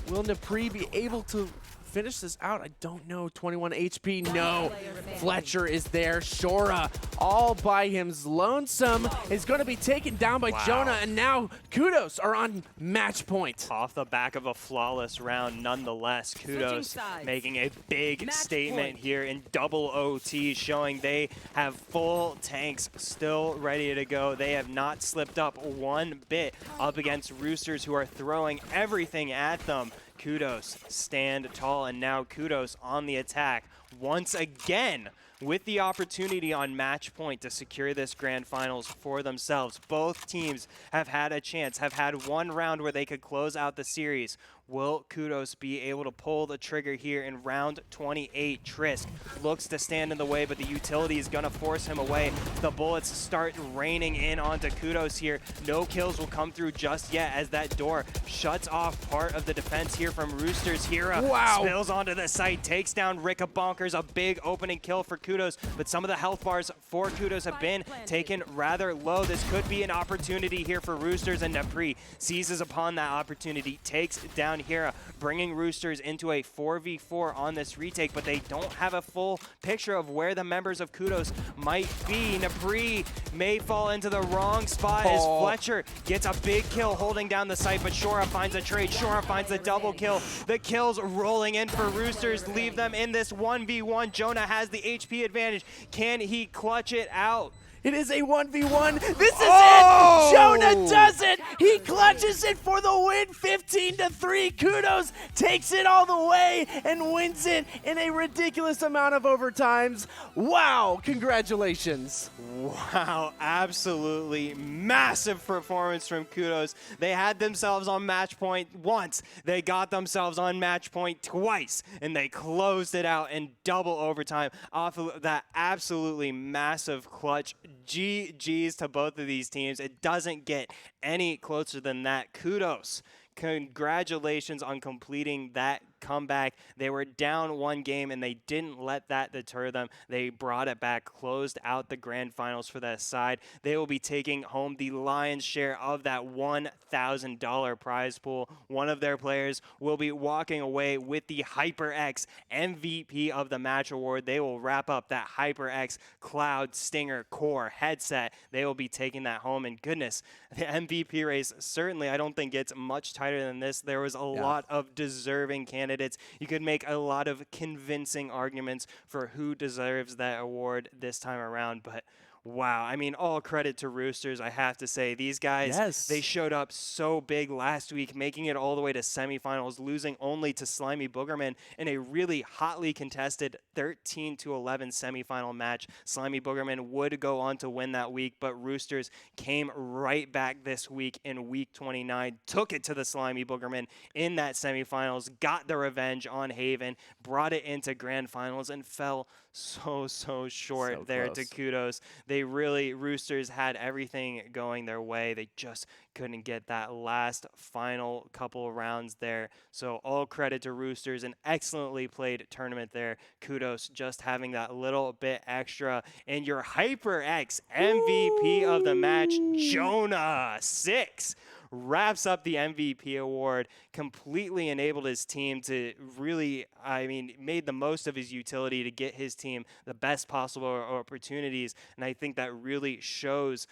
Speaker 2: Will Napri be able to finish this out? I don't know. 21 HP. No. Fletcher is there. Shora all by him. Lonesome is going to be taken down by Jonah. And now Kudos are on match point.
Speaker 1: Off the back of a flawless round, nonetheless, Kudos
Speaker 6: sides.
Speaker 1: making a big
Speaker 6: Match
Speaker 1: statement
Speaker 6: point.
Speaker 1: here in double OT, showing they have full tanks still ready to go. They have not slipped up one bit up against Roosters, who are throwing everything at them. Kudos stand tall, and now Kudos on the attack once again with the opportunity on match point to secure this grand finals for themselves. Both teams have had a chance, have had one round where they could close out the series. Will Kudos be able to pull the trigger here in round 28? Trisk looks to stand in the way, but the utility is going to force him away. The bullets start raining in onto Kudos here. No kills will come through just yet as that door shuts off part of the defense here from Roosters. Hira spills onto the site, takes down Ricka Bonkers. A big opening kill for Kudos, but some of the health bars for Kudos have been taken rather low. This could be an opportunity here for Roosters, and Napri seizes upon that opportunity, takes down Hira, bringing Roosters into a 4v4 on this retake, but they don't have a full picture of where the members of Kudos might be. Napri may fall into the wrong spot as Fletcher gets a big kill holding down the site, but Shora finds a trade. Shora finds the double kill. The kills rolling in for Roosters leave them in this 1v1. Jonah has the HP advantage. Can he clutch it out?
Speaker 2: It is a 1v1. This is it. Jonah does it. He clutches it for the win, 15-3. Kudos takes it all the way and wins it in a ridiculous amount of overtimes. Wow, congratulations.
Speaker 1: Wow, absolutely massive performance from Kudos. They had themselves on match point once. They got themselves on match point twice, and they closed it out in double overtime off of that absolutely massive clutch. GG's to both of these teams. It doesn't get any closer than that. Kudos. Congratulations on completing that comeback. They were down one game, and they didn't let that deter them. They brought it back, closed out the grand finals for that side. They will be taking home the lion's share of that $1,000 prize pool. One of their players will be walking away with the HyperX MVP of the match award. They will wrap up that HyperX Cloud Stinger Core headset. They will be taking that home, and goodness, the MVP race certainly I don't think gets much tighter than this. There was a lot of deserving candidates. You could make a lot of convincing arguments for who deserves that award this time around, but wow, I mean, all credit to Roosters, I have to say. These guys, they showed up so big last week, making it all the way to semifinals, losing only to Slimy Boogerman in a really hotly contested 13-11 semifinal match. Slimy Boogerman would go on to win that week, but Roosters came right back this week in week 29, took it to the Slimy Boogerman in that semifinals, got the revenge on Haven, brought it into grand finals, and fell so short there to Kudos. They really, Roosters had everything going their way. They just couldn't get that last final couple of rounds there. So all credit to Roosters, an excellently played tournament there. Kudos just having that little bit extra. And your HyperX MVP of the match, Jonah 6. Wraps up the MVP award, completely enabled his team to really, I mean, made the most of his utility to get his team the best possible opportunities. And I think that really shows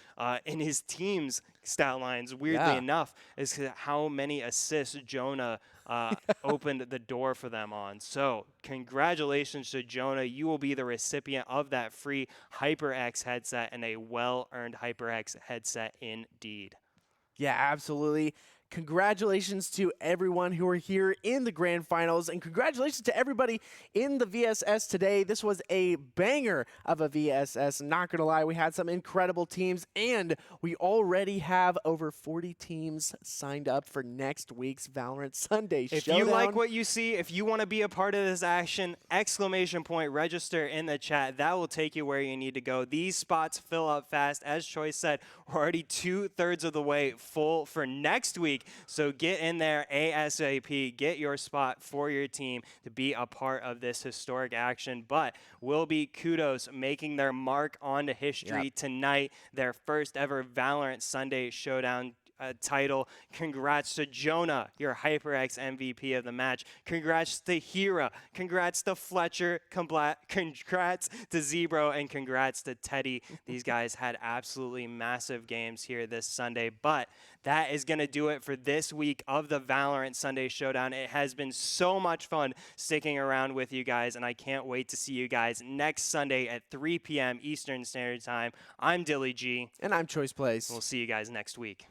Speaker 1: in his team's stat lines, weirdly enough, is how many assists Jonah opened the door for them on. So congratulations to Jonah. You will be the recipient of that free HyperX headset, and a well-earned HyperX headset indeed.
Speaker 2: Yeah, absolutely. Congratulations to everyone who are here in the grand finals, and congratulations to everybody in the VSS today. This was a banger of a VSS. Not going to lie, we had some incredible teams, and we already have over 40 teams signed up for next week's Valorant Sunday Showdown.
Speaker 1: If you like what you see, if you want to be a part of this action, ! Register in the chat. That will take you where you need to go. These spots fill up fast. As Choi said, we're already 2/3 of the way full for next week. So get in there ASAP, get your spot for your team to be a part of this historic action. But will be Kudos making their mark onto history tonight, their first ever Valorant Sunday Showdown title. Congrats to Jonah, your HyperX MVP of the match. Congrats to Hira. Congrats to Fletcher. Congrats to Zebro, and congrats to Teddy. These guys had absolutely massive games here this Sunday, but that is going to do it for this week of the Valorant Sunday Showdown. It has been so much fun sticking around with you guys, and I can't wait to see you guys next Sunday at 3 p.m. Eastern Standard Time. I'm Dilly G.
Speaker 2: And I'm Choice Plays.
Speaker 1: We'll see you guys next week.